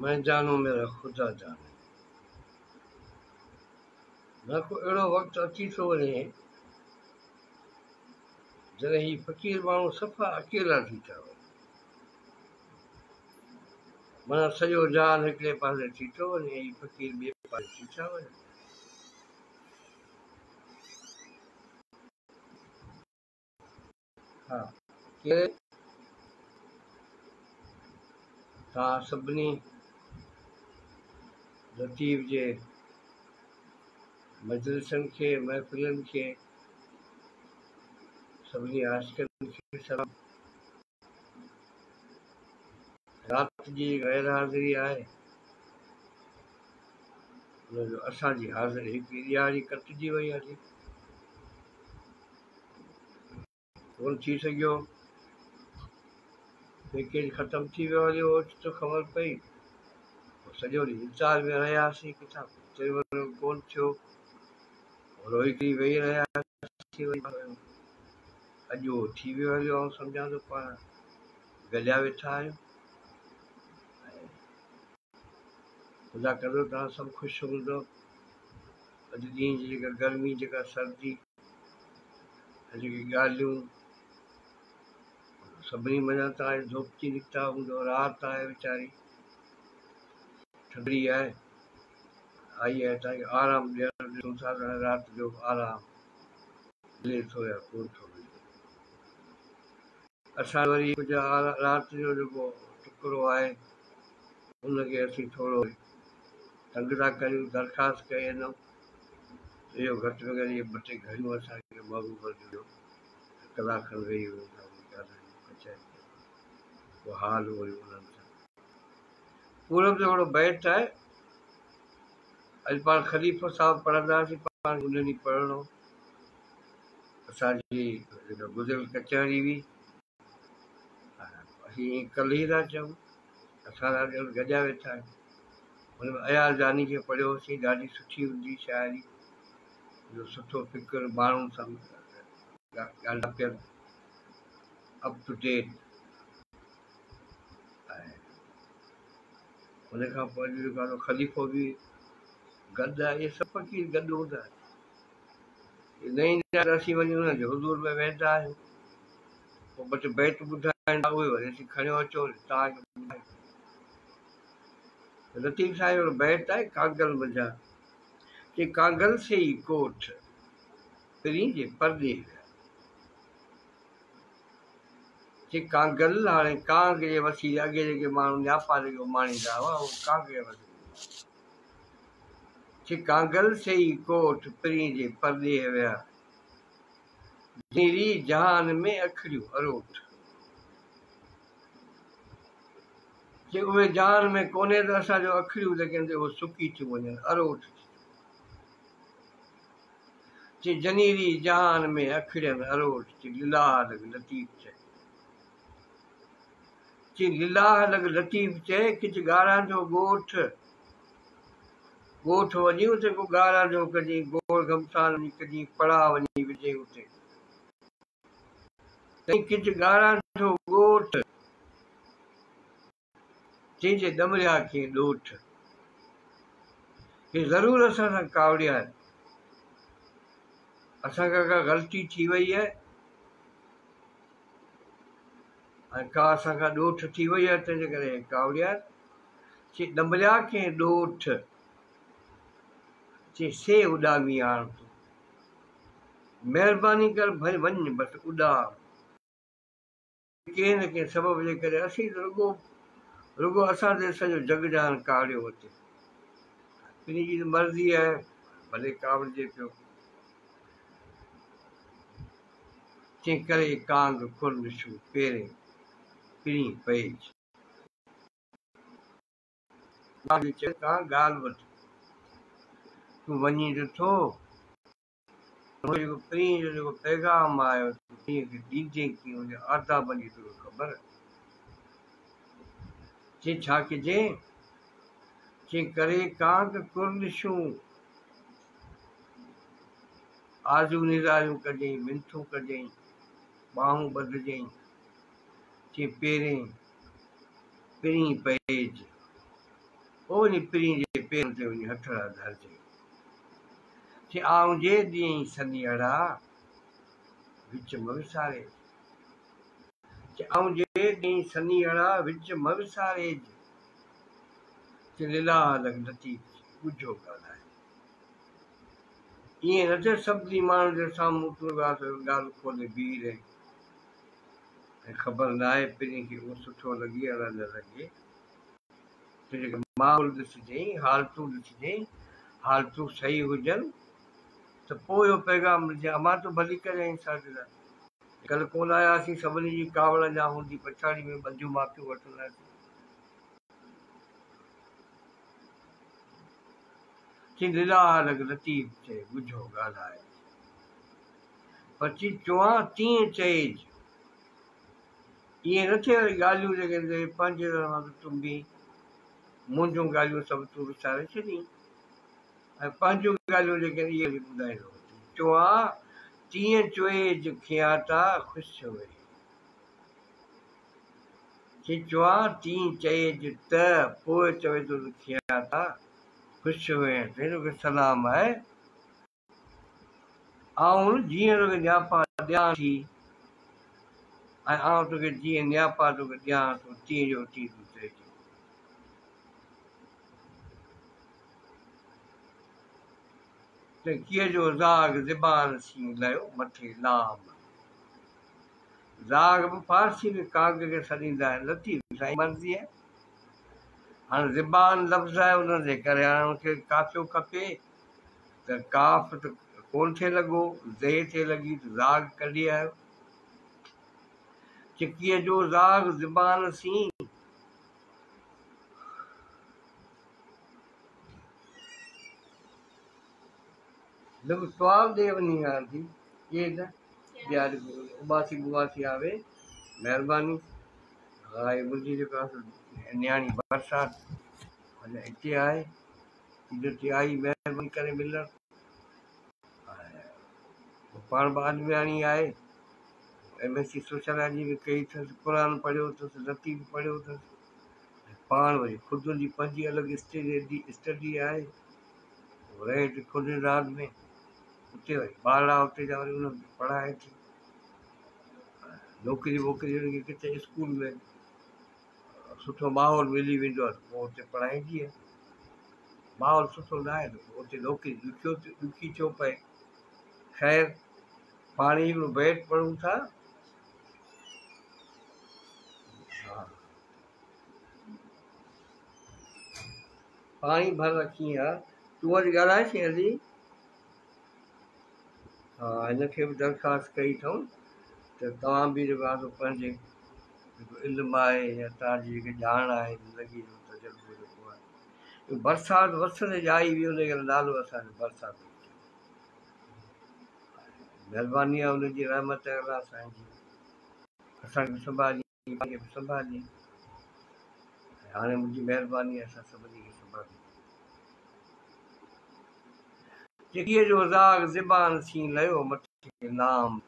मैं जानू मेरा खुदा जाने। न को अहिड़ो वक़्तु अची थो वञे जॾहिं ही फ़क़ीर माण्हू सफ़ा अकेला थी था वञनि। माना सॼो जान हिकिड़े पासे थी थो वञे, ही फ़क़ीर ॿिए पासे थी था वञनि। हा, कहिड़े तव्हां सभिनी लतीफ़ जे मजलिसनि खे, महफ़िलनि खे, सभिनी आशिक़नि खे सलाम। राति जी गैर हाज़िरी आहे, हुनजो असांजी हाज़िरी हिकिड़ी ॾियारी कटिजी वई आहे। कोन थी सघियो, पैकेज ख़तमु थी वियो हलियो, ओचितो ख़बर पई, सॼो ॾींहुं इंतज़ार में रहियासीं, किथां चई वञो कोन थियो, रोई थी वेही रहियासीं। अॼु उहो थी वियो हलियो, ऐं सम्झां थो पाण गलिया वेठा आहियूं। ख़ुदा कंदो तव्हां सभु ख़ुशि हूंदो। अॼु ॾींहं जी जेका गर्मी, जेका सर्दी, जेकी ॻाल्हियूं सभिनी मञा तव्हां धोपजी निकिता हूंदो। राति आहे वीचारी, थधिड़ी आहे, आई आहे तव्हांखे आराम ॾियणु। ॾिसूं था राति जो आराम मिले थो या कोन थो मिले। असां वरी कुझु राति जो जेको टुकड़ो आहे हुनखे असीं थोरो तंग था कयूं, दरख़्वास्त कयूं न, इहो घटि में घटि इहे 2-3 घड़ियूं असांखे महबूब ॾियो, कलाक खनि वेही उहो हाल वरी उन्हनि सां। पूरब जो हिकिड़ो बैत आहे, अॼु पाण ख़लीफ़ो साहिबु पढ़ंदासीं, पाण उन ॾींहुं पढ़णो। असांजी जेका गुज़िरियल कचहरी हुई, असीं कल्ह ई था चऊं, असां गॾिया वेठा आहियूं। हुन में अयाल जानी खे पढ़ियोसीं, ॾाढी सुठी हूंदी शाइरी, जो सुठो फ़िक्र, माण्हुनि सां ॻाल्हि पियल, अप टू डेट। ऐं हुन खां पोइ अॼु जेको ख़लीफ़ो बि गॾु आहे, इहे सभु फ़क़ीर गॾु हूंदा आहिनि। नई असीं वञी हुनजे हुज़ूर में वेंदा आहियूं, पोइ 2 बैत ॿुधाईंदा, उहे वरी असीं खणियो अचो तव्हांखे ॿुधायूं। लतीफ़ साहिब जो बैत आहे कागल मंझा, कि कागल से ही कोठ पिरी जे परदे विया। कि कागल, हाणे कांग जे वसीले अॻे जेके माण्हू न्यापा जेके उमाणींदा हुआ, उहो कांग जे वसीले। कि कागल से ही कोठ पिरी जे परदे विया, नीरी जहान में अखड़ियूं अरोठ। कि उहे जहान में कोन्हे त असांजो अखड़ियूं जेके उहे सुकी थियूं वञनि, अरोठ। कि जनीरी जहान में अखड़ियनि अरोठ, कि लिलाह लॻ लतीफ़ चए, कि लिलाह लॻ लतीफ़ चए, किच ॻारां जो ॻोठ, ॻोठ वञी उते को ॻारां जो कॾहिं गोड़ गमसान वञी कॾहिं पड़ा वञी विझे उते, किच ॻारां जो ॻोठ, जंहिंजे ॾमरिया खे ॾोठ। कि ज़रूरु असां सां कावड़िया आहे, असांखां का ग़लती थी वई आहे ऐं का असांखां ॾोठ थी वई आहे, तंहिंजे करे कावड़िया। कि ॾमरिया खे ॾोठ, चए से उॾामी आण तूं, महिरबानी कर भई वञ बसि उॾा। कंहिं न कंहिं सबब जे करे असीं रुॻो असां ते सॼो जग जहान कावड़ियो अचे। इन जी मर्ज़ी आहे, भले कावड़िजे पियो। तंहिं करे कांग खुर्निशूं पेरे पिणी पइज। ॻाल्हि वठ, तूं वञी ॾिठो पिणी जो जेको पैगाम आयो, ॾींदे कीअं आदा बनी तोखे ख़बर। चई छा कजे, चई करे कांग कुर्निशूं, आजू निज़ारियूं कजई, मिनथूं कजई, ॿाहूं ॿधजई। चई पेरें पिणी पइज, ओ वञी पिरी जे पेर ते वञी हथड़ा धरजे चई आऊं जे ॾींहं सनीअड़ा विच में विसारे चई आऊं जे ॾींहं सनीअड़ा विच में विसारे चई लीला लती ॿुझो ॻाल्हाए ईअं न थिए सभिनी माण्हुनि जे साम्हूं तूं ॻाल्हि खोले बीह रहे ऐं ख़बर न आहे पिरी खे उहो सुठो लॻे या न लॻे तुंहिंजे माहौल ॾिसजांइ हालतूं ॾिसजांइ हालतूं सही हुजनि त पोइ इहो पैगाम ॾिजांइ अमां तो भली करे सां कल्ह कोन आयासीं सभिनी जी कावड़ अञा हूंदी पछाड़ी में ॿधियूं माखियूं वठंदासीं चई लीला लतीफ़ चए ॿुझो ॻाल्हाए पर चई चवां तीअं चइजे ईअं न थिए वरी ॻाल्हियूं जेके पंहिंजे तुम बि मुंहिंजूं ॻाल्हियूं सभु तूं विसारे छॾी ऐं पंहिंजूं ॻाल्हियूं जेके इहे ॿुधाईंदो चवां तीअं चोएज खियाता ख़ुशि हुए चई चवां तीअं चइज त पोइ चवे थो खियाता ख़ुशि हुए तोखे सलाम आहे आऊं जीअं तोखे नियापा ॾियां थी ऐं आउं तोखे जीअं नियापा तोखे ॾियां थो तीअं जो थी तूं चइजे त कीअं जो ज़ाग ज़बान सी लयो मथे लाम ज़ाग बि फारसी में काग खे सॾींदा आहिनि लतीफ़ साईं मर्ज़ी आहे हाणे ज़बान लफ़्ज़ आहे उनजे करे हाणे हुनखे काफ़ियो खपे त काफ़ त कोन थिए लॻो ज़े थिए लॻी त ज़ाग कढी आयो चिकीअ जो ज़ाग ज़बान सी सुवाल ॾे वञी हार थी ये न ॿिया उबासी बुबासी आवे महिरबानी हा ये मुंहिंजी जेको आहे न्याणी बरसाति अञा हिते आहे हिते आई महिरबानी करे मिलण पाण बि अॼु आहे MSc सोशलॉजी में कई अथसि क़ुर पढ़ियो अथसि लतीफ़ पढ़ियो अथसि पाण वरी ख़ुदि जी पंहिंजी अलॻि स्टडी आहे रहे थी ख़ुदि रात में उते वरी ॿार उते जा वरी उन पढ़ाए थी नौकिरी वोकिरी हुनखे किथे स्कूल में सुठो माहौल मिली वेंदो आहे त पोइ उते पढ़ाईंदी आहे माहौल सुठो न आहे त पोइ उते नौकिरी ॾुखी छो पए ख़ैर पाणी हिकिड़ो बैट पढ़ूं था पाणी भर रखी आहे तूं अॼु ॻाल्हाएसीं हली हा हिनखे बि दरख़्वास्त कई अथऊं त तव्हां बि जेको आहे पंहिंजे जेको इल्मु आहे या तव्हांजी जेकी ॼाण आहे ज़िंदगी जो तजुर्बो जेको आहे बरसाति वसण जाई हुई हुनजे करे नालो असांजो बरसाति महिरबानी आहे हुनजी रहमत अलाह साईं जी असांखे संभाली संभाली हाणे मुंहिंजी महिरबानी आहे असां सभिनी खे संभाली चिकीअ जो ज़ाग ज़बान सी लयो मथे लाम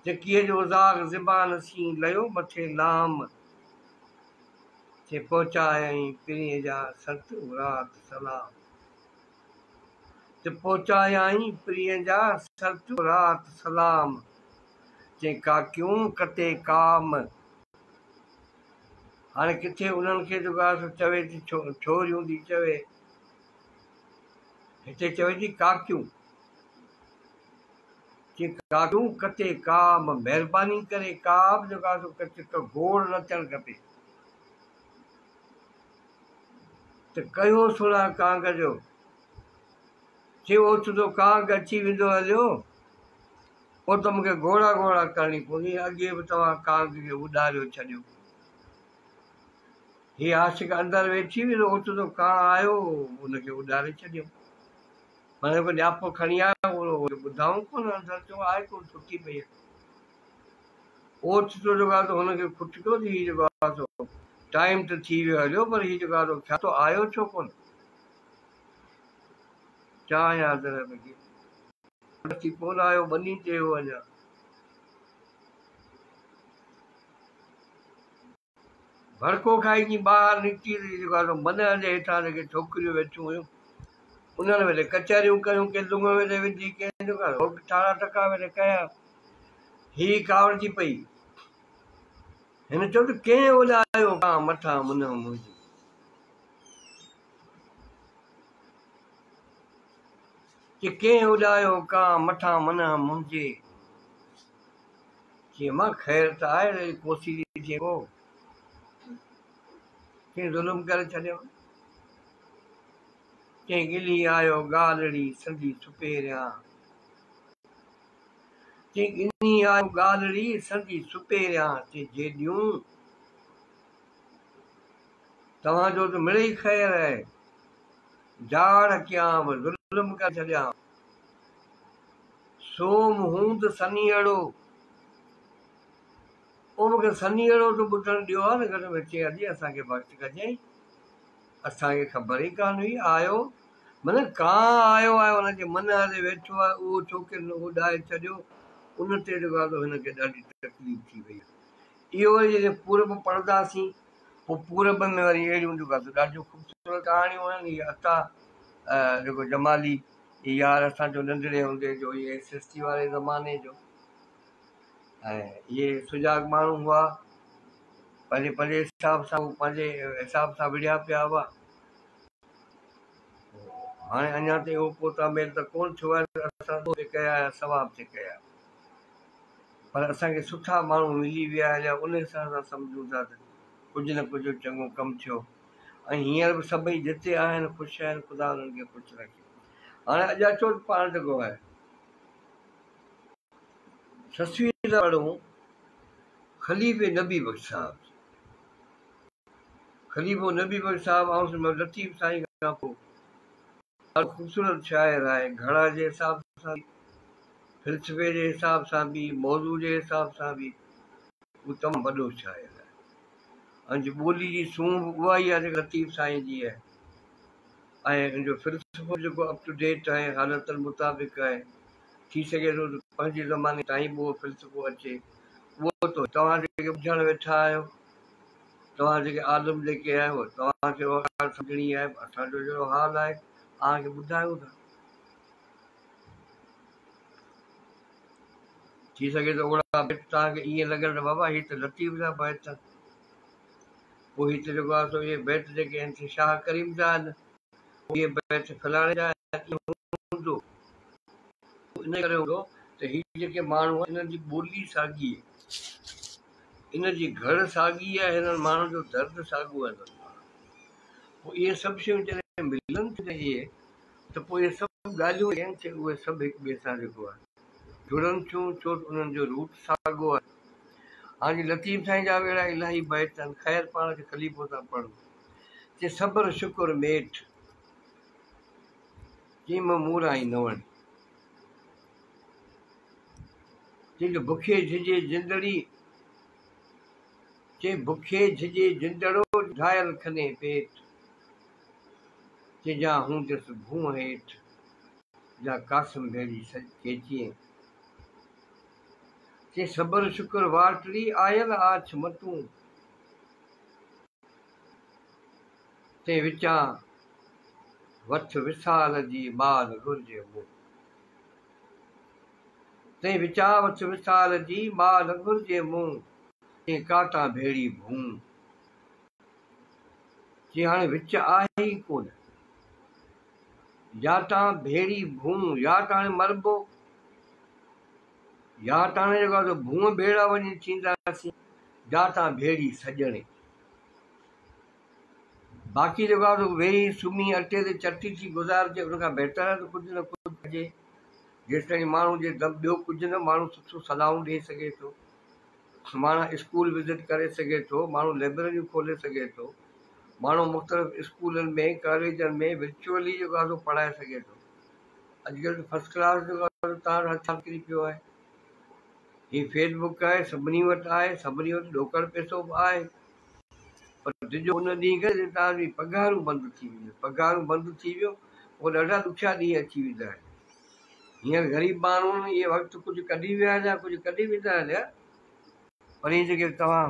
चिकीअ जो ज़ाग ज़बान सी लयो मथे लाम चए पहुचायई पिरीअ जा सत रात सलाम चए पहुचायई पिरीअ जा सत रात सलाम चए काकियूं कते काम हाणे किथे उन्हनि खे जेको आहे चवे थी छोरियूं थी चवे हिते चवे थी काकियूं चए काकियूं कते काम महिरबानी करे का बि जेको आहे गोड़ न थियणु खपे त कयो सुणा कांग जो चए ओचितो कांग अची वेंदो हलियो पोइ त मूंखे घोड़ा घोड़ा करणी पवंदी अॻे बि तव्हां कांग खे उॾारियो छॾियो हीअ आशिक अंदरि वेठी हुई त ओचितो कां आयो हुनखे उॾारे छॾियो हाणे को न्यापो खणी आयो ॿुधाऊं कोन अंदरि चयो आहे कोन छुटी पई ओचितो जेको आहे हुनखे खुटकियो थी जेको आहे टाइम त थी वियो हलियो पर हीअ जेको आहे छा थो आयो छो कोन चाहियां कोन आयो बनी चयो अञा भड़को खाइजी ॿाहिरि निकिती जेको आहे मन जे हेठां जेके छोकिरियूं वेठियूं हुयूं उन्हनि वेले कचहरियूं कयूं, के लुंग वेले विझी, कंहिं जेको ठाड़ा टका वेले कया। ही कावड़जी पई। हिन चयो त कंहिं उॾायो कां मथां मुन मुंहिंजी, कि कंहिं उॾायो कां मथां मन मुंहिंजे। चई मां ख़ैर त आहे कोसी थिए को कंहिं ज़ुल्म करे छॾियो। कंहिं गिली आयो ॻाल्हिड़ी संधी सुपेरियां, कंहिं गिनी आयो ॻाल्हिड़ी संधी सुपेरियां। चई जेॾियूं तव्हांजो त मिड़ई ख़ैर आहे, जाड़ कयां बि ज़ुल्म करे छॾियां। सोम हूंद सनी अहिड़ो, उहो मूंखे सनी अहिड़ो त ॿुधणु ॾियो आहे न घटि में। चई अॼु असांखे भक्त कजांइ, असांखे ख़बर ई कान हुई आयो, माना कां आयो आहे हुनजे मन ते वेठो आहे, उहो छोकिरियुनि उॾाए छॾियो। उन ते जेको आहे हिनखे ॾाढी तकलीफ़ थी वई। इहो वरी जॾहिं पूरब पढ़ंदासीं पोइ पूरब में वरी अहिड़ियूं जेको आहे ॾाढियूं ख़ूबसूरत कहाणियूं आहिनि। इहे अता जेको जमाली यार असांजो नंढड़े हूंदे जो, इहे SST वारे ज़माने जो, ऐं इहे सुजाॻ माण्हू हुआ, पंहिंजे पंहिंजे हिसाब सां पंहिंजे हिसाब सां विढ़िया पिया हुआ। हाणे अञा ताईं उहो पोता मेल त कोन थियो आहे, असां ते कया सवाब ते कया, पर असांखे सुठा माण्हू मिली विया या उन हिसाब सां सम्झूं था त कुझु न कुझु चङो कमु थियो। ऐं हींअर बि सभई जिते आहिनि ख़ुशि आहिनि, ख़ुदा उन्हनि खे ख़ुशि रखे। हाणे अॼु अचो पाण जेको आहे 6वीं था पढ़ूं ख़लीफ़े नबी बख़्श साहिब। ख़लीफ़ो नबी बख़्श साहिब ऐं लतीफ़ साईं खां पोइ ॾाढो ख़ूबसूरत शाइर आहे। घड़ा जे हिसाब सां, फ़िल्सफ़े जे हिसाब सां बि, मौज़ू जे हिसाब सां बि उहो तमामु वॾो शाइर आहे। ऐं जो ॿोली जी सूंह उहा ई आहे जेका लतीफ़ साईं जी आहे। ऐं हिन जो फ़िल्सफ़ो जेको अप टू डेट आहे, हालतुनि मुताबिक़ आहे। थी सघे थो त पंहिंजे ज़माने ताईं बि उहो फ़िल्सफ़ो अचे। उहो त तव्हां जेके ॿुधणु वेठा आहियो, तव्हां जेके आलिम जेके आहियो, तव्हांखे उहा ॻाल्हि सम्झणी आहे। असांजो जहिड़ो हाल आहे तव्हांखे ॿुधायूं था। थी सघे थो ओड़ा बैत तव्हांखे ईअं लॻनि त बाबा हीअ त लतीफ़ जा बैत आहिनि, पोइ हीअ त जेको आहे सो इहे बैत जेके आहिनि शाह करीम जा आहिनि, इहे बैत फलाणे जा हूंदो। इन करे हूंदो त हीअ जेके माण्हू आहिनि इन्हनि जी ॿोली साॻी आहे, इन जी घर साॻी आहे, हिननि माण्हुनि जो दर्द साॻियो आहे। पोइ इहे सभु शयूं जॾहिं मिलनि थियूं इहे, त पोइ इहे सभु ॻाल्हियूं आहिनि उहे सभु हिक ॿिए सां जेको आहे जुड़नि थियूं, छो त उन्हनि जो रूट साॻियो आहे। हाणे लतीफ़ साईं जा अहिड़ा इलाही बैत आहिनि। ख़ैर पाण खे ख़लीफ़ो था पढ़ूं। चए सब्र शुकुर मेठ चई मूराई न वण, चई बुखे झिझे जिंदड़ी, चई बुखे झिझे जिंदड़ो ढायल खने पेट, चई जा हूंदसि भूअं हेठि जा कासिम भेड़ी केचीअ, चई सब्र शुकुर वाटड़ी आयल आछ मतूं, ते विचां वठ विसाल जी ॿाल घुरिजे मुंहुं, ते विचां वठ विसाल जी ॿाल घुरिजे मुंहुं, चई काटां भेड़ी भूं, चई हाणे विच आहे ई कोन, याटां भेड़ी भूं, याट हाणे मरबो, याट हाणे जेको आहे भूं भेड़ा वञी थींदासीं, जाटां भेड़ी सॼणे। बाक़ी जेको आहे वेही सुम्ही अटे ते चटी थी गुज़ारिजे, उनखां बहितर आहे त कुझु न कुझु कजे। जेसि ताईं माण्हू जे दम ॿियो कुझु न, माण्हू सुठो सलाहूं ॾेई सघे थो, माण्हू स्कूल विज़िट करे सघे थो, माण्हू लाइब्रेरियूं खोले सघे थो, माण्हू मुख़्तलिफ़ स्कूलनि में कॉलेजनि में वर्चुअली जेको आहे पढ़ाए सघे थो। अॼुकल्ह फस्ट क्लास जेको आहे तव्हां हथ निकिरी पियो आहे। हीअ फेसबुक आहे, सभिनी वटि आहे, सभिनी वटि ॾोकड़ पैसो बि आहे, पर ॾिजो उन ॾींहुं करे तव्हांजी पघारूं बंदि थी वियूं। पघारूं बंदि थी वियो पोइ ॾाढा ॾुखिया ॾींहं अची वेंदा आहिनि। हींअर ग़रीब माण्हू इहे वक़्तु कुझु कढी विया हलिया, कुझु कढी वेंदा हलिया, पर इहे जेके तव्हां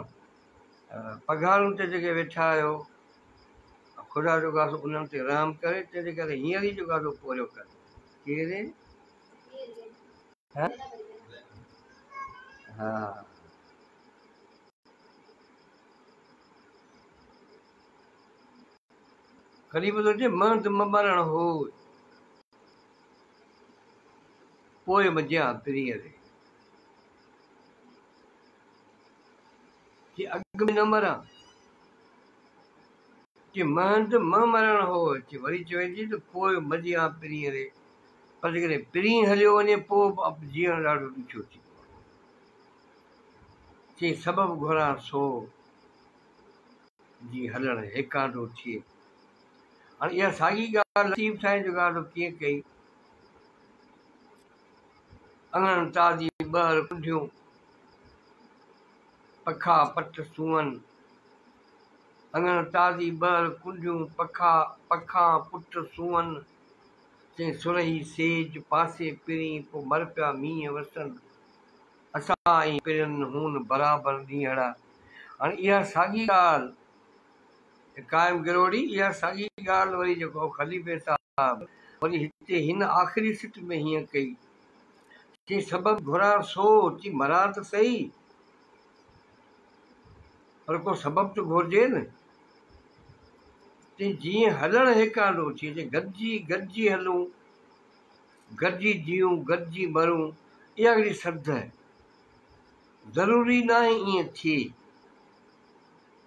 पघारूं ते जेके वेठा आहियो ख़ुदा जेको आहे उन्हनि ते रहम करे, तंहिंजे करे हींअर ई जेको आहे पूरो कर। केरु? हा, ग़रीब थो चए मर्द मरण हो पोइ मजिया प्रिय रे, कि अॻु में न मरां, कि मर्द मरण हो, कि वरी चवे थी त पोइ मजिया प्रिय रे, पर जेकॾहिं प्री हलियो वञे पोइ जीअण ॾाढो ॾुखियो थी चई सबबु घुरां सो जी हलण हेकांडो थिए। हाणे इहा साॻी ॻाल्हि लतीफ़ साईं जेको आहे कीअं कई, अङण ताज़ी ॿार कुंडियूं पखा पट सूअन, अङण ताज़ी ॿार कुंडियूं पखा पुट सूअन, चई सुरही सेज पासे पिरी पोइ मर पिया मींहं वसनि, असां ई पिरनि हून बराबरि ॾींहड़ा। हाणे इहा साॻी ॻाल्हि क़ाइम गिरोड़ी, इहा साॻी ॻाल्हि वरी जेको ख़लीफ़े साहब वरी हिते हिन आख़िरी सिट में हीअं कई, चई सबबु घुरां सो, चई मरां त सही पर को सबबु त घुरिजे न, चई जीअं हलण हेकांडो थिए, चई गॾिजी गॾिजी हलूं, गॾिजी जियूं गॾिजी मरूं, इहा हिकिड़ी सद आहे। ज़रूरी न आहे ईअं थिए,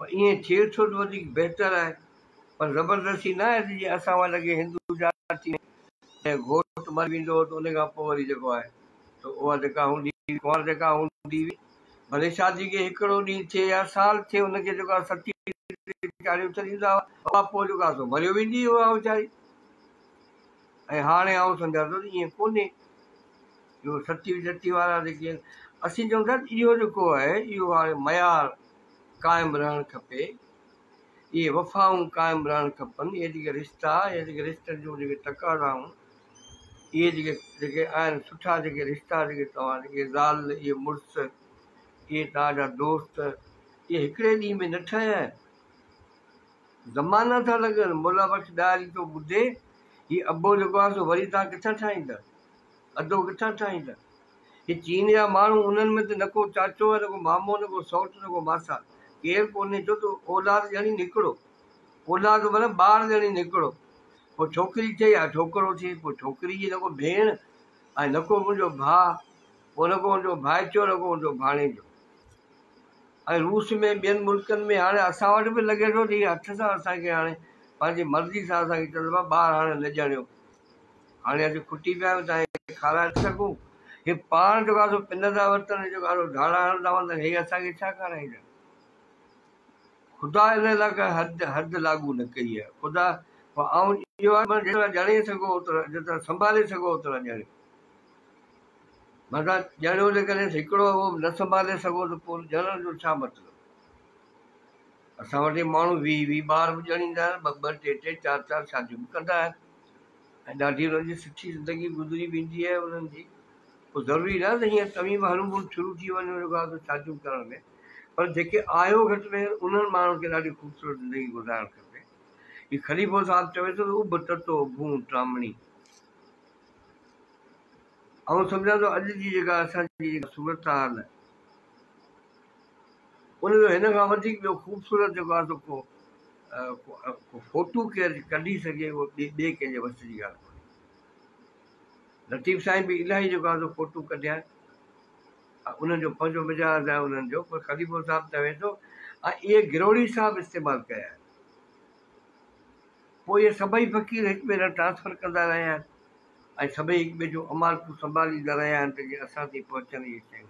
पर ईअं थिए थो त वधीक बहितर आहे, पर ज़बरदस्ती न आहे जीअं असां वटि लॻे हिंदू जाती ऐं घोटु मरी वेंदो त उन खां पोइ वरी जेको आहे त उहा जेका हूंदी कुंवर जेका हूंदी भले शादी खे हिकिड़ो ॾींहुं थिए या साल थिए, हुनखे जेको आहे 40 उथंदा हुआ, पोइ जेको आहे मरियो वेंदी उहा वीचारी। ऐं हाणे आउं सम्झां थो त ईअं कोन्हे, इहो 37 वारा जेके आहिनि, असीं चऊं था इहो जेको आहे इहो हाणे मयार क़ाइमु रहणु खपे, इहे वफ़ाऊं क़ाइमु रहणु खपनि, इहे जेके रिश्ता, इहे जेके रिश्तनि जूं जेके तकाज़ाऊं, इहे जेके आहिनि सुठा जेके रिश्ता, जेके तव्हां जेके ज़ाल इहे मुड़ुस, इहे तव्हांजा दोस्त, इहे हिकिड़े ॾींहं में न ठहिया आहिनि, ज़माना था लॻनि। मुला बख़्श ॾारी थो ॿुधे, हीउ अबो जेको आहे सो वरी तव्हां किथां ठाहींदा, अधो किथां ठाहींदा। हीअ चीन जा माण्हू, उन्हनि में त न को चाचो आहे, न को मामो, न को सौटु, न को मासा, केरु कोन्हे, छो त औलाद ॼणी निकिरो, औलाद मतिलबु ॿार ॼणी निकिरो, पोइ छोकिरी थिए या छोकिरो थिए, पोइ छोकिरी जी न को भेण ऐं न को मुंहिंजो भाउ, पोइ न को मुंहिंजो भाइचो, न को मुंहिंजो भाणेजो। ऐं रूस में ॿियनि मुल्कनि में हाणे असां वटि बि लॻे थो त इहे हथ सां असांखे हाणे पंहिंजी मर्ज़ी सां असांखे चवंदो आहे ॿार हाणे न ॼणियो, हाणे अॼु खुटी पिया आहियूं तव्हां खाराए न सघूं, हे पाण जेको आहे पिन था वठनि, जेको आहे धाड़ा हणंदा वञनि, हे असांखे छा खाराईंदा। ख़ुदा इन लाइ हद लागू न कई आहे। ख़ुदा ऐं इहो आहे जेतिरा ॼणे सघो ओतिरा, जेतिरा संभाले सघो ओतिरा ॼणियो, मतिलबु ॼणियो जे करे हिकिड़ो उहो न संभाले सघो त पोइ ॼणण जो छा मतिलबु। असां वटि माण्हू 20 ॿार बि ॼणींदा आहिनि, 2-2, 3-3, 4-4 शादियूं बि कंदा आहिनि, ऐं ॾाढी हुननि जी सुठी ज़िंदगी गुज़री वेंदी आहे उन्हनि जी। पोइ ज़रूरी न त हीअं तमीम हलूं शुरू थी वञो जेको आहे शादियूं करण में, पर जेके आयो घटि में उन्हनि माण्हुनि खे ॾाढी ख़ूबसूरत ज़िंदगी गुज़ारणु खपे। हीउ ख़लीफ़ो साहिबु चवे थो त उब ततो भूं टामणी, ऐं सम्झां थो अॼु जी जेका असांजी सूरत हाल आहे उनजो हिन खां वधीक ॿियो ख़ूबसूरत जेको आहे को फोटू केरु कढी सघे, उहो ॿिए कंहिंजे वस जी ॻाल्हि कोन्हे। लतीफ़ साईं बि इलाही जेको आहे फोटू कढिया आहिनि, उन्हनि जो पंहिंजो मिजाज़ आहे उन्हनि जो, पर ख़लीफ़ो साहिबु चवे थो ऐं इहे गिरोड़ी साहिबु इस्तेमालु कया आहिनि। पोइ इहे सभई फ़क़ीर हिक ॿिए सां ट्रांसफर कंदा रहिया आहिनि ऐं सभई हिक ॿिए जो अमानतूं संभालींदा रहिया आहिनि त असां ताईं पहुचनि इहे शयूं।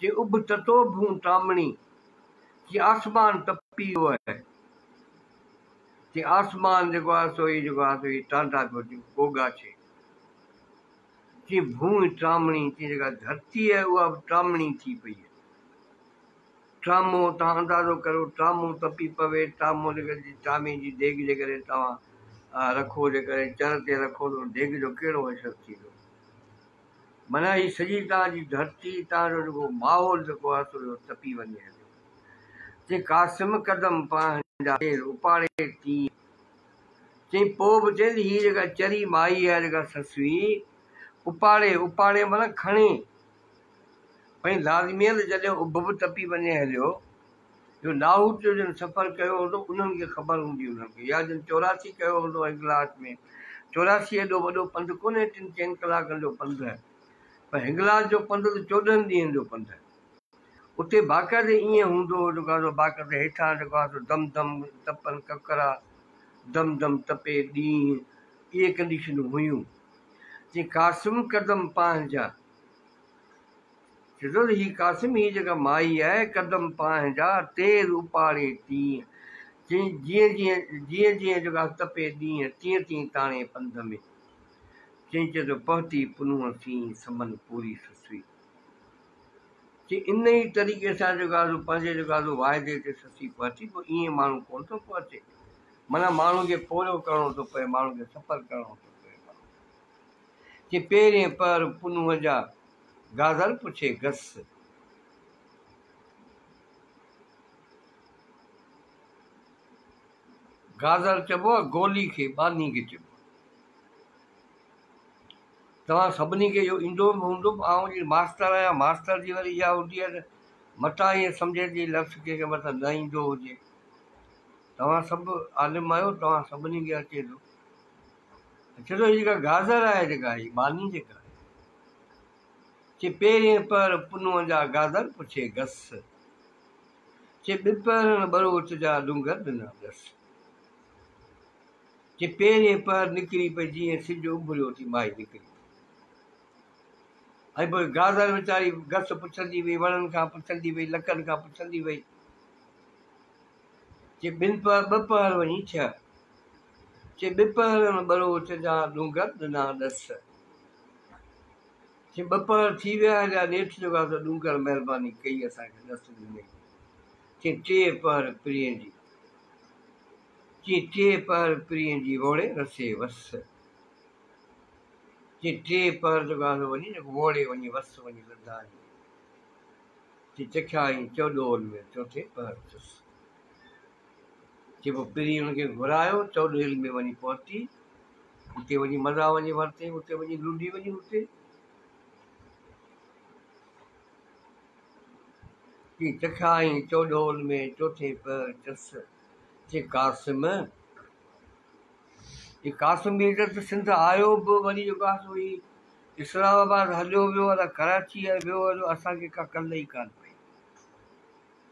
जे उब ततो भूं टामणी, जीअं आसमान तपी वियो आहे, जीअं आसमान जेको आहे सो ई जेको आहे सो ई टांडा पियो गोगा छे, जीअं भूं टामणी, जीअं जेका धरती आहे उहा बि टामणी थी पई आहे। टामो तव्हां अंदाज़ो करो, टामो तपी पवे, टामो जेकॾहिं टामे जी देॻ जे करे तव्हां रखो, जेकॾहिं चर ते रखो त देॻ जो कहिड़ो असरु थींदो। माना हीअ सॼी तव्हांजी धरती, तव्हांजो जेको माहौल जेको आहे सो तपी वञे। जे कासिम कदम पंहिंजा उपाड़े तीअं चई पोइ बि चई हीअ जेका चरी माई आहे जेका ससुई उपाड़े उपाड़े माना खणे भई लाज़मी आहे त जॾहिं उभ बि टपी वञे हलियो जो लाहौर जो जन सफ़र कयो हूंदो उन्हनि खे ख़बर हूंदी उन्हनि खे या जिन 84 कयो हूंदो हिंगलाज में 84 एॾो वॾो पंधु कोन्हे 3 कलाकनि जो पंधु आहे पर हिंगलाज जो पंधु त 14 ॾींहंनि जो पंधु आहे उते बाक़ाइदे ईअं हूंदो हो जेको आहे बाक़ाइदे हेठां जेको आहे दम दम तपनि ककरा दम दम तपे ॾींहुं इहे कंडीशनूं हुयूं जीअं कासिम कदम पंहिंजा चए थो त हीअ कासिम हीअ जेका माई आहे कदम पंहिंजा तेज़ उपाड़े तीअं जीअं जीअं जीअं जीअं जेका तपे ॾींहुं तीअं तीअं ताणे पंध में चई चए थो पहुती पुनूह सी समन पूरी ससुई कि इन ई तरीक़े सां जेको आहे पंहिंजे जेको आहे वाइदे ते ससी पहुची पोइ ईअं माण्हू कोन थो पहुचे माना माण्हू खे पोरियो करिणो थो पए माण्हू खे सफ़र करिणो थो पए कि पहिरें पर पुनूह जा गाज़र पुछे घस गाज़र चइबो आहे गोली खे बानी खे चइबो तव्हां सभिनी खे इहो ईंदो बि हूंदो ऐं जीअं मास्तर आहियां मास्तर जी वरी इहा हूंदी आहे त मथां ईअं सम्झे थी लफ़्ज़ कंहिंखे मथां न ईंदो हुजे तव्हां सभु आलिम आहियो तव्हां सभिनी खे अचे थो चए थो हीअ जेका गाज़र आहे जेका हीअ बानी जेका आहे चए पहिरें पर पुनूह जा गाज़र पुछे घस चए ॿिपरनि बरोच जा डुंगर ॾिना घस चए पहिरें पर निकिरी पई जीअं सिॼ उभरियो थी माई निकिरी ऐं पोइ गाज़र वीचारी घस पुछंदी वई वणनि खां पुछंदी वई लकनि खां पुछंदी वई चए ॿ पहर वञी 6 चए ॿिपरनि बरोच जा डुंगर ॾिना ॾस चए 2 पहर थी विया हलिया नेठि जेको आहे डुंगर महिरबानी कई असांखे ॾस ॾिनई चए 3 पहर प्रिय जी चए 3 पहर प्रिय जी वोड़े रसे वस चए 3 पहर जेको आहे वञी जेको वोड़े वञी वस वञी लधा चए चखियाई चौॾोल में 4थे पहर अथसि चए पोइ प्रिय हुनखे घुरायो चौॾेल में वञी पहुती उते वञी मज़ा वञी वरिते उते वञी लुडी वञी उते चई चखाई चौॾोल में 4थे पहर अथसि चए कासिम ही कासिम बि त सिंध आयो बि वरी जेको आहे सो ही इस्लामाबाद हलियो वियो अलाए कराची वियो हलियो असांखे का कल ई कान पई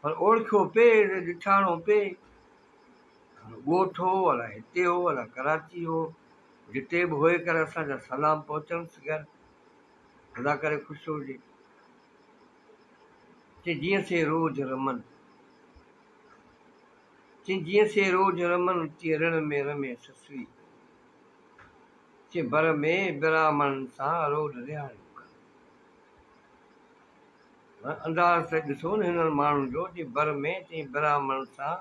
पर ओळखियो पिए ॾिठाणो पिए ॻोठ हो अलाए हिते हो अलाए कराची हो जिते बि होए करे असांजा सलाम पहुचनिसि घर ख़ुदा करे ख़ुशि हुजे चई जीअं से रोज़ रमन चई जीअं से रोज़ रमन तीअं रण में रमे ससुई चई बर में ब्राह्मण सां रोज़ रिहाणियूं अंदाज़ त ॾिसो न हिननि माण्हुनि जो चई बर में चई ब्राह्मण सां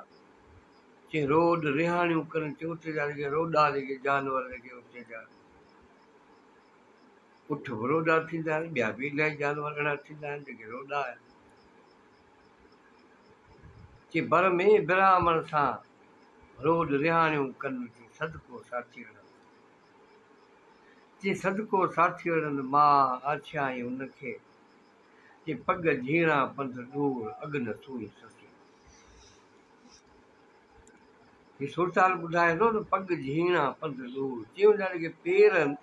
चई रोज़ रिहाणियूं कनि चई उते जा जेके रोॾा जेके जानवर जेके उते जा उठ बि रोॾा थींदा आहिनि ॿिया बि इलाही जानवर अहिड़ा थींदा आहिनि जेके रोॾा आहिनि चई बर में ब्राह्मण सां रोज़ रिहाणियूं कनि चई सदको साथी चई सदको साथी अड़नि मां आछियाई हुनखे चई पग झीणा पंध दूर अॻु न सुई ससी हीअ सुरताल ॿुधाए थो त पग झीणा पंध दूर चई हुनजा जेके पेर आहिनि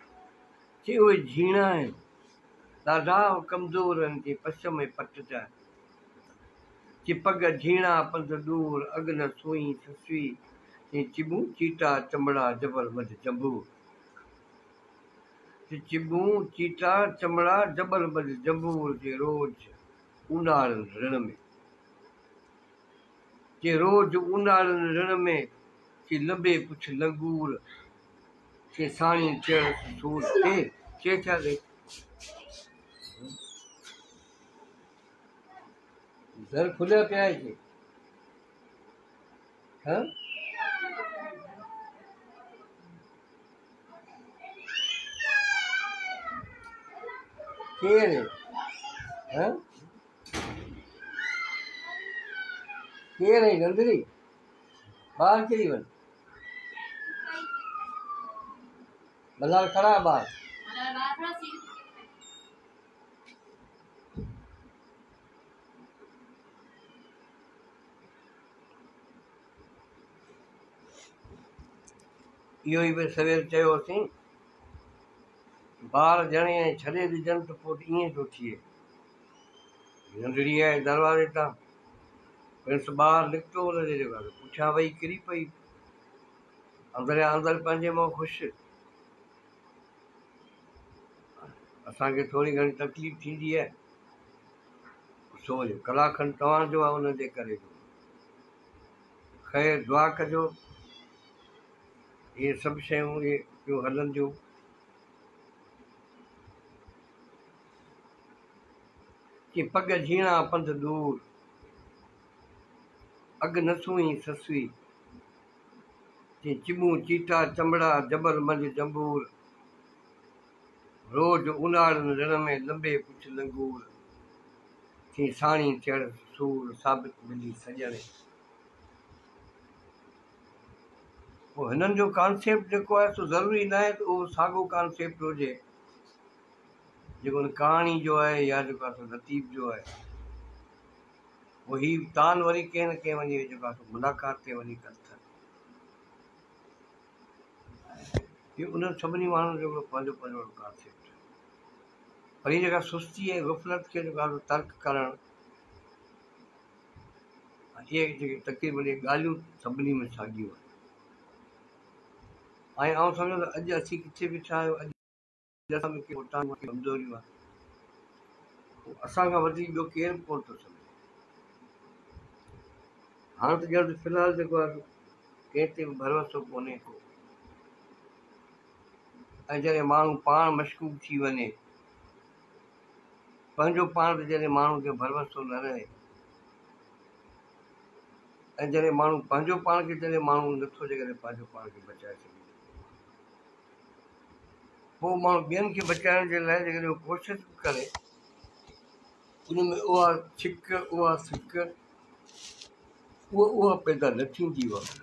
चई उहे झीणा आहिनि ॾाढा कमज़ोर आहिनि चई पछम में पटजा चई पग झीणा पंध दूर अॻु न सुई ससुई चई चिॿूं चीटा चमड़ा जबल मझ जंबू चिॿूं चीटा चमड़ा जबल मझ जंबूर जे रोज़ ऊंडाड़नि रण में चई रोज़ ऊंडाड़नि रण में चई लंबे पुछ लंगूर चई साणी चढ़ सूर चए छा रे दर खुलिया पिया आहे चई हाँ केरु हाँ केरु आई नंढड़ी ॿार केॾी वञ मलाल खड़ा ॿार इहो ई बि सवेर चयोसीं ॿार ॼणे ऐं छॾे ॾिजनि त पोइ ईअं थो थिए नंढड़ी आहे दरवाज़े तां प्रिंस ॿार निकितो हुनजे जेका पुठियां वेही किरी पई अंदरियां अंदरि पंहिंजे मां ख़ुशि असांखे थोरी घणी तकलीफ़ थींदी आहे सोच कलाक खनि तव्हांजो आहे हुनजे करे ख़ैर दुआ कजो इहे सभु शयूं इहे ॿियूं हलंदियूं कि पग झीणा पंध दूर अॻु न सुई ससुई कि चिॿूं चीटा चमड़ा जबर मंझि जंबूर रोज़ उनाड़नि रण में लंबे पुछ लंगूर थी साणी थियण सूर साबित मिली सॼणे पोइ हिननि जो कॉन्सेप्ट जेको आहे सो ज़रूरी न आहे त उहो साॻियो कॉन्सेप्ट हुजे जेको हुन कहाणी जो आहे या जेको आहे सो लतीफ़ जो आहे उहो ही तान वरी कंहिं न कंहिं वञी जेको आहे सो मुलाक़ात ते वञी कनि था इहो उन्हनि सभिनी माण्हुनि जो पंहिंजो पंहिंजो कॉन्सेप्ट पर हीअ जेका सुस्ती ऐं ग़फ़लत खे जेको आहे तर्क करणु इहे जेके तक़रीबन इहे ॻाल्हियूं सभिनी में साॻियूं आहिनि ऐं आउं सम्झो त अॼु असीं किथे बीठा आहियूं अॼु असां में कमज़ोरियूं आहे असांखां वधीक ॿियो केरु कोन थो सम्झे हाणे त ॼण फ़िलहालु जेको आहे कंहिं ते बि भरोसो कोन्हे को ऐं जॾहिं माण्हू पाण मशगूल थी वञे पंहिंजो पाण ते जॾहिं माण्हू खे भरोसो न रहे ऐं जॾहिं माण्हू पंहिंजो पाण खे जॾहिं माण्हू नथो जेकॾहिं पंहिंजो पाण खे बचाए सघे पोइ माण्हू ॿियनि खे बचाइण जे लाइ जेकॾहिं उहो कोशिशि बि करे उन में उहा छिक उहा सिक उहा पैदा न थींदी आहे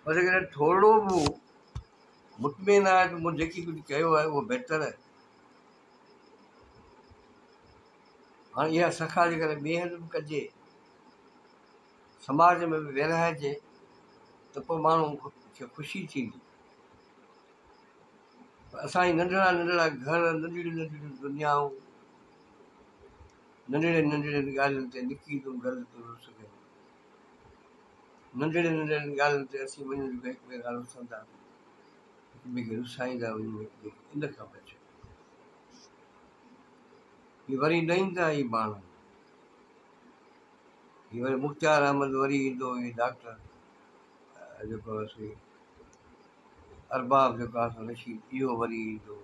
पर जेकॾहिं थोरो बि मुतमिन आहे त मूं जेकी कुझु कयो आहे उहो बहितर आहे हाणे इहा सखा जेकॾहिं ॿिए हंधि बि कजे समाज में बि विरहाइजे त पोइ माण्हू खे ख़ुशी थींदी असांजी नंढड़ा नंढड़ा घर नंढड़ियूं नंढड़ियूं दुनियाऊं नंढड़े नंढड़ियुनि ॻाल्हियुनि ते निकी थो ग़लति थो सघे नंढड़े नंढड़ियुनि ॻाल्हियुनि ते असीं वञूं हिक ॿिए खां रुसंदा हिक ॿिए खे रुसाईंदा वञूं इन खां बचे हीअ वरी न ईंदा ही माण्हू हीअ वरी मुख़्तियार अहमद वरी ईंदो हीअ डॉक्टर जेको आहे अरबाब जेको आहे रशीद इहो वरी ईंदो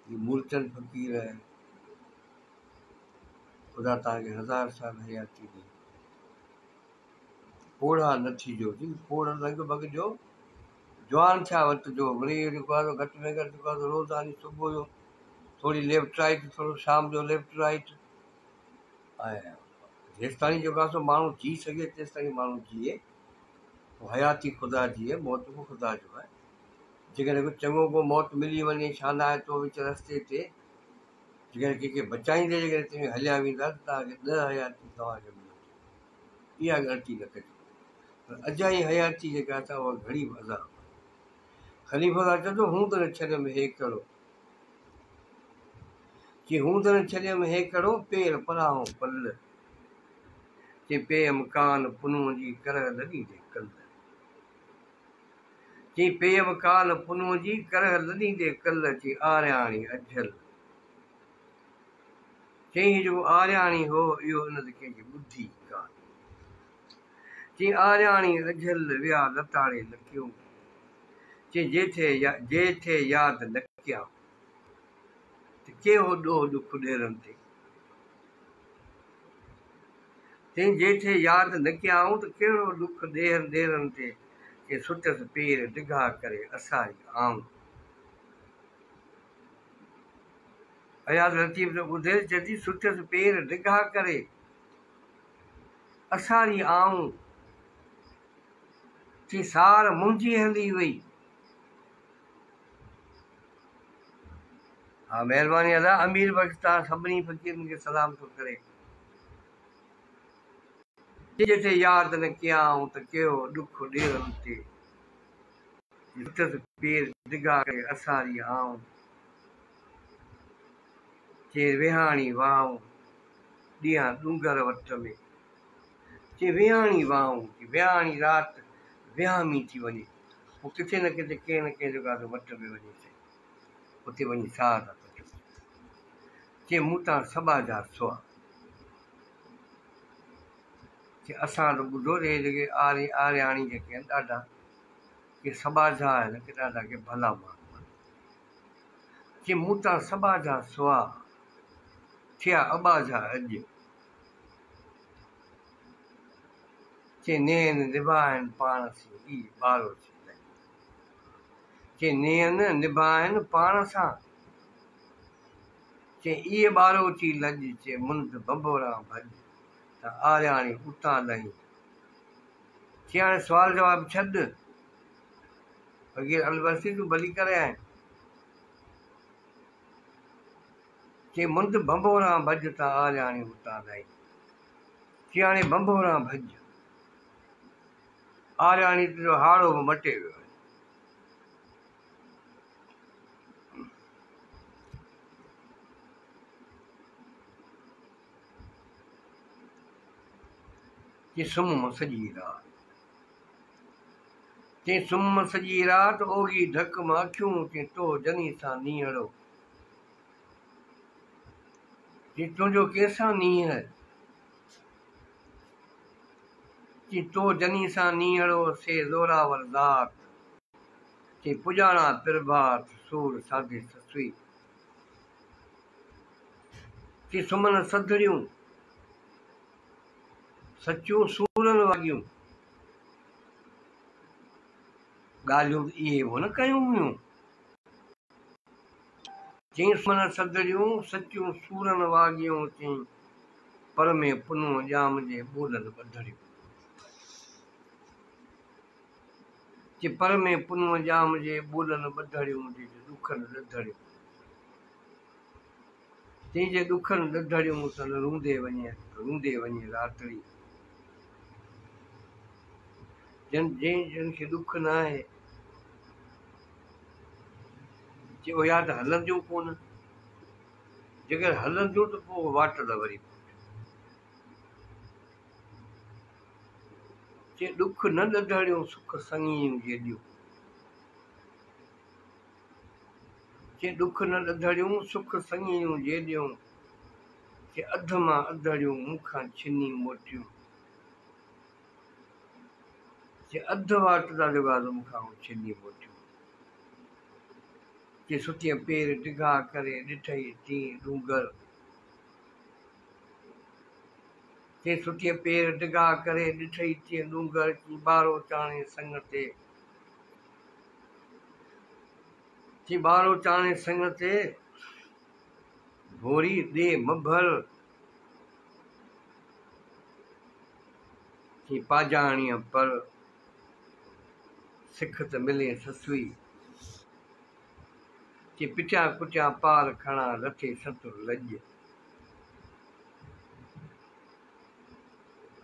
हीअ मूलचंद फ़क़ीर आहे ख़ुदा तव्हांखे 1000 साल हयाती ॾे पोड़ा न थिजो पोड़ लॻभॻि जो जवान थिया वरितजो वरी जेको आहे घटि में घटि जेको आहे रोज़ानी सुबुह जो थोरी लेफ्ट राइट थोरो शाम जो लेफ्ट राइट ऐं जेसिताईं जेको आहे सो माण्हू जी सघे तेसिताईं माण्हू जीए हयाती ख़ुदा जी आहे मौत बि ख़ुदा जो आहे जेकॾहिं कुझु चङो को मौत मिली वञे छा न आहे तो विच रस्ते ते जेकॾहिं कंहिंखे बचाईंदे जेकॾहिं तव्हां हलिया वेंदा त तव्हांखे 10 हयाती तव्हांखे मिलंदी इहा ग़लती न कजो पर अजाई हयाती जेका आहे उहा घणी अज़ाब ख़लीफ़ा चवंदो हूं त न छॾियमि हे करो कि हूं त न छॾियमि हे करो पेर पराहो पल कि पे मकान पुनूअ जी करह लॾींदे कल चई पे मकान पुनूअ जी करह लॾींदे कल चई आरियाणी अझल चई जेको आरियाणी हो इहो हिन ते कंहिंखे ॿुधी कान चई आरियाणी अझल विया लताड़े लकियो चई जेठे यादि न कयां त कहिड़ो ॾोह ॾुख ॾेरनि ते चई जेठे यादि न कयाऊं त कहिड़ो ॾुख ॾेरनि ते के सुठसि पेर डिघा करे असांजी आऊं अयाज़ लतीफ़ जो ॿुधे चए थी सुठसि पेर डिघा करे असारी आऊं थी सार मुंहिंजी हली वई। हा महिरबानी अदा अमीर बख़्श तव्हां सभिनी फ़क़ीरनि खे सलाम थो करे। जेठे यादि न कयाऊं त कयो ॾुख ॾेरनि ते पेर डिघा करे असारी आऊं चे विहाणी वाऊं ॾींहं डूंगर वट में चे विहाणी वाऊं विहाणी राति विहामी थी वञे पोइ किथे न किथे कंहिं न कंहिं जॻह ते वट में वञे उते वञी साह था कढूं। चे मूं तां सबा जा सुआ चे असां त ॿुधो हे जेके आरियाणी जेके आहिनि ॾाढा के सबा जा आहिनि के ॾाढा के भला माण्हू आहिनि। चे मूं तां सबा जा सुआ थिया अबा जा अॼु चे नेहन निभाइनि पाण सां ई ॿारो थी चे नेहन निभाइनि पाण सां चे इहे ॿारो थी लॼ चे मुंद बंबोरा भॼ त आरियाणी उतां ॾहीं चे हाणे सुवाल जवाब छॾ फ़क़ीर अलबसी तूं भली करे आए चे मुंद बंबोरा भॼ त आरियाणी उतां ॾहीं चे हाणे बंबोरा भॼ आरियाणी तुंहिंजो हाड़ो बि मटे वियो आहे। चे सुम्ह सॼी राति चे सुम्ह सॼी राति ओगी ढक मां अखियूं चे तो जनी सां नीहड़ो चे तुंहिंजो कंहिंसां नीह चे तो जनी सां नीहड़ो से ज़ोरावर ज़ात चे पुॼाणा प्रभात सूर साधे ससुई चे सुमन सधड़ियूं सचियूं सूरनि वाॻियूं ॻाल्हियूं इहे बि न कयूं हुयूं चई सुमन सधड़ियूं सचियूं सूरनि वाॻियूं चई पर में पुनो ॼाम जे ॿोलनि ॿधड़ियूं चे पर में पुनो ॼाम जे ॿोलनि ॿधड़ियूं ॾुखनि ॾधड़ियूं चई जे ॾुखनि ॾधड़ियूं सन रूंदे वञे रातिड़ी जिन खे ॾुख न आहे चे उहे या त हलंदियूं कोन जेकर हलंदियूं त पोइ वाट त वरी चे ॾुख न ॾधड़ियूं सुख सङियूं जेॾियूं चे ॾुख न ॾधड़ियूं सुख सङियूं जेॾियूं चे अध मां अधड़ियूं मूंखां छिनी मोटियूं चे अध वाट था जेका मूंखां छिनी मोटियूं चे सुठीअ पेर डिघा करे ॾिठई तीअं डूंगर चे सुठीअ पेर डिघा करे ॾिठई तीअं डूंगर की ॿारो चाणे संग ते ची ॿारो चाणे संग ते भोरी ॾे मभर ची पाजाणीअ पर सिख त मिले ससुई ची पिटिया कुटिया पार खणा रथे सतुर लॼ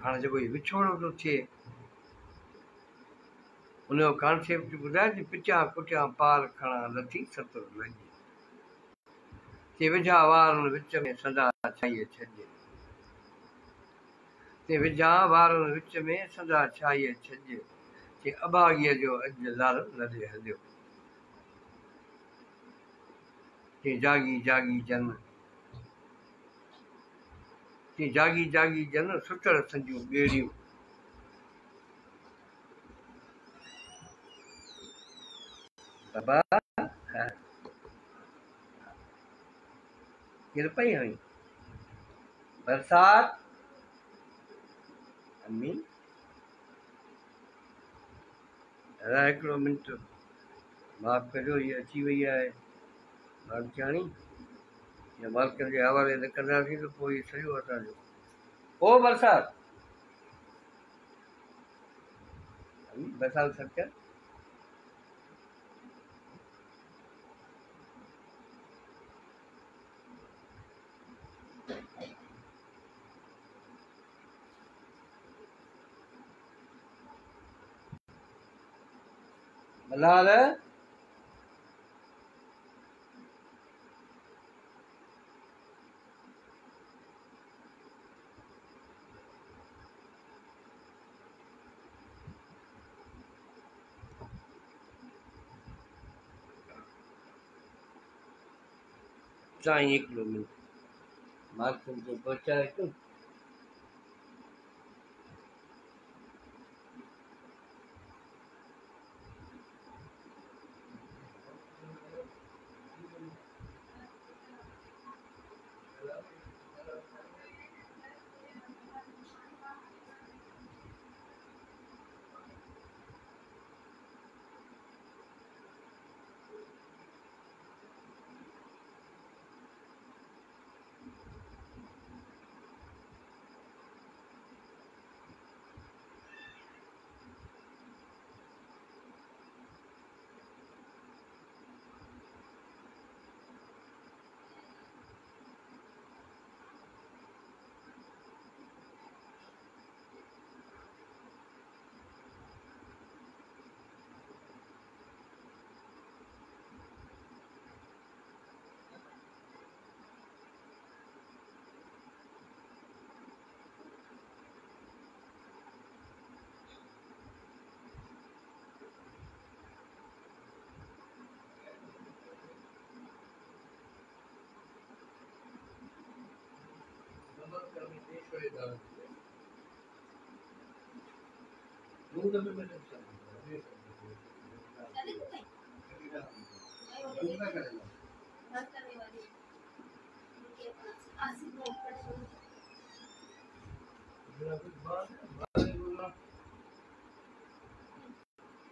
हाणे जेको इहो विछोड़ो थो थिए उनजो कॉन्सेप्ट ॿुधाए थी पिटिया कुटिया पार खणा लथी सतुर लॼ चे विझा वारनि विच में सदा छाईअ छॾ चे विझा वारनि विच में सदा छाईअ छॾ चे अभागीअ जो अॼु लाल लॾे हलियो चे जागी जागी जन चे जागी जागी जन सुतड़ सॼियूं ॿेड़ियूं बाबा केरु पई हुई बरसात अम्मी दादा हिकिड़ो मिंट माफ़ कजो हीअ अची वई आहे मालकियाणी मालिक जे हवाले न कंदासीं त पोइ सॼो असांजो ओ बरसात बैसाल सत्य मलाल चाहे 1 किलोमीटर मार्ग तुमको पहुंचाए क्यों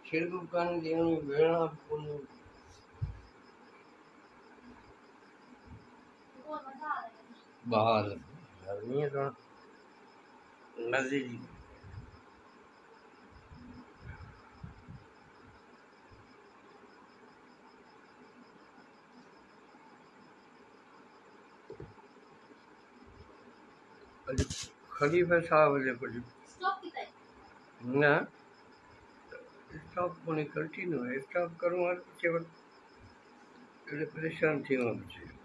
छिड़कू कान देणो भेणा कोन बाहर गर्मी है तो मजे जी अॼु खलीफ़ा साहब जे कुझु न स्टॉप कोन्हे कंटिन्यू आहे स्टॉप करूं हाणे केवल एॾे परेशान थी वियो आहियां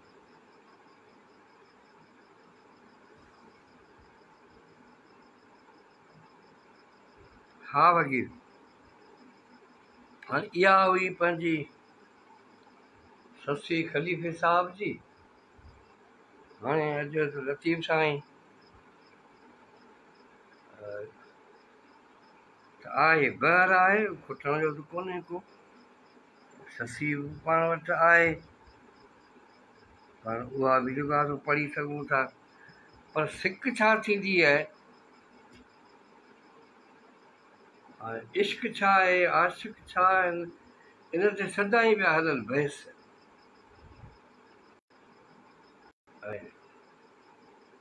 हा वकील हाणे इहा हुई पंहिंजी ससी खलीफ़े साहब जी हाणे अॼु लतीफ़ साईं आहे ॿाहिरि आहे खुटण जो त कोन्हे को ससी पाण वटि आहे पर उहा बि जेको आहे पढ़ी सघूं था पर सिक छा थींदी आहे हाणे इश्क छा आहे आशिक छा आहिनि इन ते सदाईं पिया हलनि बहस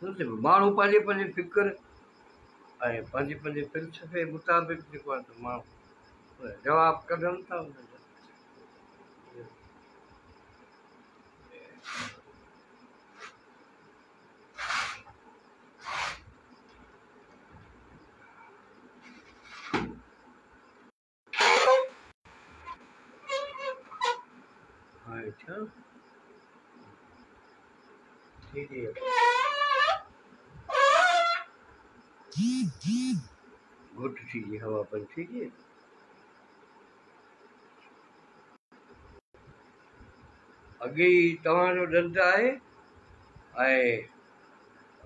माण्हू पंहिंजे पंहिंजे फिक्र ऐं पंहिंजे पंहिंजे फ़िलसफ़े मुताबिक़ जेको आहे त माण्हू जवाबु कढनि था हुनजा हाणे छा घुट थी जी हवा बंदि थी जी अॻे ई तव्हांजो ॾंद आहे ऐं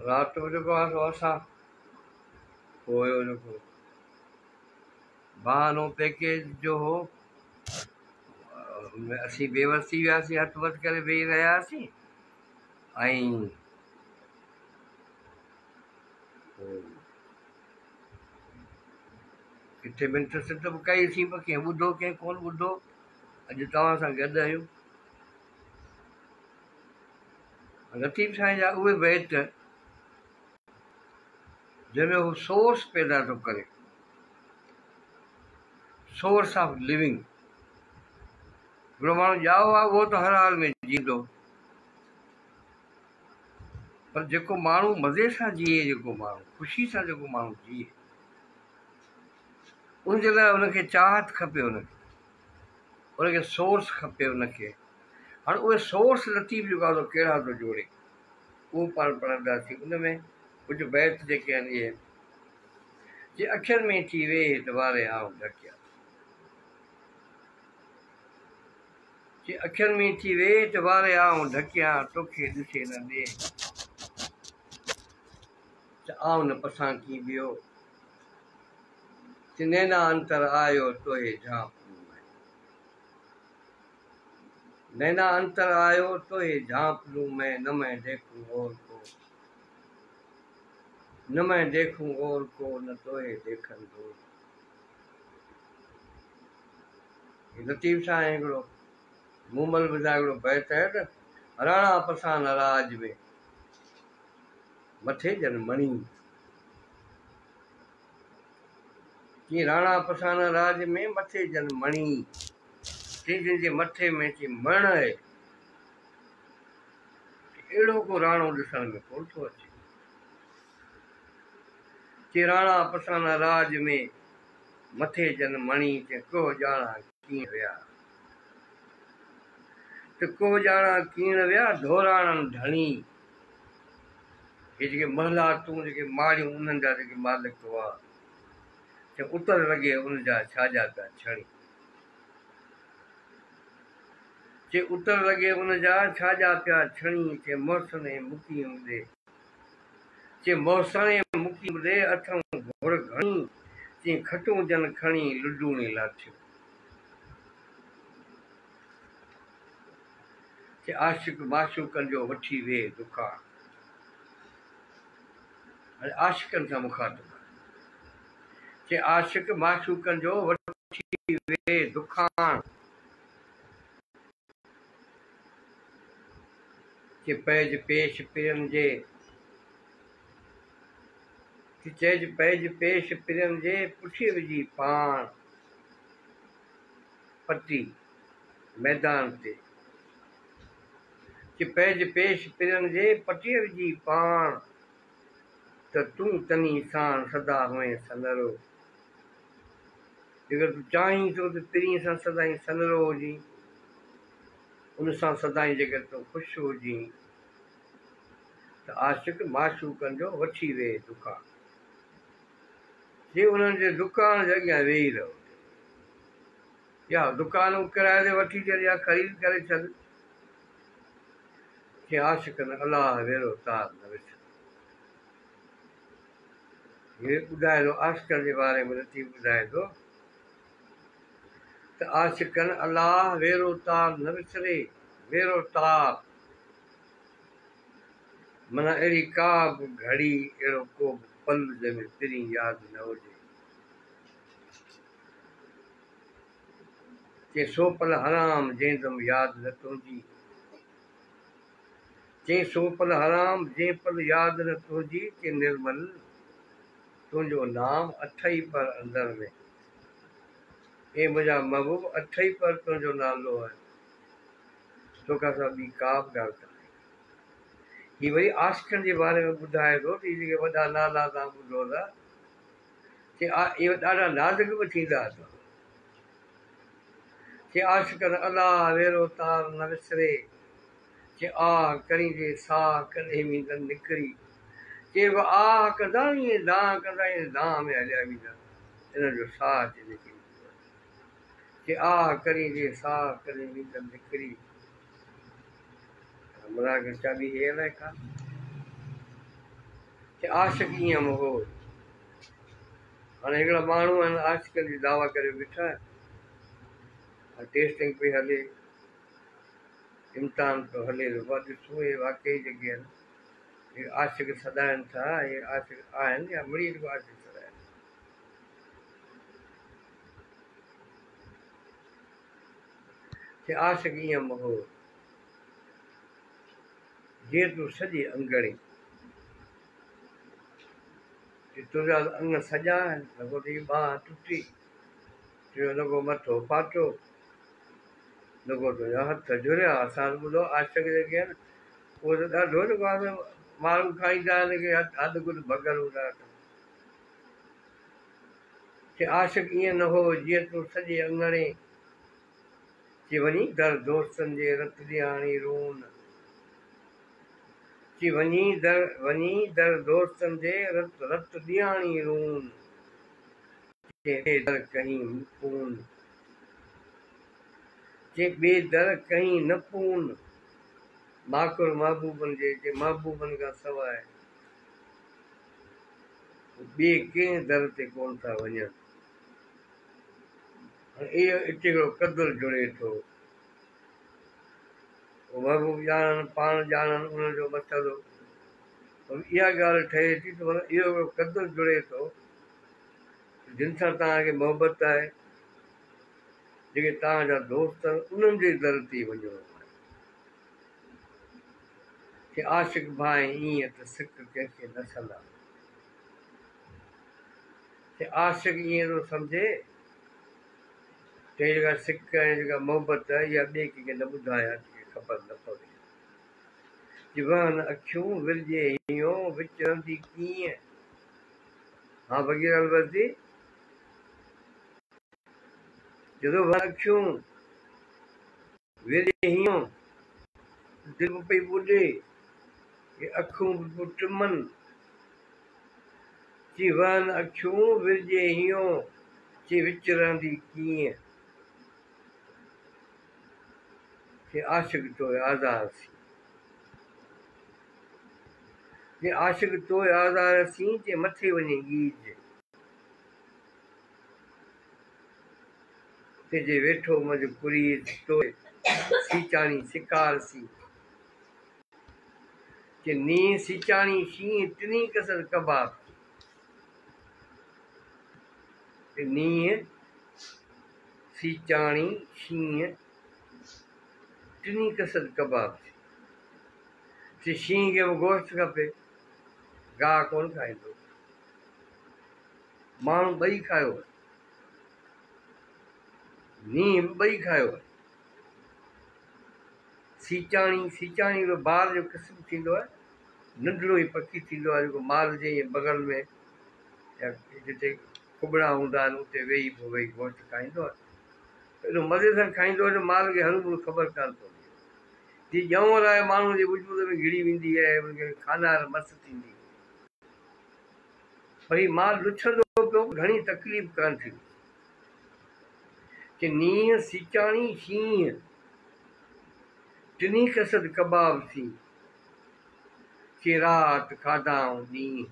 राति जो जेको आहे सो असां पोइ जेको बहानो पैकेज जो हो असीं बेवस थी वियासीं हथु वधि करे वेही रहियासीं ऐं किथे मिंट सिट बि कईसीं पर कंहिं ॿुधो कंहिं कोन ॿुधो अॼु तव्हां सां गॾु आहियूं लतीफ़ साईं जा उहे बैत जंहिंमें हू सोर्स पैदा थो करे सोर्स ऑफ लिविंग। हिकिड़ो माण्हू ॼाओ आहे उहो त हर हाल में जींदो, पर जेको माण्हू मज़े सां जीए, जेको माण्हू ख़ुशी सां जेको माण्हू जीए, उनजे लाइ उनखे चाहत खपे, उनखे सोर्स खपे उनखे। हाणे उहे सोर्स लतीफ़ जेको आहे कहिड़ा थो जोड़े, उहो पाण पढ़ंदासीं। उन में कुझु बैत जेके आहिनि इहे, जे अखियुनि में थी वे एतवारे आऊं ढकिया, जे अखियुनि में थी वे एतवारे आऊं ढकिया, तोखे ॾिसे न ॾे त आऊं न पसां की वियो, ते नैना अंतर आयो तोहे झांप, नैना अंतर आयो तोहे झांप लूं मैं, न मैं देखूं और को, न मैं देखूं और को, न तोहे देखन दो। लतीफ़ सां आहे हिकिड़ो मूमल ॿुधाए हिकिड़ो बैत आहे त, राणा पसां नाराज में मथे जन मणी, कि राणा पसां नाराज में मथे जन मणी, जंहिंजे मथे में थी मण आहे अहिड़ो को राणो ॾिसण में कोन थो अचे। कि राणा पसां नाराज में मथे जन मणी, ते को ॼाणा कीअं विया, त को ॼाणा कीअं विया धोराणनि धणी। हे जेके महलातूं जेके माड़ियूं उन्हनि जा जेके मालिक हुआ, त उतर लॻे उनजा छाजा पिया छणी, जे उतर लॻे उनजा छाजा पिया छणी, के मोसणे मुकी मुदे, जे मोसणे मुकी मुदे अथऊं घुर घणी, तीअं खटूं जन खणी लुडूणी लाथियूं, के आशिक माशूकनि जो वठी वे दुकान। हाणे आशिकनि सां मुखातिब, के आशिक माशूकनि जो वठी वे दुकान, के पैज पेश पिरनि जे, कि चइज पैज पेश पिरनि जे पुठीअ विझी पाण, पटी मैदान ते, कि पैज पेश पिरनि जे पटीअ विझी पाण, त तूं तनी साण सदा हुए सनरो, जेकर तूं चाहीं थो त पिरीअ सां सदाईं सनरो हुजी, उन सां सदाईं जेकर तूं ख़ुशि हुजी, त आशिक माशूकनि जो वठी वे दुकान, जे उन्हनि जे दुकान जे अॻियां वेही रहो, या दुकान किराए ते वठी छॾ या ख़रीद करे छॾ, कि आशिकनि अलाह वेरो तार न विछ। हीअ ॿुधाए थो आशिकनि जे बारे में, लतीफ़ ॿुधाए थो त आशिकनि अलाह वेरो तार न विसरे, वेरो तार माना अहिड़ी का बि घड़ी, अहिड़ो को बि पल जंहिंमें पिरी यादि न हुजे, के सो पल हराम जंहिं दम यादि न तुंहिंजी, चई सो पल हराम जंहिं पल यादि न तुंहिंजी, के निर्मल तुंहिंजो नाम अथई पर अंदर में, ए मुंहिंजा महबूब अथई पर तुंहिंजो नालो आहे, तोखां सवाइ ॿी का बि ॻाल्हि कान्हे। हीअ वरी आशिकनि जे बारे में ॿुधाए थो, इहे जेके वॾा नाला तव्हां ॿुधो था, कि इहे ॾाढा नाज़ुक बि थींदा अथव, कि आशिकनि अलाह वेरो तार न विसरे, कि आह करींदे साह कॾहिं वेंदनि निकिरी, चइबो आह कंदा ईअं दांह कंदा ईअं दांह में हलिया वेंदा, इन्हनि जो साह अचे निकिरी, कि आह करींदे साह कॾहिं वेंदनि निकिरी, मुराद चाबी हे अलाए का, कि आशिक ईअं मोह। हाणे हिकिड़ा माण्हू आहिनि आशिकनि जी दावा करे बीठा आहिनि, टेस्टिंग पई हले, इम्तिहान पियो हले, ॾिसो इहे वाकई जेके आहिनि, इहे आशिक सॾाइनि था, इहे आशिक आहिनि या मिड़ी जेको आशिक सॾाइनि, कि आशिक ईअं मोह जे तूं सॼे अंगड़ी, तुंहिंजा अंग सॼा आहिनि, लॻो त हीअ बांह टुटी लॻो मथो फाटो लॻो तुंहिंजा हथ जुड़िया असां ॿुधो आशिक़ जेके आहिनि उहो त ॾाढो जेको आहे माण्हू खाईंदा आहिनि की हथु कुझु भॻल हूंदा आहिनि आशिक़ ईअं न हो जीअं तूं सॼे अंगणे चई वञी दर दोस्तनि जे रत ॾियाणी रोन चई वञी दर दोस्तनि जे रत ॾियाणी रोन दर कहीं पून जे ॿिए दर कहीं न पून माकुर महबूबनि जे महबूबनि खां सवाइ ॿिए कंहिं दर ते कोन था वञनि इहो हिते हिकिड़ो क़दुरु जुड़े थो महबूब ॼाणनि पाण ॼाणनि उन्हनि जो मसइलो इहा ॻाल्हि ठहे थी त इहो हिकिड़ो क़दुरु जुड़े थो जिन सां तव्हांखे मोहबत आहे जेके तव्हांजा दोस्त आहिनि उन्हनि जे दर ते वञो कि आशिक़ भाए ईअं त सिक कंहिंखे न सलाह कि आशिक़ ईअं थो सम्झे त जेका सिक ऐं जेका मोहबत आहे इहा ॿिए कंहिंखे न ॿुधाए ख़बर न पवे जीवन अखियूं विरजे हियो विचरंदी कीअं हा बग़ीर अलबती ਜਦੋਂ अखियूं विरजे हियो दिल पई ॿुॾे कि अखियूं बि टिमनि जीवन अखियूं विरजे हियो कि विचरंदी कीअं कि आशिक़ तोए आज़ार सी जे आशिक़ तोए आज़ार सी जे मथे वञे गीज ते जे वेठो मज कुरीद तोए सीचाणी शिकार सी कि नी सीचाणी शीं टिनी कसर कबाब नीह सीचाणी शीं टिनी कसर कबाब थी शीं खे बि गोश्त खपे गाह कोन खाईंदो माण्हू ॿई खायो नीह बि ॿई खायो सीचाणी जो बार जो क़िस्म थींदो आहे नंढिड़ो ई पखी थींदो आहे जेको माल जे बग़ल में या जिते कुबड़ा हूंदा आहिनि उते वेही पोइ वेही गोश्त खाईंदो आहे एॾो मज़े सां खाईंदो आहे जो माल खे हरू भरू ख़बर कान पवंदी जी ॼमल आहे माण्हू जे वजूद में घिड़ी वेंदी आहे उनखे खानार मस्तु थींदी पर हीउ माल लुछंदो पियो घणी तकलीफ़ कान थींदी कि नीह सीचाणी शींहं टिनी कसद कबाब थी कि राति खाधाऊं ॾींहुं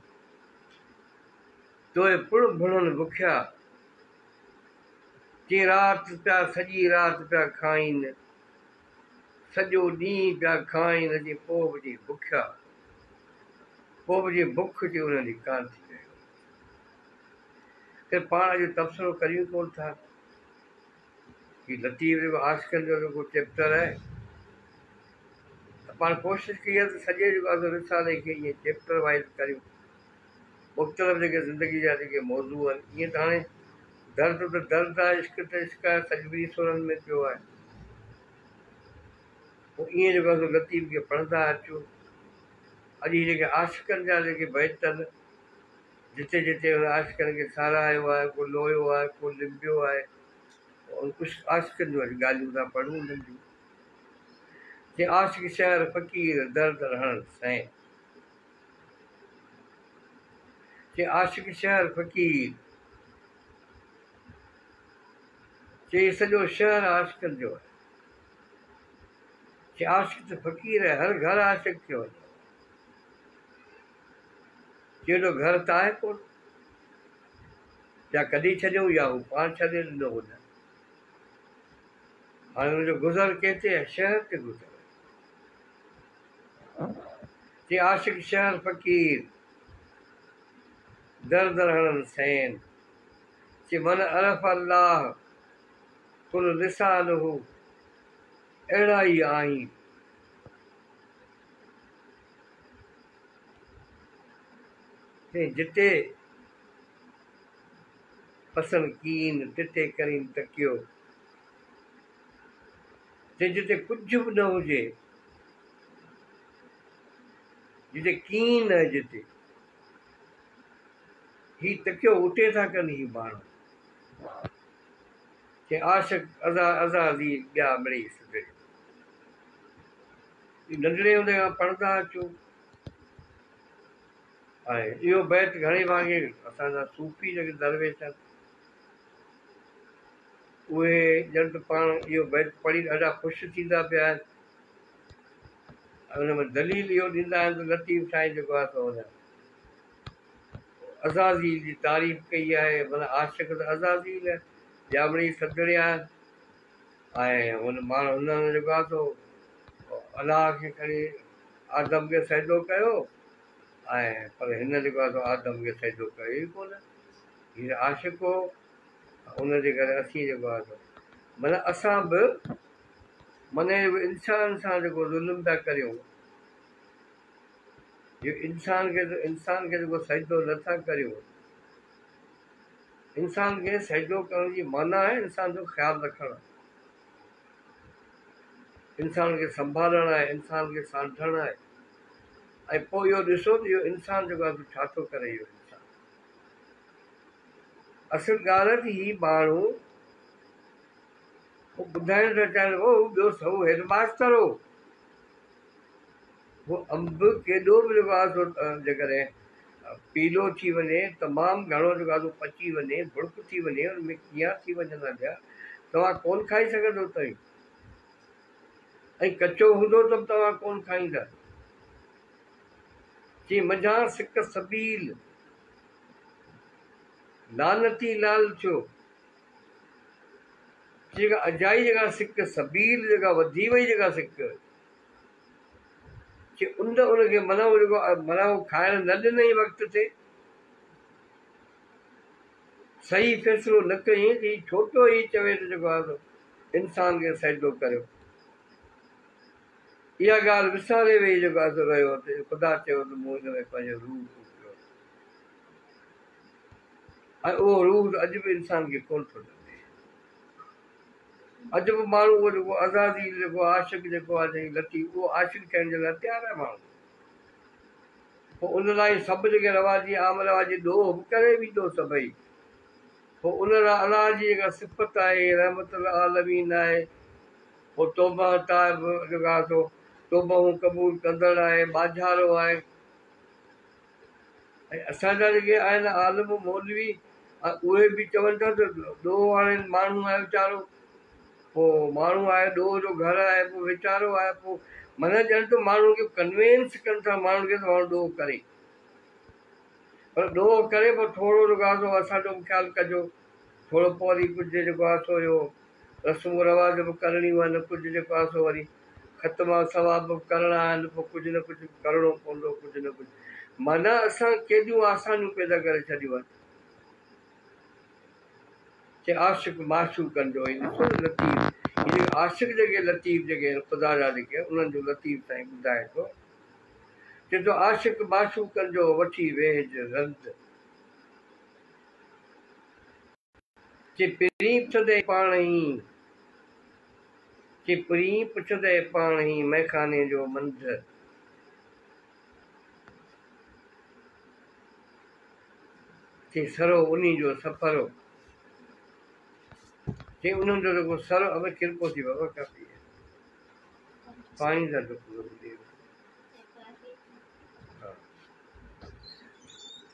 तोए पुड़ भुणनि बुखिया कि राति पिया सॼी राति पिया खाइनि सॼो ॾींहुं पिया खाइनि जे पोइ बि बुखिया पोइ बि बुख जी उन्हनि जी कान थी रहियो पाण जो तबसरो करियूं कोन था कि लतीफ़ जेको आशिक़नि जो जेको चैप्टर आहे पाण कोशिशि कई आहे त सॼे जेको आहे रिसाले खे ईअं चैप्टर वाइज़ करियूं मुख़्तलिफ़ जेके ज़िंदगी जा जेके मौज़ू आहिनि ईअं त हाणे दर्द त दर्द आहे इश्क त इश्क आहे तजबी सुरनि में पियो आहे पोइ ईअं जेको आहे लतीफ़ खे पढ़ंदा अचूं अॼु जेके आशिक़नि जा जेके बैत आहिनि जिते जिते हुन आशिक़नि खे साराहियो आहे को लोहियो आहे को लिबियो आहे कुझु आशिक़नि जूं अॼु ॻाल्हियूं था पढ़ूं नंढियूं जे आशिक़ शहर फ़क़ीर दर्द रहण सैं जे आशिक़ शहर फ़क़ीर चई सॼो शहर आशिक़नि जो आहे कि आशिक़ त फ़क़ीर आहे हर घर आशिक़ थियो आहे कहिड़ो घर त आहे कोन या कढी छॾियूं या हू पाण छॾे ॾिनो हुन हाणे हुनजो गुज़र कंहिंते आहे शहर ते गुज़र जे आशिक़ शहर फ़क़ीर दर्द रहण सैन कि मन अरफ़ अल्लाह कुल लिसान हू अहिड़ा ई आहिनि जिते पसंदि कीन तिते करीन तकियो ते जिते कुझु बि न हुजे जिते कीन न जिते ही तकियो उठे था कनि ही माण्हू के आशिक आज़ादी ॿिया मिड़ी सघे नंढड़े हूंदे खां पढ़ंदा अचूं ऐं इहो बैत घणे भाङे असांजा सूफ़ी जेके दरवेश आहिनि उहे ॼण त पाण इहो बैत पढ़ी ॾाढा ख़ुशि थींदा पिया आहिनि ऐं हुन में दलील इहो ॾींदा आहिनि त लतीफ़ साईं जेको आहे सो हुन अज़ाज़ील जी तारीफ़ कई आहे माना आशिक़ त अज़ाज़ील ॼामड़ी सदड़िया ऐं हुन माण्हू हुन जेको आहे सो अलाह खे खणी आदम खे सजदो कयो ऐं पर हिन जेको आहे सो आदम खे सजदो कयो ई कोन हीअ आशिक़ हो उनजे करे असीं जेको आहे सो माना असां बि माना इंसान सां जेको ज़ुल्म था करियूं इहो इंसान खे जेको सजदो नथा करियूं इंसान खे सजदो करण जी माना आहे इंसान जो ख़्यालु रखणु इंसान खे संभालणु आहे इंसान खे सांठणु आहे ऐं पोइ इहो ॾिसो त इहो इंसानु जेको आहे छा थो करे इहो इंसानु असुलु ॻाल्हि आहे त हीउ माण्हू ॿुधाइण था चाहिनि हो ॿियो सभु हेडमास्टर हो उहो अंब केॾो बि जेको आहे सो जेकॾहिं पीलो थी वञे तमामु घणो जेको आहे सो पची वञे भुड़क थी वञे हुनमें कीअं थी वञंदा पिया तव्हां कोन खाई सघंदो अथई ऐं कचो हूंदो त बि तव्हां कोन खाईंदा चई मझां सिक सबील लानती लाल थियो जेका अजाई जेका सिक सबील जेका वधी वई जेका सिक कि उनखे माना जेको माना उहो खाइण न ॾिनई वक़्त ते सही फ़ैसिलो न कयईं त हीउ छो पियो हीउ चवे त जेको आहे इंसान खे सजदो करियो इहा ॻाल्हि विसारे वेही जेको आहे सो रहियो त ख़ुदा चयो त मूं हिन में पंहिंजो रूह फूकियो ऐं उहो रूह अॼु बि इंसान खे कोन थो ॾे अॼु बि माण्हू उहो जेको आज़ादी जेको आशिक़ जेको आहे चई लतीफ़ उहो आशिक़ थियण जे लाइ तयारु आहे माण्हू पोइ उन लाइ सभु जेके रवाजी आम रवाजी ॾोह बि करे बि थो सभई पोइ उन लाइ अलाह जी जेका सिफ़त आहे रहमत आलमीन आहे पोइ तौबा ताइब जेको आहे सो तौबूं क़बूल कंदड़ आहे बाझारो आहे ऐं असांजा जेके आहिनि आलिम मौलवी उहे बि चवनि था त ॾोह वारे माण्हू आहे वीचारो पोइ माण्हू आहे ॾोह जो घर आहे पोइ वीचारो आहे पोइ माना ॼण त माण्हुनि खे कन्वेंस कनि था माण्हुनि खे त माण्हू ॾोह करे पर ॾोह करे पोइ थोरो जेको आहे सो असांजो बि ख़्यालु कजो थोरो पोइ वरी कुझु जेको आहे सो इहो रस्मूं रवाज बि करणियूं आहिनि कुझु जेको आहे सो वरी ख़तमा सवाब बि करिणा आहिनि पोइ कुझु न कुझु करिणो पवंदो कुझु न कुझु माना असां केॾियूं आसानियूं पैदा करे छॾियूं आहिनि के आशिक़ माशूक़नि जो ॾिसो न लतीफ़ इहे आशिक़ जेके लतीफ़ जेके आहिनि ख़ुदा जा जेके उन्हनि जो लतीफ़ साईं ॿुधाए थो चए थो आशिक़ माशूक़नि जो वठी वेझ रंध जे पहिरीं पुछंदे पाण ई जे पहिरीं पुछंदे पाण ई मैखाने जो मंध जे सरो उन्ही जो सफ़र चई उन्हनि जो जेको सर अब किरको थी वियो काफ़ी पाणी जा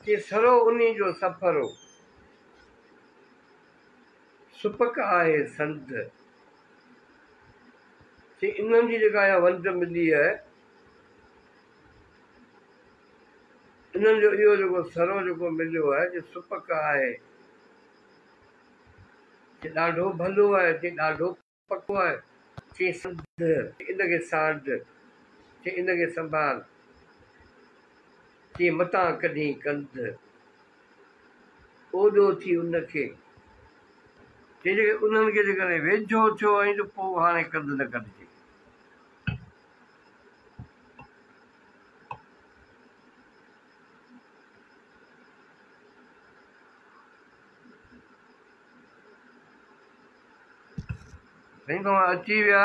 चई सरो उन्ही जो सफ़र सुपक आहे संध चई इन्हनि जी जेका इहा वंध मिली आहे इन्हनि जो इहो जेको सरो जेको मिलियो आहे जे सुपक आहे चई ॾाढो भलो आहे चई ॾाढो पको आहे चई संध इनखे सांढ चई इनखे संभाल चई मतां कढी कंध ओॾो थी उनखे चई जेके उन्हनि खे जेकॾहिं वेझो थियो ऐं त पोइ हाणे कंध न कढिजे साईं तव्हां अची विया,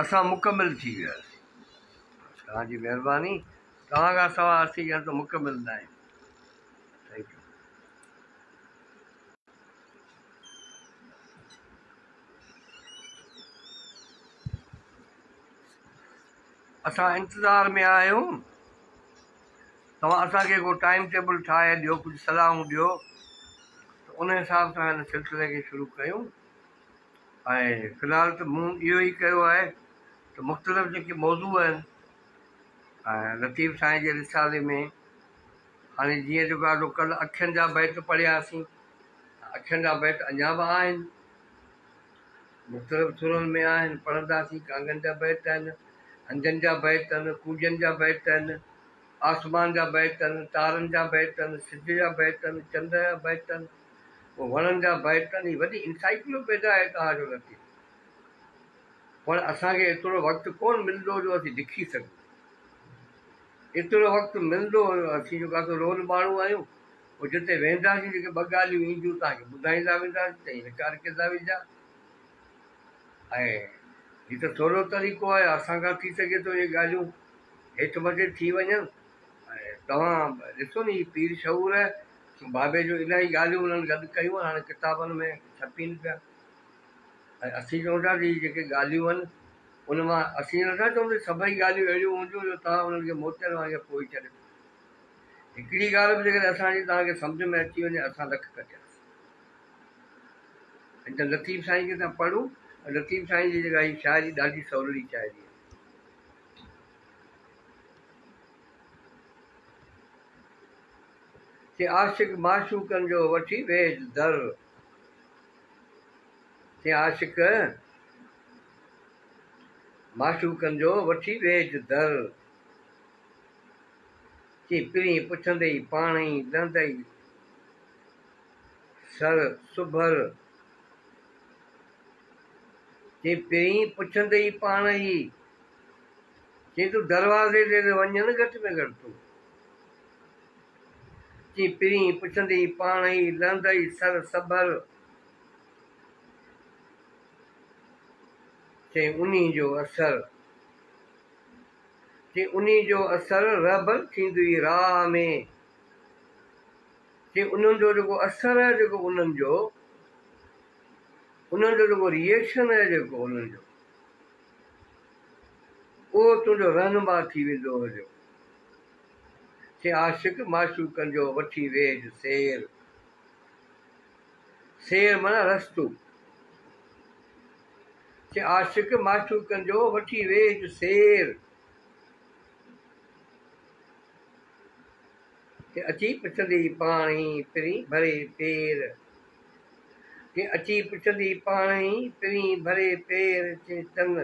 असां मुकमिल थी वियासीं। तव्हांजी महिरबानी, तव्हां खां सवाइ असीं ॼण त मुकमिल न आहियूं। Thank U. असां इंतज़ार में आहियूं, तव्हां असांखे को टाइम टेबल ठाहे ॾियो, कुझु सलाहूं ॾियो, त उन हिसाब सां हिन सिलसिले खे शुरू कयूं। ऐं फ़िलहालु त मूं इहो ई कयो आहे त मुख़्तलिफ़ जेके मौज़ू आहिनि ऐं लतीफ़ साईं जे रिसाले में, हाणे जीअं जेको आहे सो कल्ह अखियुनि जा बैत पढ़ियासीं, अखियुनि जा बैत अञा बि आहिनि, मुख़्तलिफ़ सुरनि में आहिनि, पढ़ंदासीं। कांगनि जा बैत आहिनि, हंजनि जा बैत आहिनि, कूजनि जा बैत आहिनि, आसमान जा बैत आहिनि, तारनि जा बैत आहिनि, सिज जा बैत आहिनि, चंड जा बैत आहिनि, पोइ वणनि जा बैत आहिनि। हीअ वॾी इंसाइक्लोपीडिया आहे तव्हांजो लतीफ़। पर असांखे एतिरो वक़्तु कोन मिलंदो जो असीं लिखी सघूं। एतिरो वक़्तु मिलंदो, असीं जेको आहे रोल माण्हू आहियूं, पोइ जिते वेंदासीं जेके ॿ ॻाल्हियूं ईंदियूं तव्हांखे ॿुधाईंदा वेंदासीं, त रिकॉर्ड कंदा वेंदा। ऐं हीअ त थोरो तरीक़ो आहे, असांखां थी सघे थो इहे ॻाल्हियूं हेठि मथे थी वञनि। ऐं तव्हां ॾिसो न, हीअ पीर शऊर बाबे जो इलाही ॻाल्हियूं हुननि गॾु कयूं आहिनि, हाणे किताबनि में छपीनि पिया। ऐं असीं चऊं था हीअ जेके ॻाल्हियूं आहिनि उन मां असीं नथा चऊं सभई ॻाल्हियूं अहिड़ियूं हूंदियूं जो तव्हां हुननि खे मोतियल वांगुरु पोइ छॾियो। हिकिड़ी ॻाल्हि बि जेकॾहिं असांजी तव्हांखे सम्झ में अची वञे, असां लख कटियासीं। हिन लतीफ़ साईं खे तव्हां पढ़ूं, लतीफ़ साईं जी जेका हीअ शाइरी ॾाढी सवली शाइरी आहे। कि आशिक़ माशूक़नि जो वठी वेझ दर, कि आशिक़ माशूक़नि जो वठी वेझ दर, कि पिरी पुछंदई पाण ई लहंदई सर सुभर, कि पिरी पुछंदई पाण ई, कि तूं दरवाज़े ते वञ न घटि में घटि तूं, कि पिरी पुछंदई पाण ई लहंदई सर सभर, चई उन्ही जो असर, कि उन्ही जो असर रहबर थींदुई राह में, कि उन्हनि जो जेको असरु आहे, जेको उन्हनि जो जेको रिएक्शन आहे, जेको उन्हनि जो, उहो तुंहिंजो रहनुमा थी वेंदो हुजो। कि आशिक़ माशूक़नि जो वठी वेझ सेर, सेर माना रस्तो, कि आशिक़ माशूक़नि जो वठी वेझ सेर, कि अची पुछंदी पाण ई पिरी भरे पेर, कि अची पुछंदी पाण ई पिरी भरे पेर, चई चन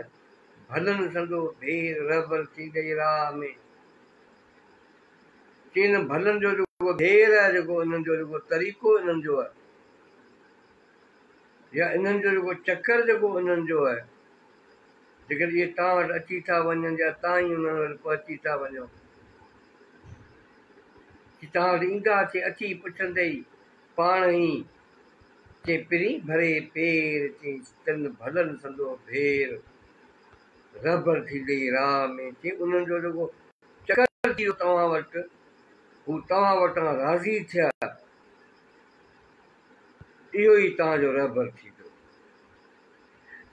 भलनि संदो भेर रहबर थींदई राह में, कि हिन भलनि जो जेको भेर आहे, जेको इन्हनि जो जेको तरीक़ो इन्हनि जो आहे, या इन्हनि जो जेको चकर जेको इन्हनि जो आहे, जेकॾहिं इहे तव्हां वटि अची था वञनि या तव्हां ई उन्हनि वटि पहुची था वञो, कि तव्हां वटि ईंदा, चई अची पुछंदई पाण ई, चई पिरी भरे पेर, चई चन भलनि संदो भेर रहबर थींदई राह में, चई उन्हनि जो जेको चकर थी वियो तव्हां वटि, हू तव्हां वटां राज़ी थिया, इहो ई तव्हांजो रहबर थींदो।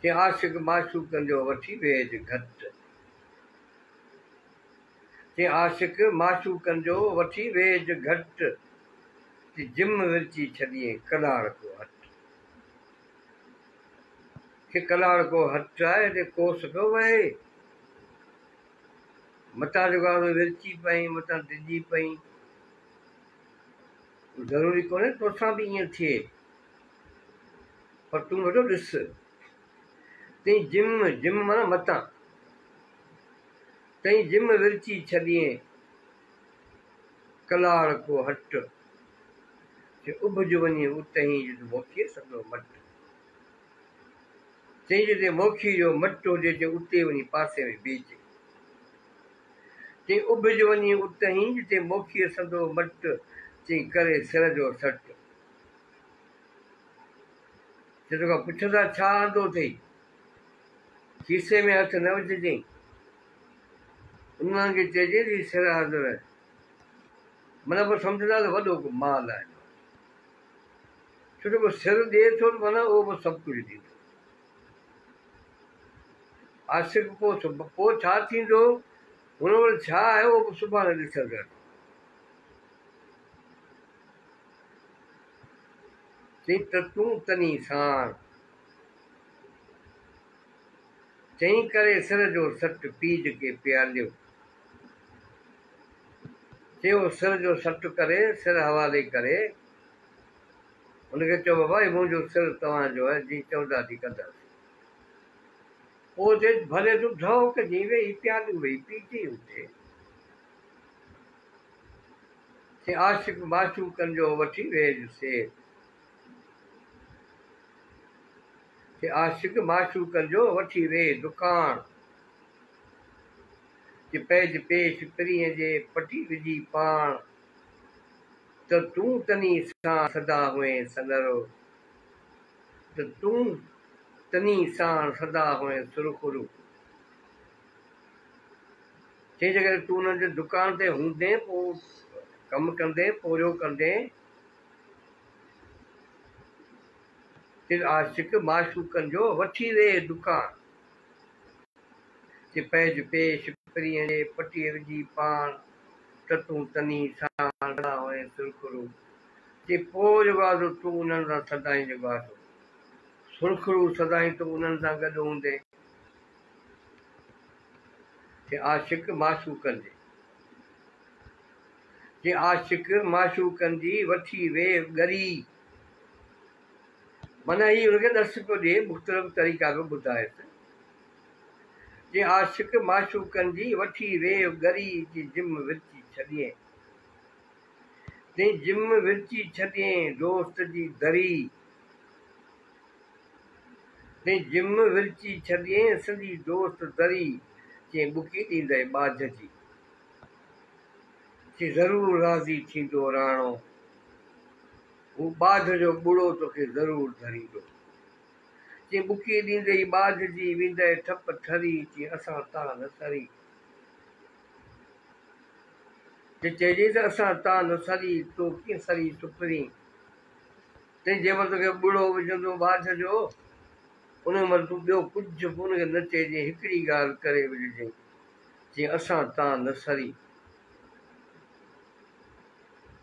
कि आशिक़ माशूक़नि जो वठी वेझ घटि, कि आशिक़ माशूक़नि जो वठी वेझ घटि, कि जिम विरची छॾियईं कलाड़ को हट, कि कलाड़ को हट आहे, हिते कोस पियो वहे, मथां जेको आहे विरची पई, मथां डिॼी पई, ज़रूरी कोन्हे तोसां बि ईअं थिए, पर तूं वेठो ॾिस, तई जिम माना मथां, तई जिम विरची छॾियईं कलाड़ को हट, कि उभज वञे उतहीं जिते मोखीअ सॼो मट, चई जिते मोखी जो मट हुजे, चई उते वञी पासे में बीहजे, चई उभज वञे उतहीं जिते मोखीअ सॼो मट, चई करे सिर जो सट, जे तोखां पुछंदा छा अंधो अथई, खीसे में हथ न विझजांइ, उन्हनि खे चइजे सिर हाज़िर आहे। माना पोइ सम्झंदा त वॾो को माल आहे, छो जो सिर ॾिए थो माना उहो बि सभु कुझु ॾींदो। आशिक़ पोइ छा थींदो, हुन वटि छा आहे उहो बि सुभाणे ॾिसंदड़। चई त तूं तनी साण, चई करे सिर जो सट पीज के प्यालियो। चयो सिर जो सट करे, सिर हवाले करे हुनखे चयो बाबा हे मुंहिंजो सिर तव्हांजो आहे, जीअं चवंदा थी कंदासीं। पोइ चए भले तूं ढओ कजांइ, वेही प्यालियो वेही पीजांइ हुते। चई आशिक़ माशूक़नि जो वठी वेझ सेर, चई आशिक़ माशूक़नि जो वठी वेह दुकान, चई पैज पेश पिरीअ जे पटी विझी पाण, त तूं तनी सां सदा हुए संदरो, त तूं तनी सां सदा हुए सुरखुरू। चई जेकर तूं हुननि जे दुकान ते हूंदे, पोइ कमु कंदे, पोरियो कंदे, आशिक़ माशूक़नि जो वठी वेह दुकान, चई पैज पेश पिरीअ जे पटीअ विझी पाण, त तूं तनी सां सदा हुए सुरखुरू। चई पोइ जेको आहे तूं उन्हनि सां सदाईं जेको आहे सुरखुरू, सदाईं तूं उन्हनि सां गॾु हूंदे। चई आशिक़ माशूक़नि जे, चई आशिक़ माशूक़नि जी वठी वेह ॻरी, माना ही हुनखे ॾस पियो ॾिए, मुख़्तलिफ़ तरीक़ा पियो ॿुधाएसि। चई आशिक़ माशूक़नि जी वठी वेह ॻरी, चई जिम विरची छॾियईं, चई जिम विरची छॾियईं दोस्त जी दरी, चई जिम विरची छॾियईं सॼी दोस्त दरी, चई बुकी ॾींदई ॿाझ जी, चई ज़रूरु राज़ी थींदो राणो, हू ॿाझ जो ॿुड़ो तोखे ज़रूरु धरींदो। चई बुकी ॾींदई ॿाझ जी वेंदे ठप ठरी, चई असां तां न सरी, चइजे त असां तां न सरी, तो कीअं सरी सुपरी। चई जंहिं महिल तोखे ॿुड़ो विझंदो ॿाझ जो, उन महिल तूं ॿियो कुझु बि हुनखे न चइजे, हिकिड़ी ॻाल्हि करे विझजांइ, चई असां तां न सरी,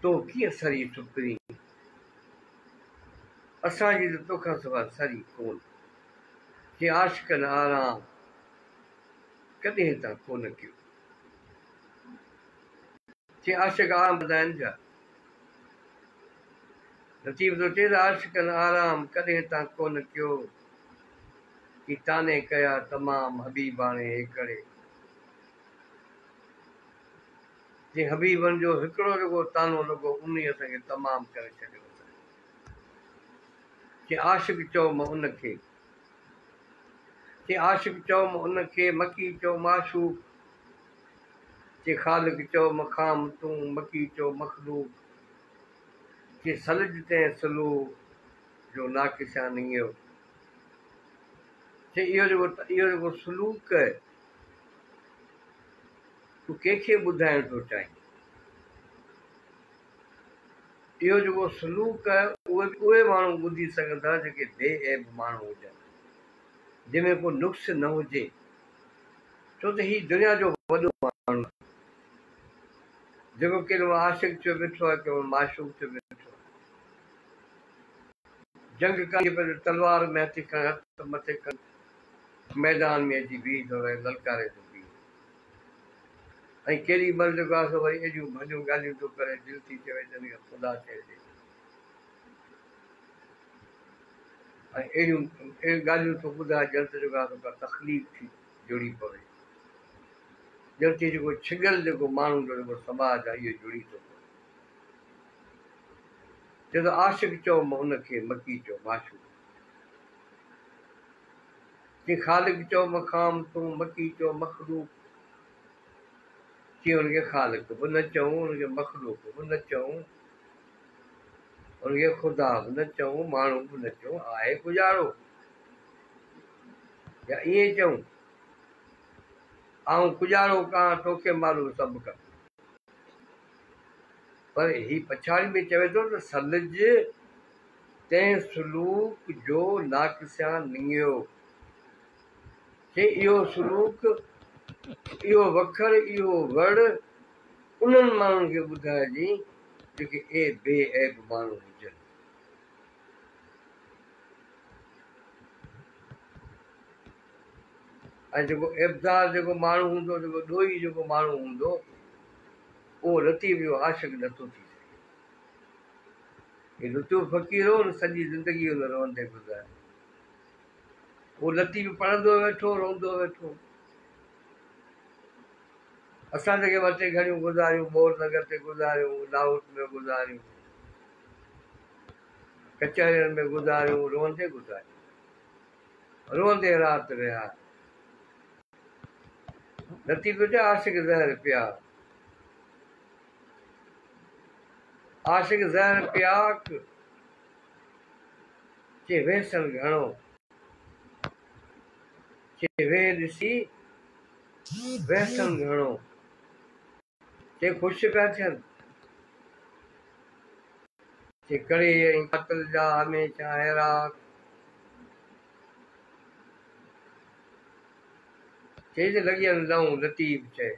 तो कीअं सरी सुपरी, असांजी त तोखां सवाइ सरी कोन। चई आशिक़नि आराम कॾहिं तां कोन कयो, चई आशिक़ आराम कंदा आहिनि छा, लतीफ़ थो चए त आशिक़नि आराम कॾहिं तां कोन कयो, कि ताने कया तमाम हबीबाणे हिकिड़े। चई हबीबनि जो हिकिड़ो जेको तानो लॻो, उन असांखे तमामु करे छॾियो। चई आशिक़ चयोमि उनखे, चई आशिक़ चयोमि उनखे, मकी चयो माशूक़, चई ख़ालिक़ चयो मक़ाम तूं, मकी चयो मख़लूक़, चई सलज तंहिं सलूक जो नाकिशानीअ। चई इहो जेको सलूक तूं कंहिंखे ॿुधाइण थो चाहीं, इहो जेको सलूक आहे उहे माण्हू ॿुधी सघंदा जेके बेऐब माण्हू हुजनि, जंहिंमें को नुक्स न हुजे, छो त ही दुनिया जो वॾो माण्हू जेको केॾो आशिक़ थियो वेठो आहे, केवल माशूक़ थियो वेठो आहे। जंग कई पंहिंजे तलवार में हथ मथे कर, मैदान में अची बीह थो रहे, ललकारे थो बीहे, ऐं केॾी महिल जेको आहे सो वरी एॾियूं भॼियूं ॻाल्हियूं थो करे, दिलि थी चवे जॾहिं ख़ुदा चइजे, ऐं अहिड़ियूं ॻाल्हियूं थो ॿुधाए ॼण त जेको आहे का तकलीफ़ थी जुड़ी पवे, ॼण त जेको छिॻल जेको माण्हू जो जेको समाज आहे इहो जुड़ी थो पवे। चए थो आशिक़ चयो मां उनखे, मकी चयो माशूक़, चई ख़ालिक़ चयो मक़ाम तूं, मकी चयो मख़लूक़, चई हुनखे ख़ालिक़ बि न चऊं, हुनखे मख़लूक़ बि न चऊं, उनखे ख़ुदा बि न चऊं, माण्हू बि न चऊं, आहे गुज़ारो, या ईअं चऊं आऊं गुज़ारो कयां तोखे मालूम सभु कर। पर ही पछाड़ी में चवे थो त सलज तंहिं सलूक जो नाक़सिया निंगियो, के इहो सलूक, इहो वखर, इहो वड़ उन्हनि माण्हुनि खे ॿुधाइजांइ जेके बेऐब माण्हू हुजनि। ऐं जेको इब्दार जेको माण्हू हूंदो, जेको ॾोही जेको माण्हू हूंदो, उहो लतीफ़ जो आशिक़ नथो थी सघे। लतीफ़ फ़क़ीर हो न, सॼी ज़िंदगी हुन रहंदे गुज़ारे, उहो लतीफ़ पढ़ंदो वेठो, रोंदो वेठो। असां जेके ॿ टे घड़ियूं गुज़ारियूं, मोर नगर ते गुज़ारियूं, लाहौर में गुज़ारियूं, कचहरियुनि में गुज़ारियूं, रोंदे गुज़ारियूं, रोंदे राति रहिया। लतीफ़ चए आशिक़ ज़हर पिया, आशिक़ ज़हर पिया के वेसण घणो, के वे ॾिसी वेसण घणो, के ख़ुशि पिया थियनि, के करे ऐं क़त्ल जा हमेशह हैरान। चई त लॻियल लहूं, लतीफ़ चए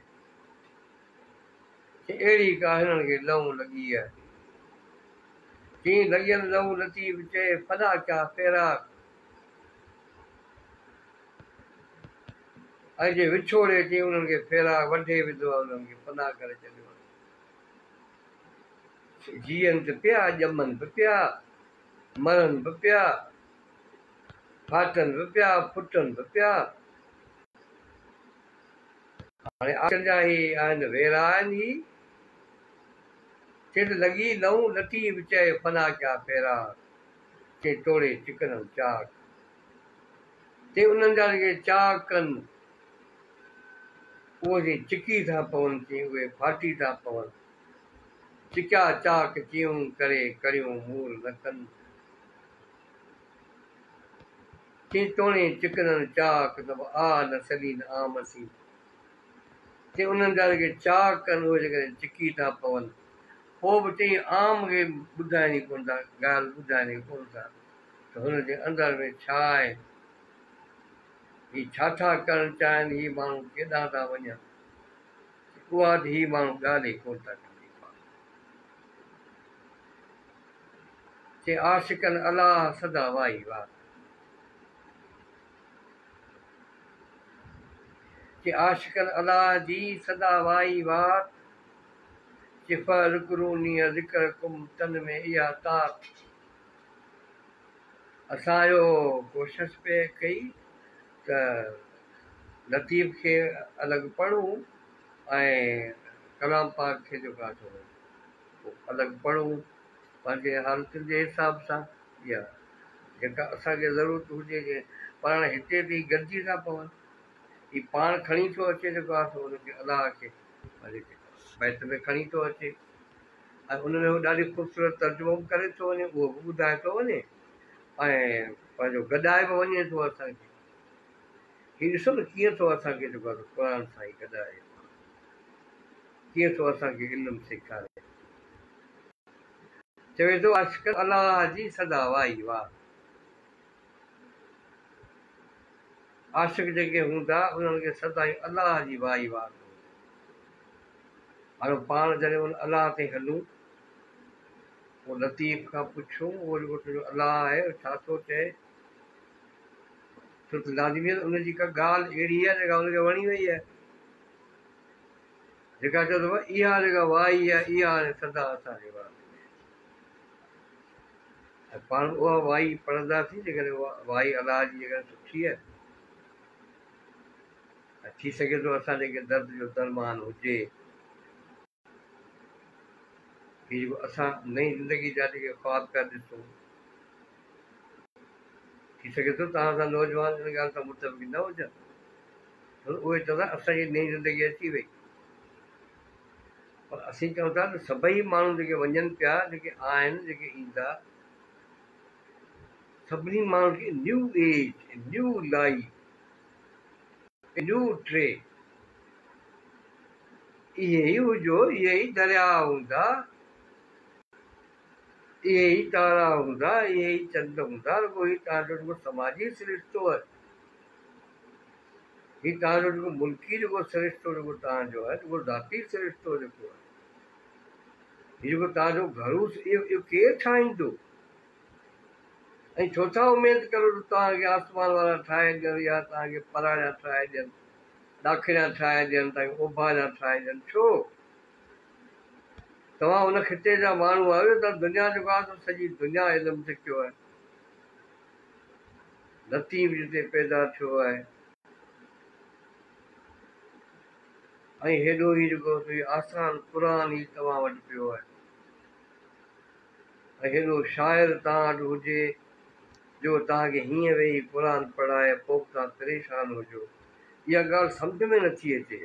अहिड़ी का हिननि खे लहूं लॻी आहे। चई लॻियल लहूं, लतीफ़ चए फना कया फेरा, ऐं जे विछोड़े चई उन्हनि खे फेरा वढे विधो आहे, उन्हनि खे फना करे छॾियो आहे। जीअनि त पिया, ॼमनि बि पिया, मरनि बि पिया, फाटनि बि पिया, फुटनि बि पिया। हाणे आखिर जा ही आहिनि वेरा आहिनि ही। चए त लॻी लहूं, लतीफ़ चए फना कया फेरा, चए तोड़े चिकननि चाक, चई उन्हनि जा जेके चाक आहिनि उहे चिकी था पवनि, चई उहे फाटी था पवनि। चिकिया चाक चियूं करे करियूं मूर न कनि, चई तोड़े चिकननि चाक त आ न सली न आमसी, चई उन्हनि जा जेके चाक आहिनि उहे जेकॾहिं चिकी था पवनि, पोइ बि चई आम खे ॿुधाइनि ई कोन था, ॻाल्हि ॿुधाइनि ई कोन था त हुनजे अंदरि में छा आहे, ही छा करणु चाहिनि, ही माण्हू केॾांहुं था वञनि, उहा त ही माण्हू ॻाल्हि ई कोन था कनि। चई आशिक़नि अलाह सदा वाही वाह, चई आशिक़नि अलाह जी सदा वाही वाह, चई फ़ज़कुरूनी ज़िक्रकुम तन में इहा तात, असांजो कोशिशि पे कई त लतीफ़ खे अलॻि पढ़ूं ऐं कलाम पाक खे जेको आहे अलॻि पढ़ूं पंहिंजे हालतुनि जे हिसाब सां, या जेका असांखे ज़रूरत हुजे जे पाण हिते बि गॾिजी था पवनि। ही पाण खणी थो अचे जेको आहे हुनखे अलाह खे पंहिंजे बैत में खणी थो अचे, ऐं उन में उहो ॾाढी ख़ूबसूरत तर्जुमो बि करे थो वञे, उहो बि ॿुधाए थो वञे, ऐं पंहिंजो गॾाए बि वञे थो असांखे। हीउ ॾिसो न कीअं थो असांखे जेको आहे क़ुर सां ई गॾाए, कीअं थो असांखे इल्मु सेखारे। चवे थो आशिक़ अलाह जी सदा वाही वाह, आशिक़ जेके हूंदा उन्हनि खे सदाईं अलाह जी वाही वाह। हाणे पाण जॾहिं उन अलाह ते हलूं, उहो लतीफ़ खां पुछूं उहो जेको तुंहिंजो अलाह आहे छा थो चए, छो त लाज़मी उनजी का ॻाल्हि अहिड़ी आहे जेका हुनखे वणी वई आहे, जेका चओ अथव इहा जेका वाही आहे इहा हाणे सदा असांजे वाह, ऐं पाण उहा वाही पढ़ंदासीं जेकॾहिं उहा वाही अलाह जी जेकॾहिं सुठी आहे। ऐं थी सघे थो असां जेके दर्द जो दरमान हुजे, जेको असां नई ज़िंदगी जा जेके ख्वाब पिया ॾिसूं, थी सघे थो तव्हां सां नौजवान हिन ॻाल्हि सां मुतफ़िक़ न हुजनि, उहे चवंदा असांजी नई ज़िंदगी अची वई। पर असीं चऊं था त सभई माण्हू जेके वञनि पिया, जेके आहिनि, जेके ईंदा, सभिनी माण्हुनि खे new age, new life, new ट्रे, इहे ई हुजो, इहे ई दरिया हूंदा, इहे ई तारा हूंदा, इहे ई चंड हूंदा, रुॻो ही तव्हांजो जेको समाजी सिरिश्तो आहे, ही तव्हांजो जेको मुल्की जेको सिरिश्तो जेको तव्हांजो आहे, जेको ज़ाती सिरिश्तो जेको आहे, हीउ जेको तव्हांजो घरू, इहो केरु ठाहींदो? ऐं छो था उमेद करो त तव्हांखे आसमान वारा ठाहे ॾियनि या तव्हांखे पराया ठाहे ॾियनि, ॾाखिणिया ठाहे ॾियनि, तव्हांखे ओभर ठाहे ॾियनि? छो? तव्हां हुन खिते जा माण्हू आहियो त दुनिया जेको आहे सॼी दुनिया इल्मु सिखियो आहे, लतीफ़ जिते पैदा थियो आहे, ऐं हेॾो ई जेको आसान क़ुरान ई तव्हां वटि पियो आहे, ऐं हेॾो शाइर तव्हां वटि हुजे जो तव्हांखे हीअं वेही क़ुरान पढ़ाए, पोइ बि तव्हां परेशान हुजो। इहा ॻाल्हि सम्झ में नथी अचे।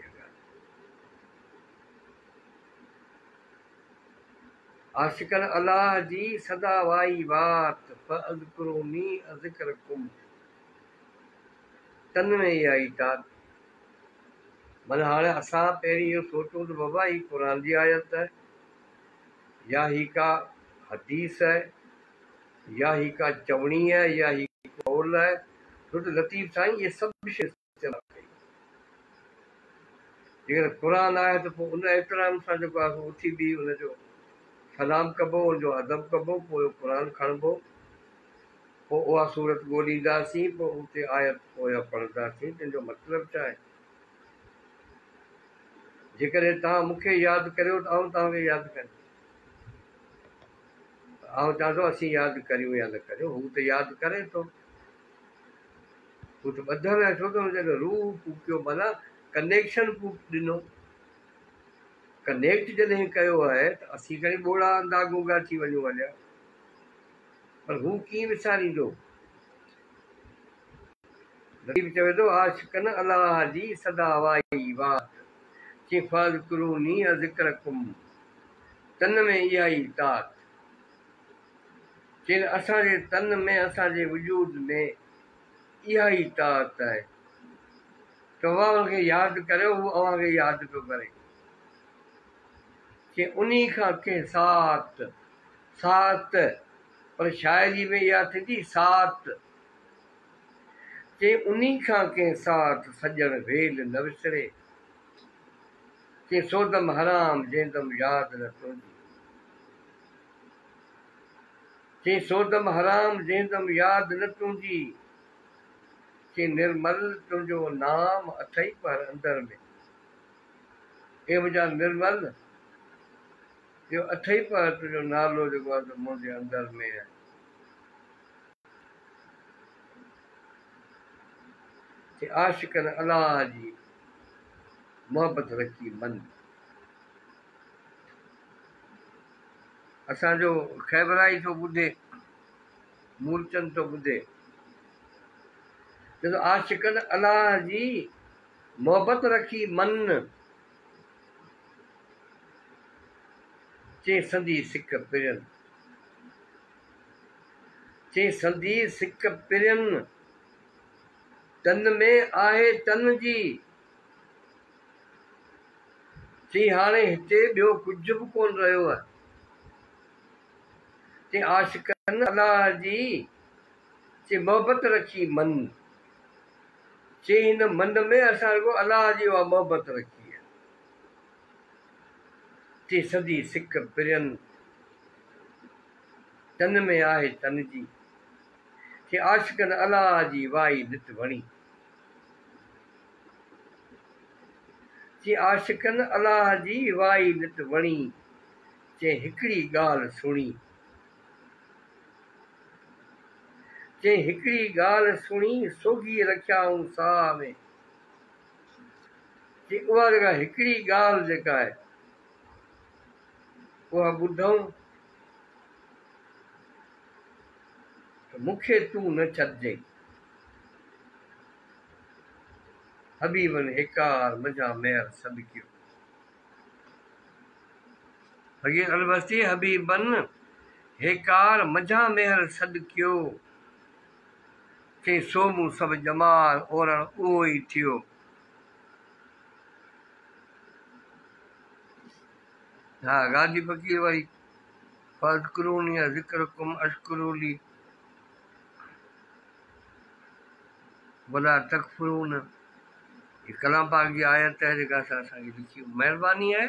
आशिक़न अलाह जी सदा वाई बात, फ़अज़कुरूनी अज़किरकुम, तन में इहा ई तात। माना हाणे असां पहिरीं इहो सोचूं त बाबा ही क़ुरान जी आयत आहे, या ही का हदीस आहे, या ही का चवणी आहे, या ही कौल आहे, छो त लतीफ़ साईं इहे सभु शइ इस्तेमालु कई। जेकर क़ुरान आहे त पोइ उन एतिराम सां जेको आहे उथी बि उनजो सलाम कबो, उनजो अदब कबो, पोइ क़ुरान खणबो, पोइ उहा सूरत ॻोल्हींदासीं, पोइ उते आयत पोयां पढ़ंदासीं। तंहिंजो मतिलबु छा आहे? जेकॾहिं तव्हां मूंखे यादि करियो त आउं तव्हांखे यादि कयां, आउं चवां थो असीं यादि करियूं या न करियूं, हू त यादि करे थो, हू त ॿधल आहे। छो त हुनजो रूह फूकियो, माना कनेक्शन ॾिनो। कनेक्ट जॾहिं कयो आहे त असीं खणी ॿोड़ा अंधा गूंगा थी वञूं हलिया, पर हू कीअं विसारींदो? लतीफ़ चवे थो आशिक़न अलाह जी सदा वाई बात, फ़अज़कुरूनी अज़किरकुम, तन में इहा ई तात। चई असांजे तन में, असांजे वजूद में इहा ई तात आहे। तव्हां हुनखे यादि करियो, हू अव्हांखे यादि पियो करे। चई उन खां कंहिं साथ, साथ, पर शाइरी में इहा थींदी साथ। चई उन खां कंहिं साथ सॼण वेल न विसरे, चई सोदम हराम जंहिंदम यादि न तुंहिंजी, चई सोदम हराम जंहिंदम यादि न तुंहिंजी, चई निर्मल तुंहिंजो नाम अथई पर अंदर में, ए मुंहिंजा निर्मल, इहो अथई पर तुंहिंजो नालो जेको आहे त मुंहिंजे अंदर में आहे। चई आशिक़न अलाह जी मोहबत रखी मन। असांजो ख़ैबराई थो ॿुधे, मूलचंद थो ॿुधे, चए आशिक़न अलाह जी मोहबत रखी मन, चई संदी सिक पिरियनि, चई संदी सिक पिरियनि, तन में आहे तन जी, चई हाणे हिते ॿियो कुझु बि कोन रहियो आहे। चई आशिक़न अलाह जी, चई मोहबत रखी मन, चई हिन मन में असां रुॻो अलाह जी उहा मोहबत रखी आहे। चई सदी सिक पिरियनि, तन में आहे तन जी, चई आशिक़न अलाह जी वाई नित वणी, चई आशिक़न अलाह जी वाई नित वणी, चई हिकिड़ी ॻाल्हि सुणी, चई हिकिड़ी ॻाल्हि सुणी सोगी रखियाऊं साह में, चई उहा जेका हिकिड़ी ॻाल्हि जेका आहे उहा ॿुधऊं त मूंखे तूं न छॾिजांइ, हबीबन हिकार मुंहिंजा महर सॾु कयो। फकीर अलबस्ती हबीबन हेकार मझा मेहर सद कयो चई सोमू सब जमाल ओरण उहो ई थियो। हा गाजी फकीर वारी फज़कुरूनी ज़िक्रकुम अशकुरूली वला तकफुरून। ये कलाम पाक जी आयत है जेका असांखे लिखी। महिरबानी आहे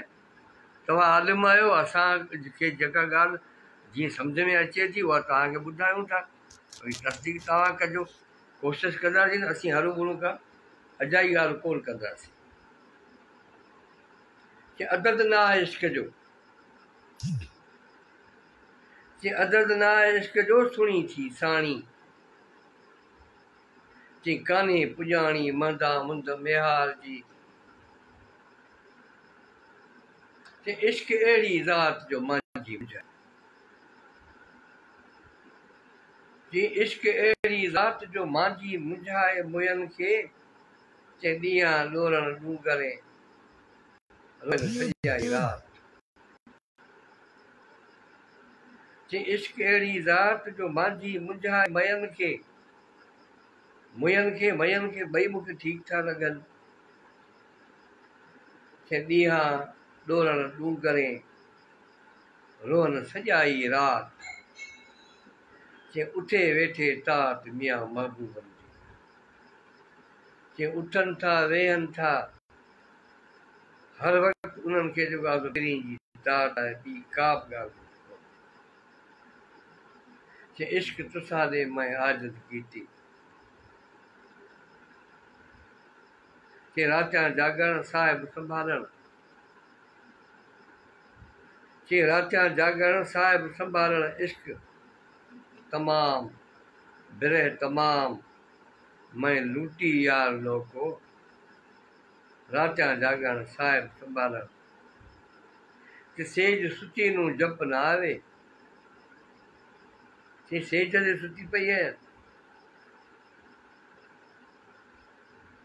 तव्हां आलिम आहियो, असांखे जेका ॻाल्हि जीअं सम्झ में अचे थी उहा तव्हांखे ॿुधायूं था। वरी तस्दीक तव्हां कजो, कोशिशि कंदासीं न असीं हरू भरू खां अजाई ॻाल्हि कोन कंदासीं। कि अदद न आहे इश्क जो, कि अदद न आहे इश्क जो सुणी थी साणी चई कान्हे पुॼाणी मर्दा मुंद मेहार जी। चई इश्क अहिड़ी ज़ात जो मांझी मुंझाए, चई इश्क अहिड़ी ज़ात जो मांझी मुंझाए मुयनि खे चई ॾींहं ॾोरण ॾूंगरे सॼाई रात। चई इश्क अहिड़ी ज़ात जो मांझी मुंझाए मयनि खे मयनि खे ॿई मूंखे ठीकु था लॻनि। चई ॾींहं ॾोरण ॾूंगरे रोहन सॼाई रात। चई उठे वेठे तात मियां महबूबनि जी। चई उथनि था वेहनि था हर वक़्तु उन्हनि खे जेको आहे पहिरीं जी तात आहे, ॿी का बि ॻाल्हि। चई इश्क तुसां ॾे मैं आजिज़ कीती। चई रातियां जाॻण साहिब संभालण, चई रातियां जाॻण साहिब संभालण इश्क तमाम बिरह तमाम मैं लूटी यार लोको। रातियां जाॻण साहिब संभालण कि सेज सुती नूं जप न आवे। चई सेज ते सुती पई आहियां,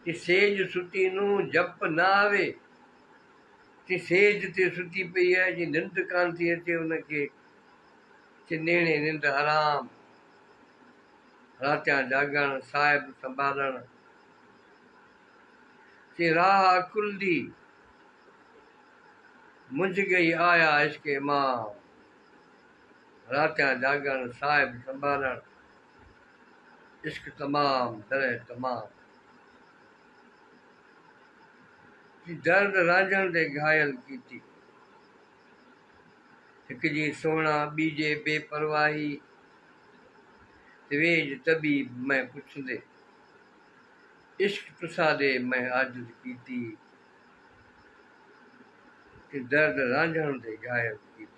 कि सेज सुती नूं जप न आवे। चई सेज ते सुती पई आहे जी निंड कान थी अचे हुनखे। चई नेणे निंड हराम रातियां जाॻण साहिब संभालण। चई राह कुल्दी मुंझ गई आया इश्क इमाम। रातियां जाॻण साहिब संभालण इश्क तमाम दरह तमाम। दर्द रांझण ते घायल कीती, हिक जी सोना ॿी जे बेपरवाही वेझ तबीब मैं पुछंदे इश्क तुसां ॾे मैं आजिज़ कीती। कि दर्द रांझण ते घायल कीती।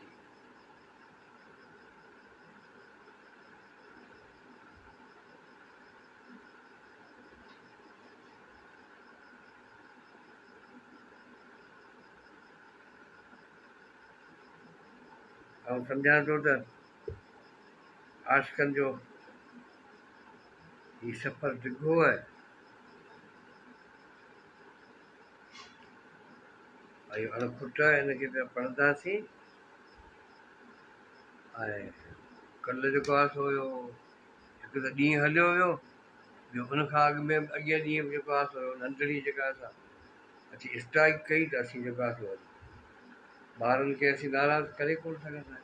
ऐं सम्झां थो त आशिक़नि जो हीउ सफ़र ॾिघो आहे ऐं अणखुट हिनखे पिया पढ़ंदासीं। ऐं कल्ह जेको आहे सो हुयो हिकु त ॾींहुं हलियो वियो, ॿियो हुन खां अॻु में अॻिए ॾींहुं जेको आहे सो नंढड़ी जेका असां अची स्ट्राइक कई त असीं जेको आहे सो ॿारनि खे असीं नाराज़ करे कोन सघंदा आहियूं।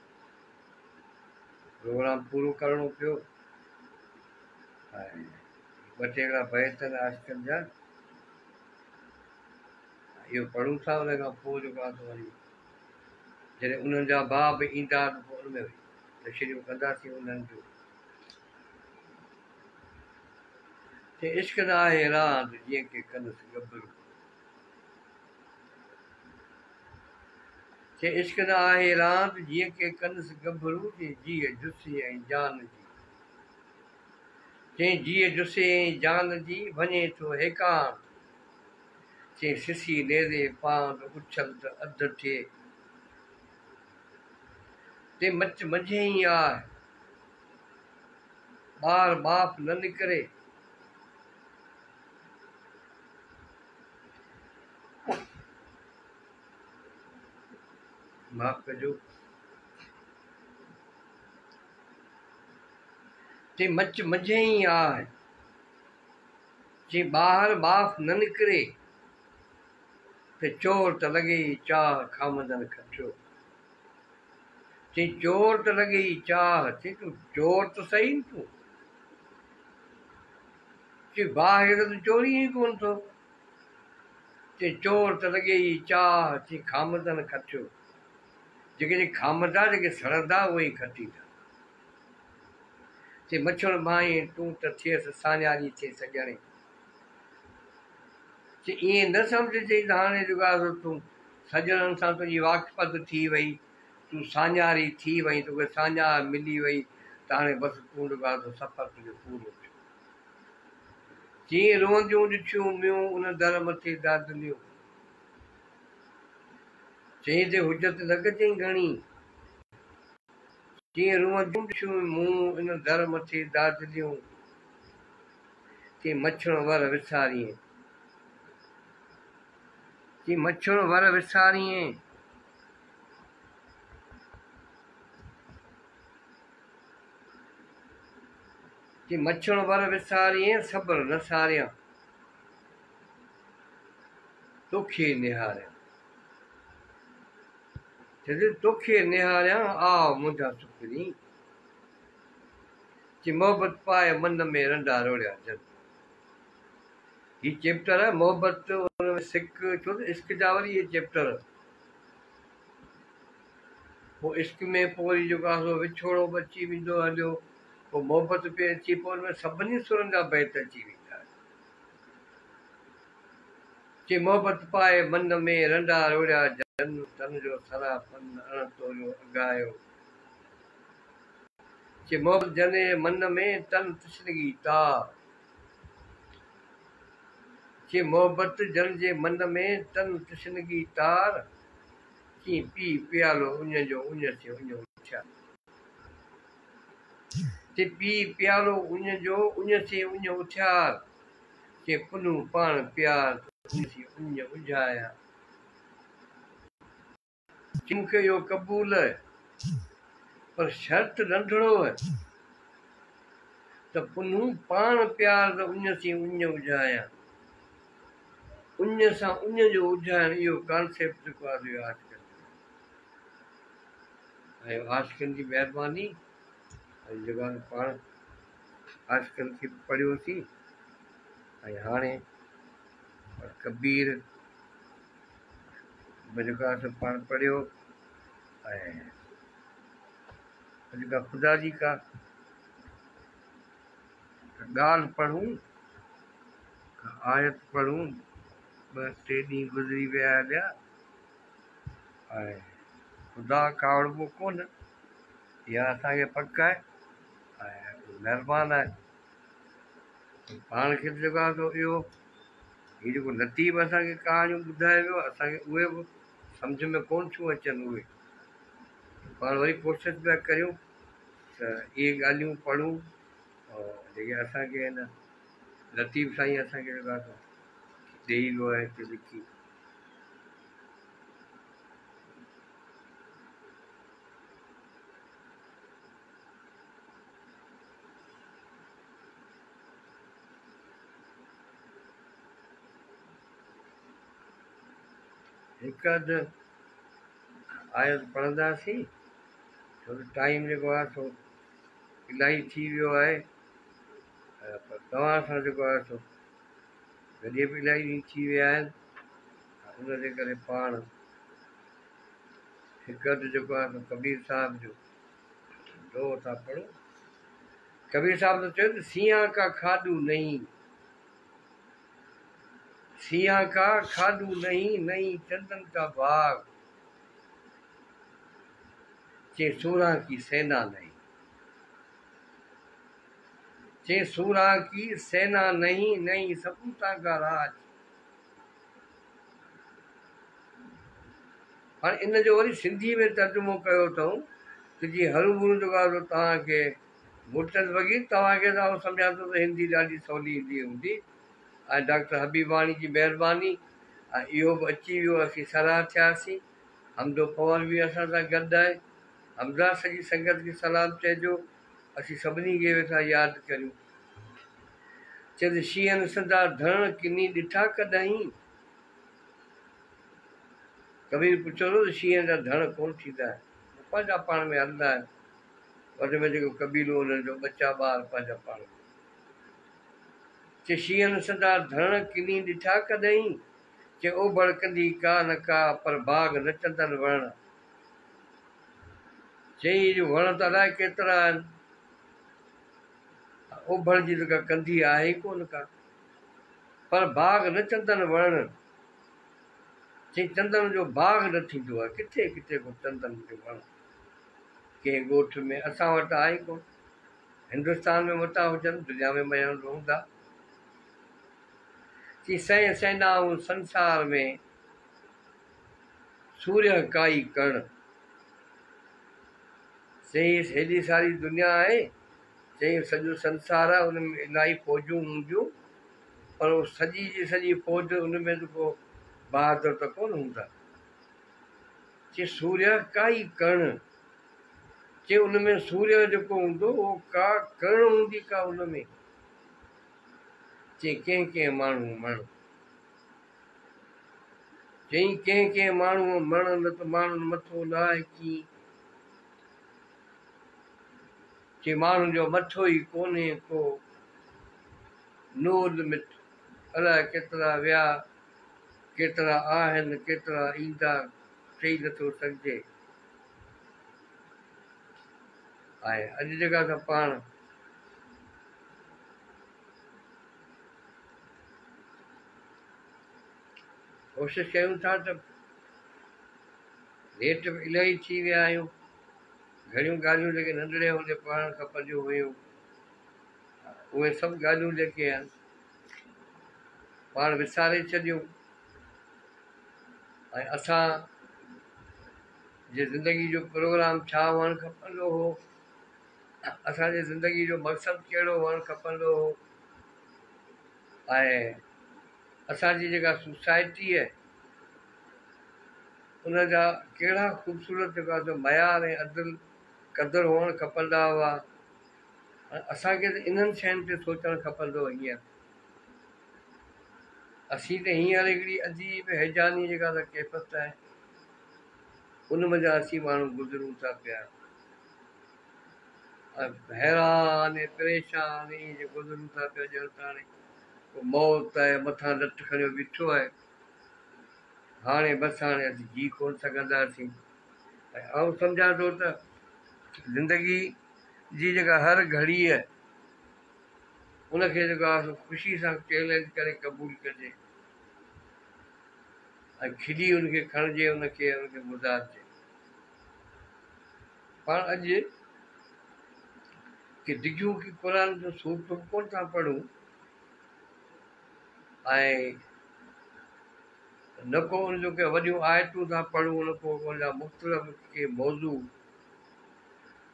प्रोग्राम पूरो करिणो पियो ऐं ॿ टे हिकिड़ा बैत आहिनि आशिक़नि जा, इहो पढ़ूं था। हुन खां पोइ जेको आहे सो वरी जॾहिं उन्हनि जा भाउ बि ईंदा त पोइ उन में तशरीफ़ कंदासीं उन्हनि जो। चई इश्क न आहे रांदि जीअं की कंदुसि गभरू। चई इश्क न आहे रांदि जीअं की कंदुसि गभरू। चई जीअ जुस्सी ऐं जान जी। चई जीअ जुस्से ऐं जान जी वञे थो हेकान। चई सिसी नेरे पांद उछल त अधु थिए। चई मच मंझे ई आहे ॿार माफ़ न निकिरे। माफ़ कजो। ते मच मझे ही आहे, जे ॿाहिरि बाफ़ न निकिरे, ते चोर त लॻे ई चाह खामदन खटियो। ते चोर त लॻे ई चाह, ते तूं चोर त सही न तूं, जे ॿाहिरि त चोरी ई कोन थो। ते चोर त लॻे ई चाह, ते खामदन खटियो। जेके खामदा जेके सड़ंदा उहे ई खटींदा। ते मच्छर माई तूं त थियसि साञारी थिए सॼणे। ते ईअं न सम्झजे त हाणे जेको आहे तूं सॼणनि सां तुंहिंजी वाक़फ़त थी वई, तूं साञारी थी वई, तोखे साञार मिली वई, त हाणे बसि तूं जेको आहे सफ़र तुंहिंजो पूरो थियो। जीअं रोअंदियूं ॾिठियूं मियूं उन दर मथे दादलियूं, चई ते हुजत लॻजई घणी। जीअं रोअंदियूं ॾिठियूं मूं इन दर मथे दादलियूं, ते मच्छर वर विसारीअ, ते मच्छर वर विसारीअ, ते मच्छर वर विसारीअ, सब्र न सारियां, तोखे निहारियां। चइजे तोखे निहारियां आ मुंहिंजा सुखड़ी, जे मोहबत पाए मन में रंडा रोड़िया जन। हीउ चैप्टर आहे मोहबत, हुन सिक छो त इश्क जा वरी इहे चैप्टर। पोइ इश्क में पोइ वरी जेको आहे सो विछोड़ो बि अची वेंदो हलियो, पोइ मोहबत बि अची, पोइ हुन में सभिनी सुरनि जा बैत अची वेंदा। जे मोहबत पाए मन में रंडा रोड़िया जन, तन जो सराफन अण तोरियो अॻायो। जे मोहबत जने मन में तन तशनगी तार, जे मोहबत जन जे मन में तन तशनगी तार, कीअं पी प्यालो उन जो उन से उन उथिया। ते पी प्यालो उन जो उन से उन उथियार, के पुनू पाण प्यार उन से उन उझाया। मूंखे इहो क़बूल पर शर्त नंढड़ो है, त पुनू पाण प्यार त उन से उन उझाया। उन सां उन जो उझाइण, इहो कॉन्सेप्ट जेको आहे इहो आजकल ऐं आशिक़नि जी महिरबानी। ऐं जेको आहे पाण आशिक़नि खे पढ़ियोसीं, ऐं हाणे कबीर जेको आहे पाण पढ़ियो, ऐं जेका ख़ुदा जी का ॻाल्हि पढ़ूं, आयत पढ़ूं, 2-3 ॾींहं गुज़री विया हलिया, ऐं ख़ुदा कावड़बो कोन, इहा असांखे पक आहे ऐं महिरबानी आहे। पाण खे जेको आहे सो इहो हीउ जेको लतीफ़ असांखे कहाणियूं ॿुधाए वियो, असांखे उहे बि सम्झ में कोन थियूं अचनि। उहे पाण वरी कोशिशि पिया करियूं त इहे ॻाल्हियूं पढ़ूं, और जेके असांखे हिन लतीफ़ साईं असांखे जेको आहे ॾेई वियो आहे हिते लिखी। हिकु अधु आयत पढ़ंदासीं, छो त टाइम जेको आहे सो इलाही थी वियो आहे, पर तव्हां सां जेको आहे सो गॾे बि इलाही ॾींहं थी विया आहिनि, उनजे करे पाण हिकु अधु जेको आहे सो कबीर साहिब जो दोहो था पढ़ूं। कबीर साहिब त चयो त सियां का खाधू नहीं, सियां का खाधू नहीं, नहीं चंदन का बाग, चे सूरा की सेना नहीं, चे सूरा की सेना नहीं, नहीं सपूता का राज। हाणे इन जो वरी सिंधी में तर्जुमो कयो अथऊं त जीअं हरू जेको आहे तव्हांखे मुर्तज़ वग़ीर, तव्हांखे त सम्झां थो त हिंदी ॾाढी सवली ईंदी हूंदी, ऐं डॉक्टर हबीबाणी जी महिरबानी, ऐं इहो बि अची वियो, असीं सलाह थियासीं। हमदो पवर बि असां सां गॾु आहे। हमदा सॼी संगत खे सलाम चइजो। असीं सभिनी खे वेठा यादि करियूं। चए शींहं संदा धण किनी ॾिठा कॾहिं। कबीर पुछियो न शींहं जा धण कोन थींदा आहिनि, पंहिंजा पाण में हलंदा आहिनि। वॾे में जेको कबीलो हुननि जो ॿचा ॿार पंहिंजा पाण। चए शींहं संदा धण किनी ॾिठा कॾहिं। चए ओभड़ कंदी का न का पर बाग न चंदन वण। चई जो वण त अलाए केतिरा आहिनि, ओभड़ जी जेका कंदी आहे ई कोन का, पर बाग न चंदन वण। चई चंदन जो बाग न थींदो आहे, किथे किथे को चंदन जो वण कंहिं ॻोठ में असां वटि आहे ई कोन। हिंदुस्तान में वटा हुजनि, दुनिया में मयण हूंदा। चई सै सैनाऊं संसार में सूर्य काई कण। चई हेॾी सारी दुनिया आहे, चई सॼो संसार आहे, हुन में इलाही फ़ौजूं हूंदियूं, पर उहो सॼी जी सॼी फ़ौज हुन में जेको बहादुर त कोन हूंदा। चई सूर्य काई कण। चई उन में सूर्य जेको हूंदो उहो का कण हूंदी का उन में। चई कंहिं कंहिं माण्हू मण। चई कंहिं कंहिं माण्हू मण न त माण्हुनि मथो न आहे कीअं। चई माण्हुनि जो मथो ई कोन्हे को, नूर मिट अलाए केतिरा विया, केतिरा आहिनि केतिरा ईंदा, चई नथो सघिजे। ऐं अॼु जेका त पाण कोशिशि कयूं था त हेठि इलाही थी विया आहियूं। घणियूं ॻाल्हियूं जेके नंढड़े हूंदे पढ़णु खपंदियूं हुयूं, उहे सभु ॻाल्हियूं जेके आहिनि पाण विसारे छॾियूं। ऐं असां जे ज़िंदगी जो प्रोग्राम छा हुअणु खपंदो हो, असांजे ज़िंदगी जो मक़सदु कहिड़ो हुअणु खपंदो हो, ऐं असांजी जेका सोसाइटी आहे उन जा कहिड़ा ख़ूबसूरत जेका मयार ऐं अदल क़दुरु हुअणु खपंदा हुआ। असांखे त इन्हनि शयुनि ते सोचणु खपंदो। हींअर असीं त हींअर हिकिड़ी अजीब हैजानी जेका त कैफ़त आहे उन मज़ा असीं माण्हू गुज़रूं था पिया, हैरान ऐं परेशान ईअं गुज़रूं था पिया। ॼण त हाणे मौत आहे मथां लट खणियो बीठो आहे, हाणे बसि हाणे असीं जी कोन सघंदासीं। ऐं आउं सम्झां थो त ज़िंदगी जी जेका हर घड़ी आहे उनखे जेको आहे ख़ुशी सां चैलेंज करे क़बूल कजे ऐं खिली उनखे खणिजे, उनखे गुज़ारिजे। पाण अॼु की डिघियूं की क़ुर जो सूरतूं कोन था पढ़ूं ऐं न को उनजो के वॾियूं आयतूं था पढ़ूं, न को उनजा मुख़्तलिफ़ के मौज़ू।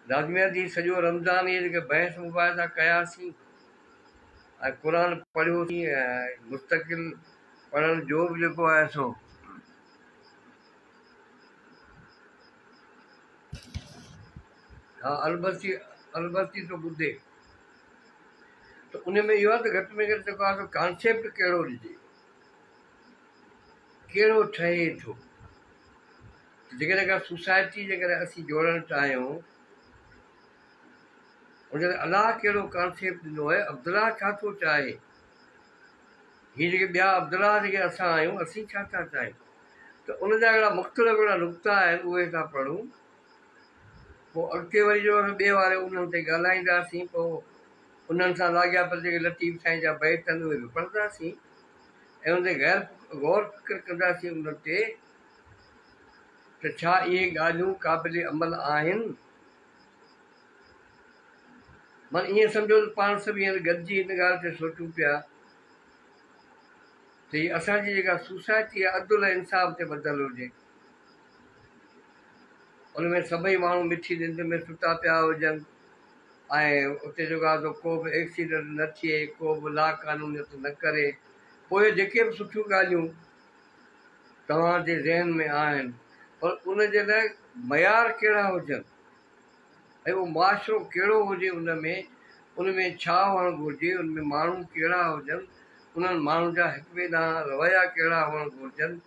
लाज़मी थी सॼो रमज़ान इहे जेके बहस मुबाहिसा कयासीं ऐं क़ुर पढ़ियोसीं ऐं मुस्तक़िल पढ़ण जो बि जेको आहे सो हा अलबत्ती थो ॿुधे त उन में इहो आहे त घटि में घटि जेको आहे कॉन्सेप्ट कहिड़ो ॾिजे, कहिड़ो ठहे थो। जेकॾहिं का सोसाइटी जेकॾहिं असीं जोड़णु चाहियूं उनखे अलाह कहिड़ो कॉन्सेप्ट ॾिनो आहे, अब्दुला छा थो चाहे, हीअ जेके ॿिया अब्दुला जेके असां आहियूं असीं छा था चाहियूं, त उनजा अहिड़ा मुख़्तलिफ़ अहिड़ा नुक़्ता आहिनि उहे था पढ़ूं। पोइ अॻिते वरी जो ॿिए वारे उन्हनि ते ॻाल्हाईंदासीं, पोइ उन्हनि सां लाॻियापियल जेके लतीफ़ साईं जा बैत आहिनि उहे बि पढ़ंदासीं ऐं उन ते गौर फ़िक्र कंदासीं उन ते त छा इहे ॻाल्हियूं क़ाबिल अमल आहिनि। माना ईअं सम्झो त पाण सभु हींअर गॾिजी हिन ॻाल्हि ते सोचूं पिया त हीअ असांजी जेका सोसाइटी आहे अदल ऐं इंसाफ़ ते ॿधल हुजे, उनमें सभई माण्हू मिठी निंड में सुता पिया हुजनि ऐं उते जेको आहे को बि एक्सीडेंट न थिए, को बि लाक़ानूनियत न करे। पोइ जेके बि सुठियूं ॻाल्हियूं तव्हांजे ज़हन में आहिनि पर उनजे लाइ मयार कहिड़ा हुजनि ऐं उहो मुआशिरो कहिड़ो हुजे, उन में छा हुअणु घुरिजे, उन में माण्हू कहिड़ा हुजनि, उन्हनि माण्हुनि जा हिक ॿिए ॾांहुं रवैया कहिड़ा हुअणु घुरिजनि।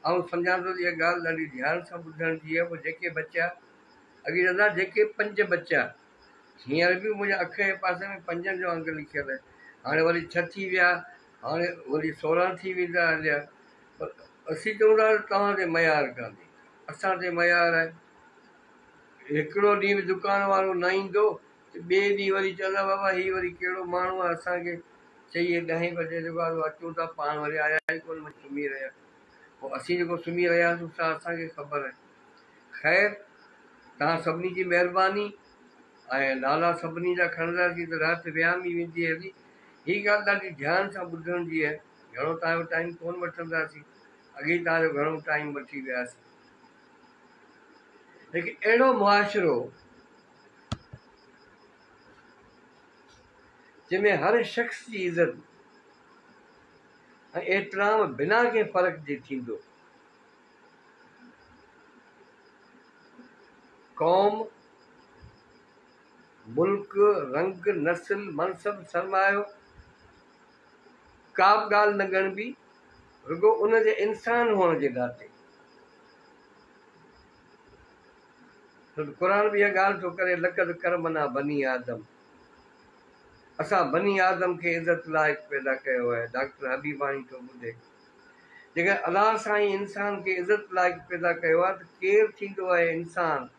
ऐं सम्झां थो इहा ॻाल्हि ॾाढी ध्यान सां ॿुधण जी आहे। पोइ जेके बचा अॻे चवंदा जेके 5 बचा, हींअर बि मुंहिंजे अख जे पासे में 5 जो अंग लिखियलु आहे। हाणे वरी 6 थी विया, हाणे वरी 16 थी वेंदा हलिया। पर असीं चऊं था तव्हांते मयार कान्हे, असां ते मयार आहे। हिकिड़ो ॾींहुं बि दुकान वारो न ईंदो त ॿिए ॾींहुं वरी चवंदा बाबा हीअ वरी कहिड़ो माण्हू आहे, असांखे चई 10 बजे जेको आहे अचूं था, पाण वरी आया ई कोन, सुम्ही रहिया। पोइ असीं जेको सुम्ही रहियासीं सा असांखे ख़बर आहे। ख़ैर, तव्हां सभिनी जी महिरबानी ऐं नाला सभिनी जा खणंदासीं त राति वियामी वेंदी हली। हीअ ॻाल्हि ॾाढी ध्यान सां ॿुधण जी आहे। घणो तव्हांजो टाइम कोन वठंदासीं, अॻे तव्हांजो घणो टाइम वठी वियासीं। लेकिन अहिड़ो मुआशिरो जंहिंमें हर शख़्स जी इज़त ऐं एतिराम बिना कंहिं फ़र्क़ जे थींदो। क़ौम, मुल्क, रंग, नस्ल, मनसब, सरमायो का बि ॻाल्हि न ॻणबी, रुगो उन जे इंसान हुअण जे नाते। क़ुर बि इहा ॻाल्हि थो करे, लक़द करमना बनी आदम, असां बनी आदम खे इज़त लाइक़ु पैदा कयो आहे। डॉक्टर हबीबाणी थो ॿुधे, जेकर अलाह साईं इंसान खे इज़त लाइक़ु पैदा कयो आहे त केरु थींदो आहे इंसान?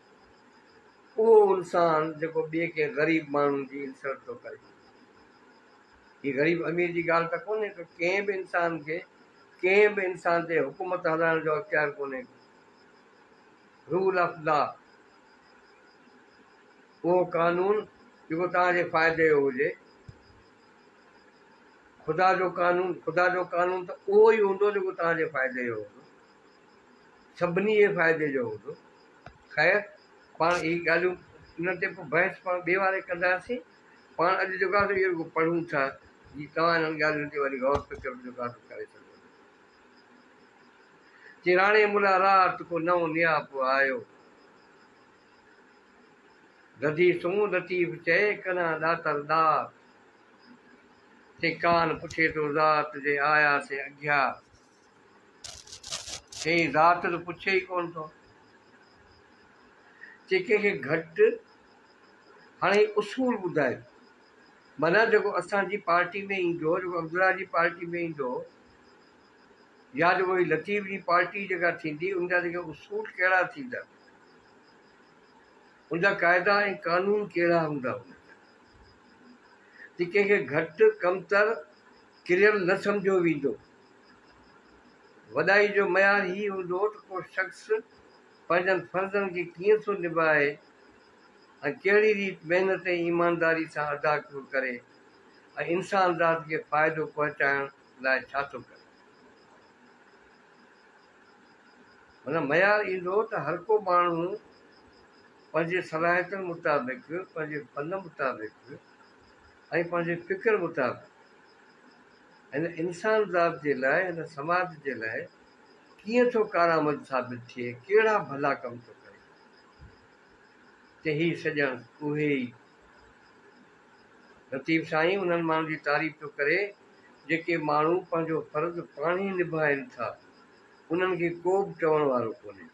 उहो इंसान जेको ॿिए कंहिं ग़रीब माण्हुनि जी इंसल्ट थो करे। हीअ ग़रीब अमीर जी ॻाल्हि त कोन्हे, त कंहिं बि इंसान ते हुकूमत हलाइण जो अख़्तियार कोन्हे। रूल ऑफ लॉ, उहो कानून जेको तव्हांजे फ़ाइदे जो हुजे। ख़ुदा जो कानून त उहो ई हूंदो जेको तव्हांजे फ़ाइदे जो हूंदो, सभिनी जे फ़ाइदे जो हूंदो। ख़ैर, पाण इहे ॻाल्हियूं इन ते पोइ बहस पाण ॿिए वारे कंदासीं। पाण अॼु जेको आहे इहो पढ़ूं था, जी तव्हां इन्हनि ॻाल्हियुनि ते वरी गौर फिक्र जेको आहे करे सघो। चिराणे मुला राति को नओं नियापो आयो, दधी सूं लतीफ़ चए कना ॾातर ॾात, ते कान पुछे थो ज़ात जे आयासीं अॻियां, चई ज़ात त पुछे ई कोन थो। जे कंहिंखे घटि हाणे उसूल ॿुधाए, माना जेको असांजी पार्टी में ईंदो, जेको अब्दुल्ला जी पार्टी में ईंदो, या जेको लतीफ़ जी पार्टी जेका थींदी, उनजा जेके उसूल कहिड़ा थींदा, उनजा क़ाइदा ऐं कानून कहिड़ा हूंदा। जे कंहिंखे घटि कमतर किरियल न सम्झो वेंदो। वॾाई जो मयार ही हूंदो त को शख़्स पंहिंजनि फ़र्ज़नि खे कीअं थो निभाए ऐं कहिड़ी रीति महिनत ऐं ईमानदारी सां अदा थो करे, ऐं इंसान ज़ात खे फ़ाइदो पहुचाइण लाइ छा थो करे। माना मयार ईंदो त हर को माण्हू पंहिंजे सलाहियतुनि मुताबिक़, पंहिंजे फन मुताबिक़ ऐं पंहिंजे फ़िक्र मुताबिक़ हिन इंसान ज़ात जे लाइ, हिन समाज जे लाइ कीअं थो कारआमद साबित थिए, कहिड़ा भला कम थो करे। त ही सॼण उहे ई लतीफ़ साईं उन्हनि माण्हुनि जी तारीफ़ थो करे जेके माण्हू पंहिंजो फ़र्ज़ पाण ई निभाइनि था, उन्हनि खे को बि चवण वारो कोन्हे।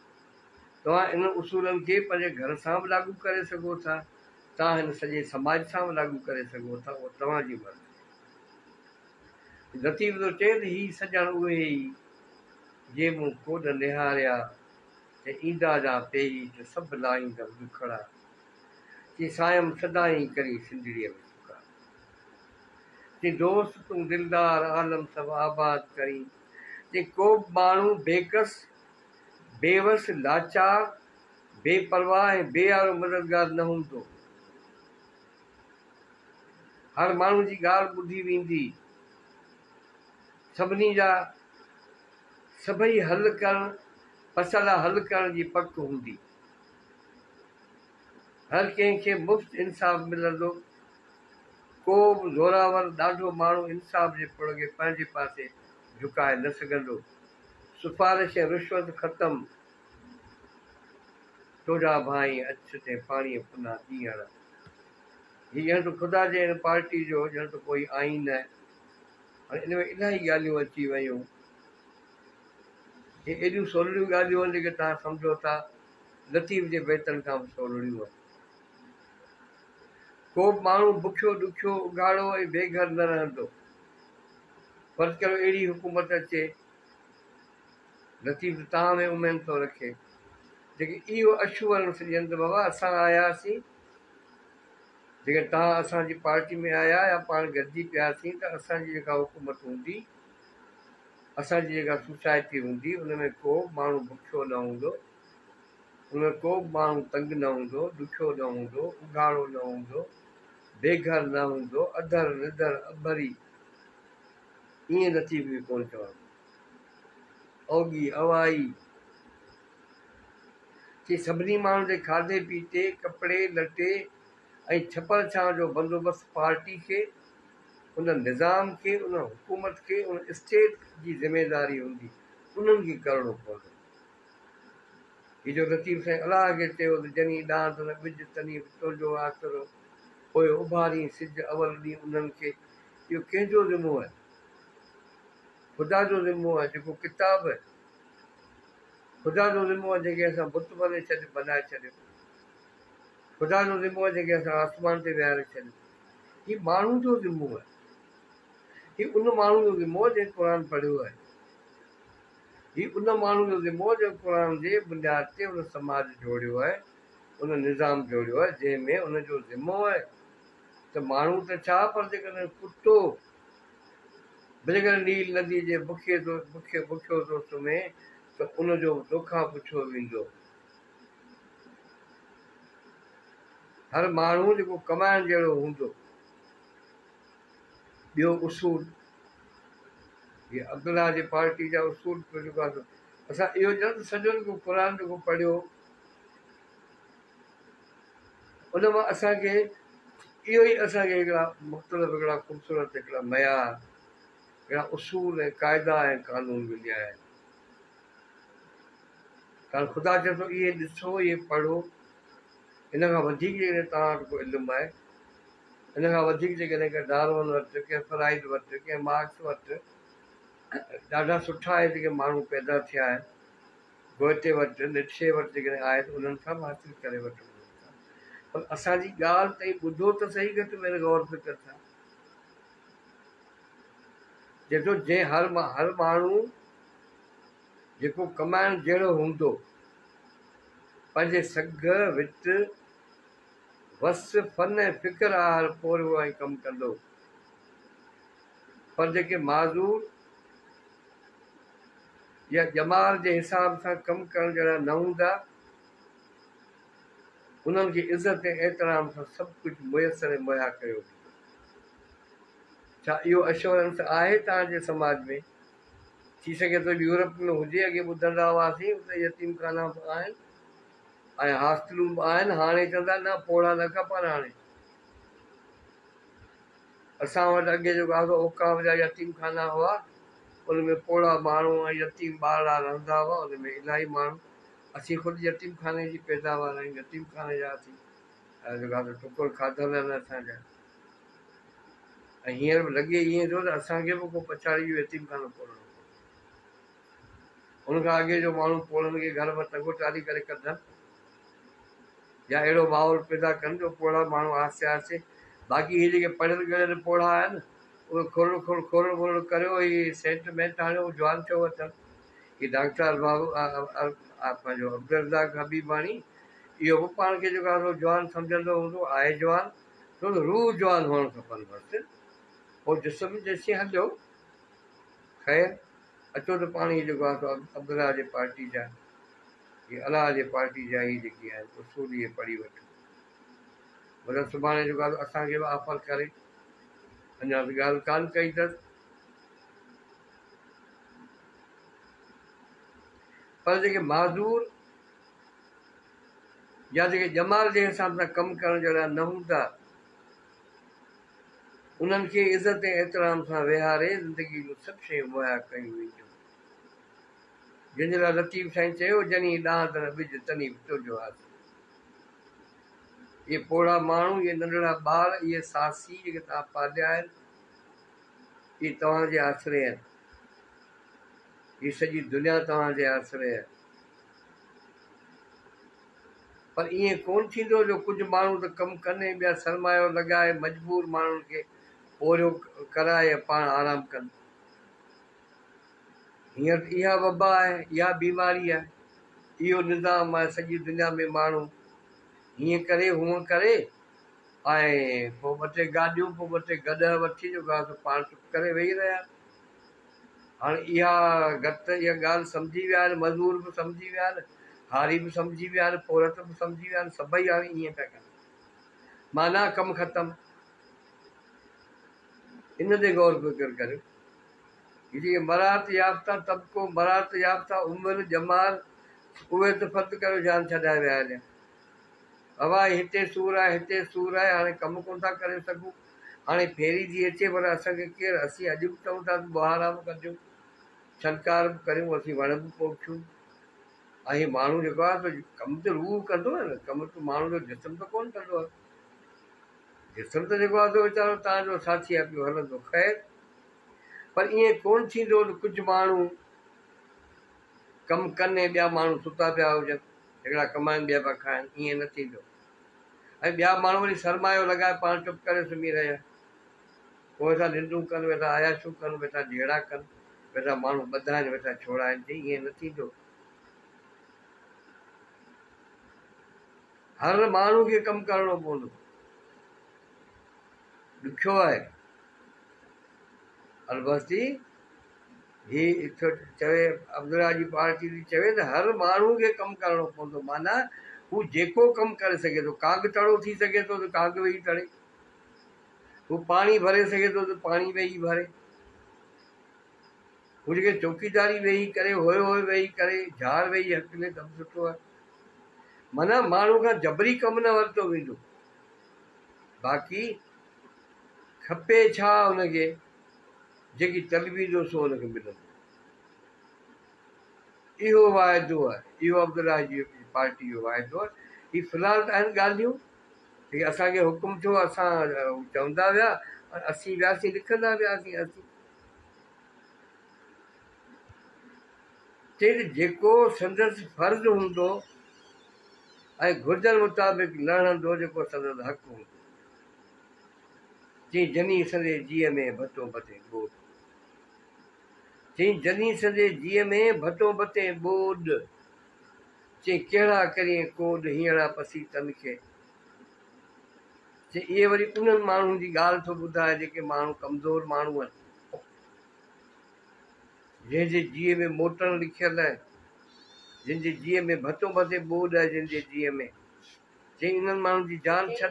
तव्हां इन उसूलनि खे पंहिंजे घर सां बि लागू करे सघो था, तव्हां हिन सॼे समाज सां बि लागू करे सघो था, उहो तव्हांजी मर्ज़ी। लतीफ़ थो चए त ही सॼण उहे ई जे मूं कोॾ निहारिया, त ईंदा जा पेई त सभु लाहींदा दुखड़ा, कि सायम सदाई करी सिंधड़ीअ में सुका, कि दोस्त तूं दिलदार आलम सभु आबाद करी। कि को बि माण्हू बेकस, बेवस, लाचार, बेपरवाह ऐं बेयारो मददगार न हूंदो। हर माण्हू जी ॻाल्हि ॿुधी वेंदी, सभिनी जा सभई हल करण, मसइला हल करण जी पक हूंदी। हर कंहिंखे मुफ़्त इंसाफ़ मिलंदो। को बि ज़ोरावर ॾाढो माण्हू इंसाफ़ जे पुड़ खे पंहिंजे पासे झुकाए न सघंदो। सिफ़ारिश ऐं रिश्वत ख़तमु, तुझा भाई अच ते पाणी पुना ॾींहर। हीअ ॼण त ख़ुदा जे हिन पार्टी जो ॼण त कोई आइन आहे। हाणे इन में इलाही ॻाल्हियूं अची वियूं। हे एॾियूं सवलियूं ॻाल्हियूं आहिनि जेके तव्हां सम्झो था लतीफ़ जे बैतनि खां बि सवलियूं आहिनि। को बि माण्हू बुखियो ॾुखियो उघाड़ो ऐं बेघर न रहंदो। पर कहिड़ो अहिड़ी हुकूमत अचे, लतीफ़ तव्हां में उमेद थो रखे, जेके इहो अशूअनि सिजनि त बाबा असां आयासीं, जेके तव्हां असांजी पार्टी में आया या पाण गॾिजी पियासीं त असांजी जेका हुकूमत हूंदी, असांजी जेका सोसाइटी हूंदी, उन में को बि माण्हू बुखियो न हूंदो, उन में को बि माण्हू तंग न हूंदो, ॾुखियो न हूंदो, उघाड़ो न हूंदो, बेघर न हूंदो, अधर निधर अभरी। ईअं लतीफ़ बि कोन चवंदो। ओगी अवाई कि सभिनी माण्हुनि जे खाधे पीते, कपिड़े लटे ऐं छपर छांव जो बंदोबस्तु पार्टी खे, उन निज़ाम खे, उन हुकूमत खे, उन स्टेट जी ज़िमेदारी हूंदी, उन्हनि खे करिणो पवंदो। हीअ जो लतीफ़ साईं अलाह खे चयो त जनी ॾांत न ॿिज तनी तुंहिंजो आसरो, पोइ उभारी सिज अवल ॾींहुं उन्हनि खे, इहो कंहिंजो ज़िमो आहे? ख़ुदा जो ज़िमो आहे, जेको किताब आहे। ख़ुदा जो ज़िमो आहे जेके असां बुत बनाए छॾियो। ख़ुदा जो ज़िमो आहे जेके असां आसमान ते विहारे छॾियो। हीउ माण्हू जो ज़िमो आहे। हीउ उन माण्हू जो ज़िमो आहे जंहिं क़ुर पढ़ियो आहे। हीउ उन माण्हू जो ज़िमो जो क़ुर जे बुनियाद ते उन समाज जोड़ियो आहे, उन निज़ाम जोड़ियो आहे, जंहिंमें उनजो ज़िमो आहे त माण्हू त छा, पर जेकॾहिं कुतो बिलगल नील नदी जे बुखियो थो सुम्हे त उनजो तोखां पुछियो वेंदो। हर माण्हू जेको कमाइण जहिड़ो हूंदो। ॿियो उसूल, ये अब्दुल्ला जी पार्टी जा उसूल जेको आहे असां इहो ॼण सॼो जेको क़ुर जेको पढ़ियो, उन मां असांखे इहो ई असांखे हिकिड़ा मुख़्तलिफ़ हिकिड़ा ख़ूबसूरत हिकिड़ा मयार, हिकिड़ा उसूल ऐं क़ाइदा ऐं कानून मिलिया आहिनि। कारण ख़ुदा चए थो इहे ॾिसो, इहे पढ़ो। इन खां वधीक जेकॾहिं तव्हां वटि को इल्मु आहे, इन खां वधीक जेकॾहिं कंहिं डार्विन वटि, कंहिं फ्राइड वटि, कंहिं मार्क्स वटि ॾाढा सुठा जेके माण्हू पैदा थिया आहिनि, गोइटे वटि, नित्शे वटि जेकॾहिं आहे त उन्हनि खां हासिलु करे वठो। पर असांजी ॻाल्हि ताईं ॿुधो त सही, घटि में गौर फिकर सां। जेको हर माण्हू जेको कमाइण जहिड़ो हूंदो, पंहिंजे सघ वित वस फन ऐं फिकर आहार पोरियो ऐं कमु कंदो। पर जेके माज़ूर या जमाल जे हिसाब सां कमु करण जहिड़ा न हूंदा, उन्हनि खे इज़त ऐं एतिराम सां सभु कुझु मुयसर ऐं मुहैया कयो। छा इहो अश्योरेंस आहे तव्हांजे समाज में? थी सघे थो यूरोप में हुजे, अॻे ॿुधंदा हुआसीं उते यतीम खाना बि आहिनि ऐं हॉस्टलूं बि आहिनि। हाणे चवंदा न पोड़ा न खपनि। हाणे असां वटि अॻे जेको आहे औकाफ जा यतीम खाना हुआ, उनमें पोड़ा माण्हू ऐं यतीम ॿार रहंदा हुआ। उनमें इलाही माण्हू, असीं ख़ुदि यतीम खाने जी पैदावार आहियूं, यतीम खाने जा जेका टुकुर खाधल आहिनि असांजा। ऐं हींअर बि लॻे ईअं थो त असांखे बि को पछाड़ी जो यतीम खानो खोलणो पए। उनखां अॻे जो माण्हू पोड़नि खे घर में टंगो टारी करे कढनि, या अहिड़ो माहौल पैदा कनि जो पोड़ा माण्हू आहिस्ते आहिस्ते, बाक़ी इहे जेके पढ़ियल गढ़ियल पोड़ा आहिनि, उहे खोड़ करियो, इहे सेंटिमेंट हाणे जवान छो वठनि। हीअ डॉक्टर पंहिंजो अब्दुल हबीबाणी, इहो बि पाण खे जेको आहे जवान सम्झंदो हूंदो, आहे जवान, छो त रूह जवान हुअणु खपनि बसि, पोइ जिस्म जेसीं हलियो। ख़ैर, अचो त पाण ई जेको आहे अब्दुल्ला जे पार्टी जा, इहे अलाह जे पार्टी जा ई जेके आहिनि उसूल इहे पढ़ी वठो। मतिलबु सुभाणे जेको आहे असांखे बि ऑफर करे, अञा बि ॻाल्हि कान कई अथसि, पर जेके माज़ूर या जेके जमाल जे हिसाब सां कमु करण जहिड़ा न हूंदा, उन्हनि खे इज़त ऐं एतिराम सां विहारे ज़िंदगी जूं सभु शयूं मुहैया कयूं वेंदियूं। जंहिंजे लाइ लतीफ़ साईं चयो, जनी ॾांत न ॿिज तनी बि तुंहिंजो आहे। ये पोड़ा माण्हू, ये नंढड़ा ॿार, ये सासी जेके तव्हां पालिया आहिनि, ये तव्हांजे आसिरे आहिनि। ये सॼी दुनिया तव्हांजे आसिरे आहे। पर ईअं कोन थींदो जो कुझु माण्हू त कमु कनि, ॿिया सरमायो लॻाए मजबूर माण्हुनि खे ओहिड़ो कराए पाण आराम कनि। हींअर इहा वबा आहे, इहा बीमारी आहे, इहो निज़ाम आहे। सॼी दुनिया में माण्हू हीअं करे हूअं करे ऐं पोइ 2 टे गाॾियूं, पोइ 2 टे गॾ वठी जो पाण चुप करे वेही रहिया। हाणे इहा घटि इहा ॻाल्हि सम्झी विया आहिनि, मज़दूर बि सम्झी विया आहिनि, हारी बि सम्झी विया आहिनि, पौरत बि सम्झी विया आहिनि, सभई हाणे ईअं पिया कनि, माना कमु ख़तमु। इन ते गौर फ़िक्र करियो। जेके मराहत याफ़्ता तबिको, मराहत याफ़्ता उमिरि ॼमार, उहे त फर्द करे जान छॾाए विया आहिनि। हवा हिते सूर आहे, हिते सूर आहे, हाणे कमु कोन था करे सघूं। हाणे फेरी थी अचे, पर असांखे केरु, असीं अॼु बि चऊं था बुहारा बि कढियूं, छंकार बि करियूं, असीं वण बि पोखियूं। ऐं माण्हू जेको आहे कमु त रूह कंदो आहे न, कमु त माण्हू जो जिस्म त कोन कंदो आहे। जिस्म त जेको आहे वीचारो तव्हांजो साथी आहे, पियो हलंदो ख़ैर। पर ईअं कोन थींदो त कुझु माण्हू कमु कनि ऐं ॿिया माण्हू सुता पिया हुजनि, हिकिड़ा कमाइनि ॿिया पिया खाइनि, ईअं न थींदो। ऐं ॿिया माण्हू वरी सरमायो लॻाए पाण चुप करे सुम्ही रहिया, पोइ वेठा निंडूं कनि, वेठा आयाशूं कनि, वेठा जहिड़ा कनि, वेठा माण्हू ॿधाइनि, वेठा छोड़ाइनि। ईअं न थींदो। हर माण्हू खे कमु करणो पवंदो, ॾुखियो आहे। अलबस्ती ही चवे, अब्दुल्ला जी पार्टी थी चवे त हर माण्हू खे कमु करणो पवंदो, माना हू जेको कमु करे सघे थो। काग तड़ो थी सघे थो त काग वेही तड़े, हू पाणी भरे सघे थो त पाणी वेही भरे, हू जेके चौकीदारी वेही करे, होए होए वेही करे, झाड़ वेही हकले, कमु सुठो आहे। माना माण्हू खां जबरी कमु न वरितो वेंदो। बाक़ी खपे छा हुनखे, जेकी तलबी जो सो हुनखे मिलंदो। इहो वाइदो आहे, इहो अब्दुल्ला जी पार्टी जो वाइदो आहे। ही फ़िलहाल त आहिनि ॻाल्हियूं जेके असांखे हुकुम थियो, असां चवंदा विया, असीं वियासीं, लिखंदा वियासीं। असीं चई त जेको संदसि फर्ज़ु हूंदो ऐं घुर्जनि मुताबिक़ लड़ंदो, जेको संदसि हक़ु हूंदो। चई जनी सॼे जीअ में भतो भते ॿोॾ, चई जनी सॼे जीअ में भतो भते ॿोॾ, चई कहिड़ा करीं कोॾ हींअर पसीतनि खे। चई इहे वरी उन्हनि माण्हुनि जी ॻाल्हि थो ॿुधाए जेके माण्हू कमज़ोर माण्हू आहिनि, जंहिंजे जीअ में मोटणु लिखियलु आहे, जंहिंजे जीअ में भतो भते ॿोॾ आहे, जंहिंजे जीअ में। चई इन्हनि माण्हुनि जी जान छॾ।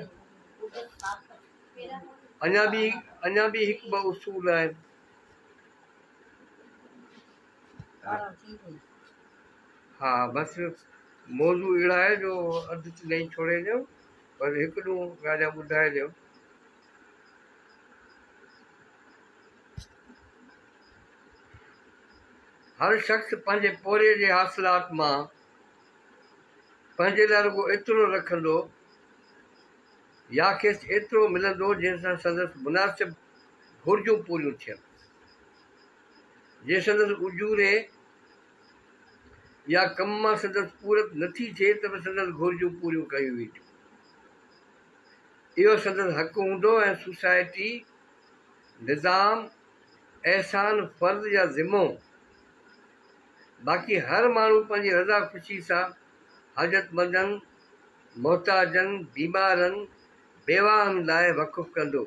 अञा बि हिकु ॿ उसूल आहिनि। हा बसि मौज़ू अहिड़ा आहे जो अधु ॾेई छोड़े ॾियो, पर हिकु ॾूं ॻाल्हि ॿुधाए ॾियो। हर शख़्स पंहिंजे पोरे जे हासिलात मां पंहिंजे लाइ रुॻो एतिरो रखंदो या खेसि एतिरो मिलंदो जंहिंसां संदसि मुनासिबु घुर्जूं पूरियूं थियनि। जे संदसि उजूरे या कम मां संदसि पूरत नथी थिए त बि संदसि घुर्जूं पूरियूं कयूं वेंदियूं। इहो संदसि हक़ु हूंदो ऐं सोसाइटी, निज़ाम, अहसान, फर्ज़ या ज़िमो। बाक़ी हर माण्हू पंहिंजी रज़ा ख़ुशी सां हाजतमंदनि, मोहताजनि, बीमारनि, बेवाहनि लाइ वक़ुफ़ कंदो।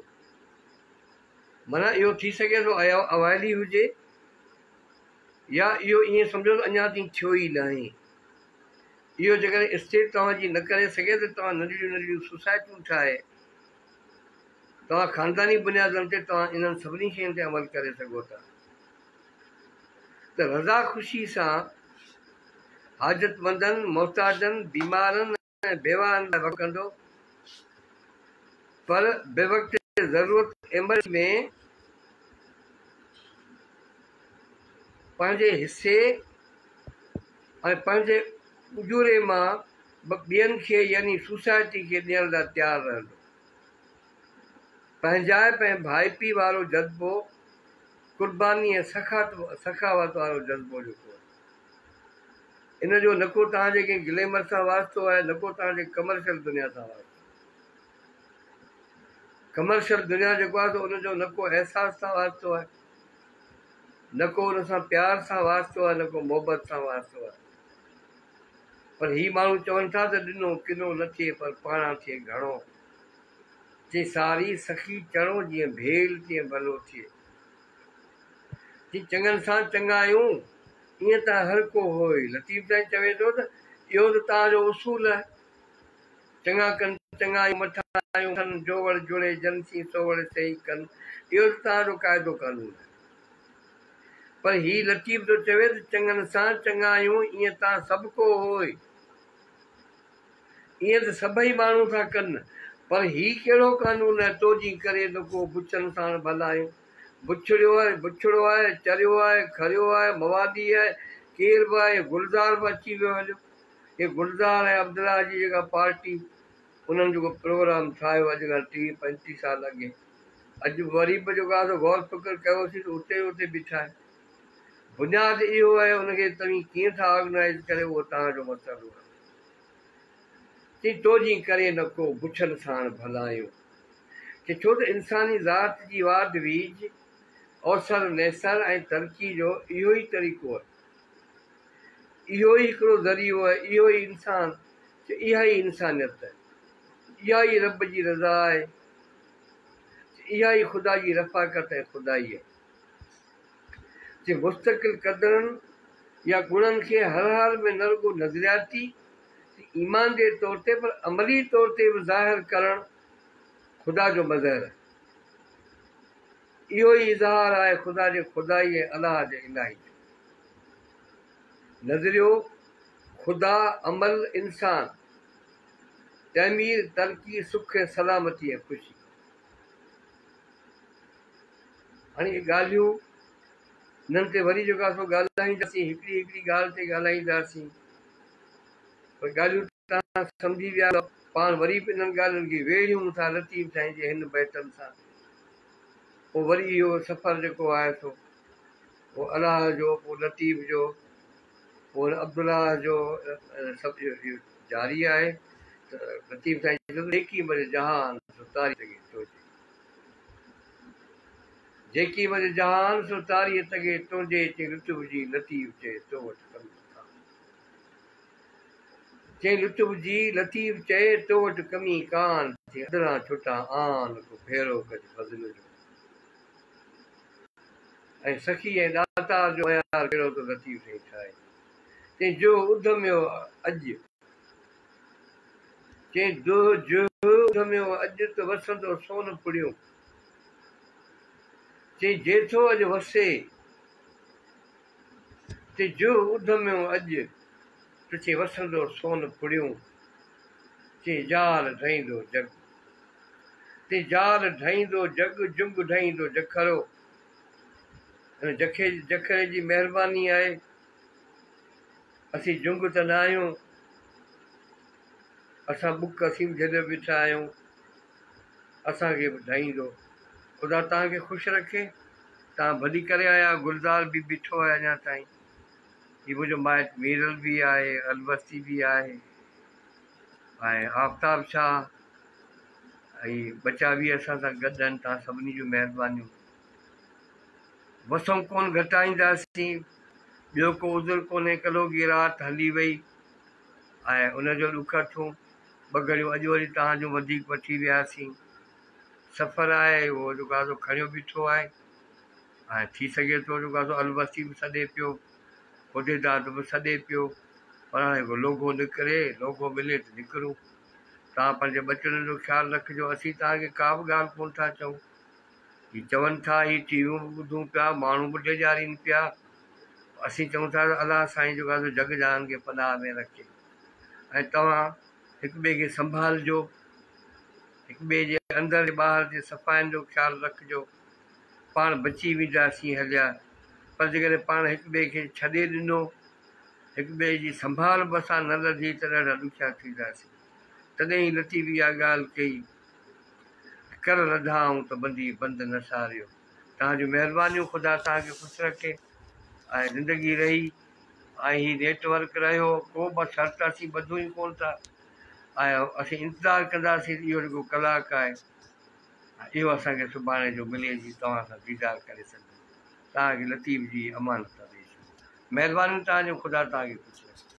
माना इहो थी सघे थो अवाइली हुजे, या इहो ईअं सम्झो त अञा ताईं थियो ई न आहे। इहो जेकॾहिं स्टेट तव्हांजी न करे सघे त तव्हां नंढियूं नंढियूं सोसाइटियूं ठाहे, तव्हां ख़ानदानी बुनियादनि ते तव्हां इन्हनि सभिनी शयुनि ते अमल करे सघो था। त रज़ा ख़ुशी सां हाजतमंदनि, मोहताजनि, बीमारनि ऐं बेवाहनि लाइ वक़ुफ़ कंदो, पर बेवक़्त ज़रूरत एमरजेंसी में पंहिंजे हिसे ऐं पंहिंजे उजूरे मां ॿियनि खे यानी सोसाइटी खे ॾियण लाइ तयारु रहंदो। पंहिंजाइप ऐं भाइपी वारो जज़्बो, क़ुर्बानी ऐं सखावत वारो जज़्बो जेको इन जो न को तव्हांजे कंहिं ग्लैमर सां वास्तो आहे, न को तव्हांजे कमर्शियल दुनिया सां वास्तो। कमर्शियल दुनिया जेको आहे त उनजो न को अहसास सां वास्तो आहे, न को उन सां प्यार सां वास्तो आहे, न को मोहबत सां वास्तो आहे। पर ही माण्हू चवनि था त ॾिनो किनो न थिए पर पाणा थिए घणो। जे सारी सखी चणो जीअं भेल तीअं भलो थिए। जी चङनि सां चङा आहियूं ईअं त हर को होए। लतीफ़ साईं चवे थो त इहो त तव्हांजो उसूल आहे। चङा कनि चङा आहियूं मथां आहियूं कनि जोवड़ जुड़े जनसी सोवड़ सही कनि, इहो त तव्हांजो क़ाइदो कानून आहे। पर ही लतीफ़ थो चवे त चङनि सां चङा आहियूं ईअं तव्हां सभु को होए। ईअं त सभई माण्हू था कनि, पर ही कहिड़ो कानून आहे तो जी करे त को बुछनि सां भला आहियूं। बुछड़ो आहे, चरियो आहे, खरियो आहे, मवादी आहे, केर बि आहे। गुलज़ार बि अची वियो हलियो। हे गुलज़ार ऐं अब्दुला जी जेका पार्टी उन्हनि जेको प्रोग्राम ठाहियो अॼु खां 30-35 साल अॻे, अॼु वरी बि जेको आहे गौर फिक्र कयोसीं त उते बीठा आहिनि। बुनियादु इहो आहे, उनखे तव्हीं कीअं था ऑर्गेनाइज़ करे उहो तव्हांजो मसइलो आहे। चई तो जी करे न को बुछनि साण भला आहियूं। कि छो त इंसानी ज़ात जी वाद वीज, अवसर नेसर ऐं तरक़ी जो इहो ई तरीक़ो आहे, इहो ई हिकिड़ो ज़रियो आहे, इहो ई इंसान, इहा ई इंसानियत आहे, इहा ई रब जी रज़ा आहे, इहा ई ख़ुदा जी रफ़ाक़त ऐं ख़ुदाई आहे। जे मुस्तक़िल क़दरनि या गुणनि खे हर हाल में न रुॻो नज़रियाती ईमान जे तौर ते पर अमली तौर ते बि ज़ाहिर करणु ख़ुदा जो मज़हर आहे। इहो ई इज़हार आहे ख़ुदा जे ख़ुदाई ऐं अलाह जे इलाही जो। नज़रियो, ख़ुदा, अमल, इंसान, तमीर, तरक़ी, सुख ऐं सलामती ऐं ख़ुशी। हाणे इहे ॻाल्हियूं हिननि ते वरी जेको आहे सो ॻाल्हाईंदासीं, हिकिड़ी हिकिड़ी ॻाल्हि ते ॻाल्हाईंदासीं। पर ॻाल्हियूं तव्हां सम्झी विया, पाण वरी बि इन्हनि ॻाल्हियुनि खे वेड़ियूं था लतीफ़ साईं जे हिन बैतनि सां। पोइ वरी इहो सफ़र जेको आहे सो पोइ अलाह जो, पोइ लतीफ़ जो, पोइ अब्दुला जो सभु इहो जारी आहे। त लतीफ़ साईं जेकी बजे जहान सो तारी सघे थो, जेकी बजे जहान सो तारी सघे तुंहिंजे चे लुत्फ़ जी लतीफ़ चए तो वटि कमी कान। चई लुत्फ़ जी लतीफ़ चए तो वटि कमी कान, अदरा छुटा आन को फेरो कज फज़ल जो। ऐं सखी ऐं दातार जो मयार कहिड़ो तो लतीफ़ साईं ठाहे। चई जो उधमियो अॼु, चई जो उधमियो अॼु त वसंदो सोन पुड़ियो। चई जेठो अॼु वसे, चई जो उधमियो अॼु त चई वसंदो सोन पुड़ियूं। चई जाल ढहींदो जग, चई जाल ढहींदो जग, जुंग ढहींदो जखरो। जखरे जी महिरबानी आहे, असीं जुंग त न आहियूं, असां बुक असीं जॾहिं बीठा आहियूं, असांखे बि ढहींदो। ख़ुदा तव्हांखे ख़ुशि रखे। तव्हां भली करे आया, गुलज़ार बि बीठो आहे अञा ताईं, हीउ मुंहिंजो माइट मीरल बि आहे, अलबस्ती बि आहे, ऐं आफ़ताब शाह ऐं बचा बि असां सां गॾु आहिनि। तव्हां सभिनी जूं महिरबानियूं। वसऊं कोन घटाईंदासीं, ॿियो को उज़ुर कोन्हे, कलोगी राति हली वई ऐं उनजो ॾुख थियूं। ॿ घड़ियूं अॼु वरी तव्हांजो वधीक वठी वियासीं। सफ़र आहे उहो जेको आहे सो खणियो बीठो आहे, ऐं थी सघे थो जेको आहे सो अलबस्ती बि सॾे पियो, ख़ुदेदाद बि सॾे पियो, पर हाणे को लोगो निकिरे, लोगो मिले त निकिरूं। तव्हां पंहिंजे बचड़नि जो ख़्यालु रखिजो। असीं तव्हांखे का बि ॻाल्हि कोन था चऊं। हीअ चवनि था, हीअ टीवियूं बि ॿुधूं पिया, माण्हू बि ॾेजारीनि पिया, असीं चऊं था अलाह साईं जेको आहे जग जहान खे पनाह में रखे। ऐं तव्हां हिक ॿिए खे संभालिजो, हिक ॿिए जे अंदरि ॿाहिरि जे सफ़ाइनि जो ख़्यालु रखिजो। पाण बची वेंदासीं हलिया, पर जेकॾहिं पाण हिक ॿिए खे छॾे ॾिनो, एक ॿिए जी संभाल बि असां न लधी त ॾाढा ॾुखिया थींदासीं। तॾहिं ई लतीफ़ इहा ॻाल्हि कई, कर लधाऊं त बंदि न सारियो। तव्हांजूं महिरबानियूं, ख़ुदा तव्हांखे ख़ुशि रखे ऐं ज़िंदगी रही ऐं हीउ नेटवर्क रहियो, को बि शर्त असीं ॿधूं ई कोन था ऐं असीं इंतज़ारु कंदासीं। इहो जेको कलाकु आहे इहो असांखे सुभाणे जो मिले जी तव्हां सां दीदार करे सघूं। तव्हांखे लतीफ़ जी अमानत ॾेई छॾियो। महिरबानी तव्हांजो, ख़ुदा तव्हांखे ख़ुशि रखे।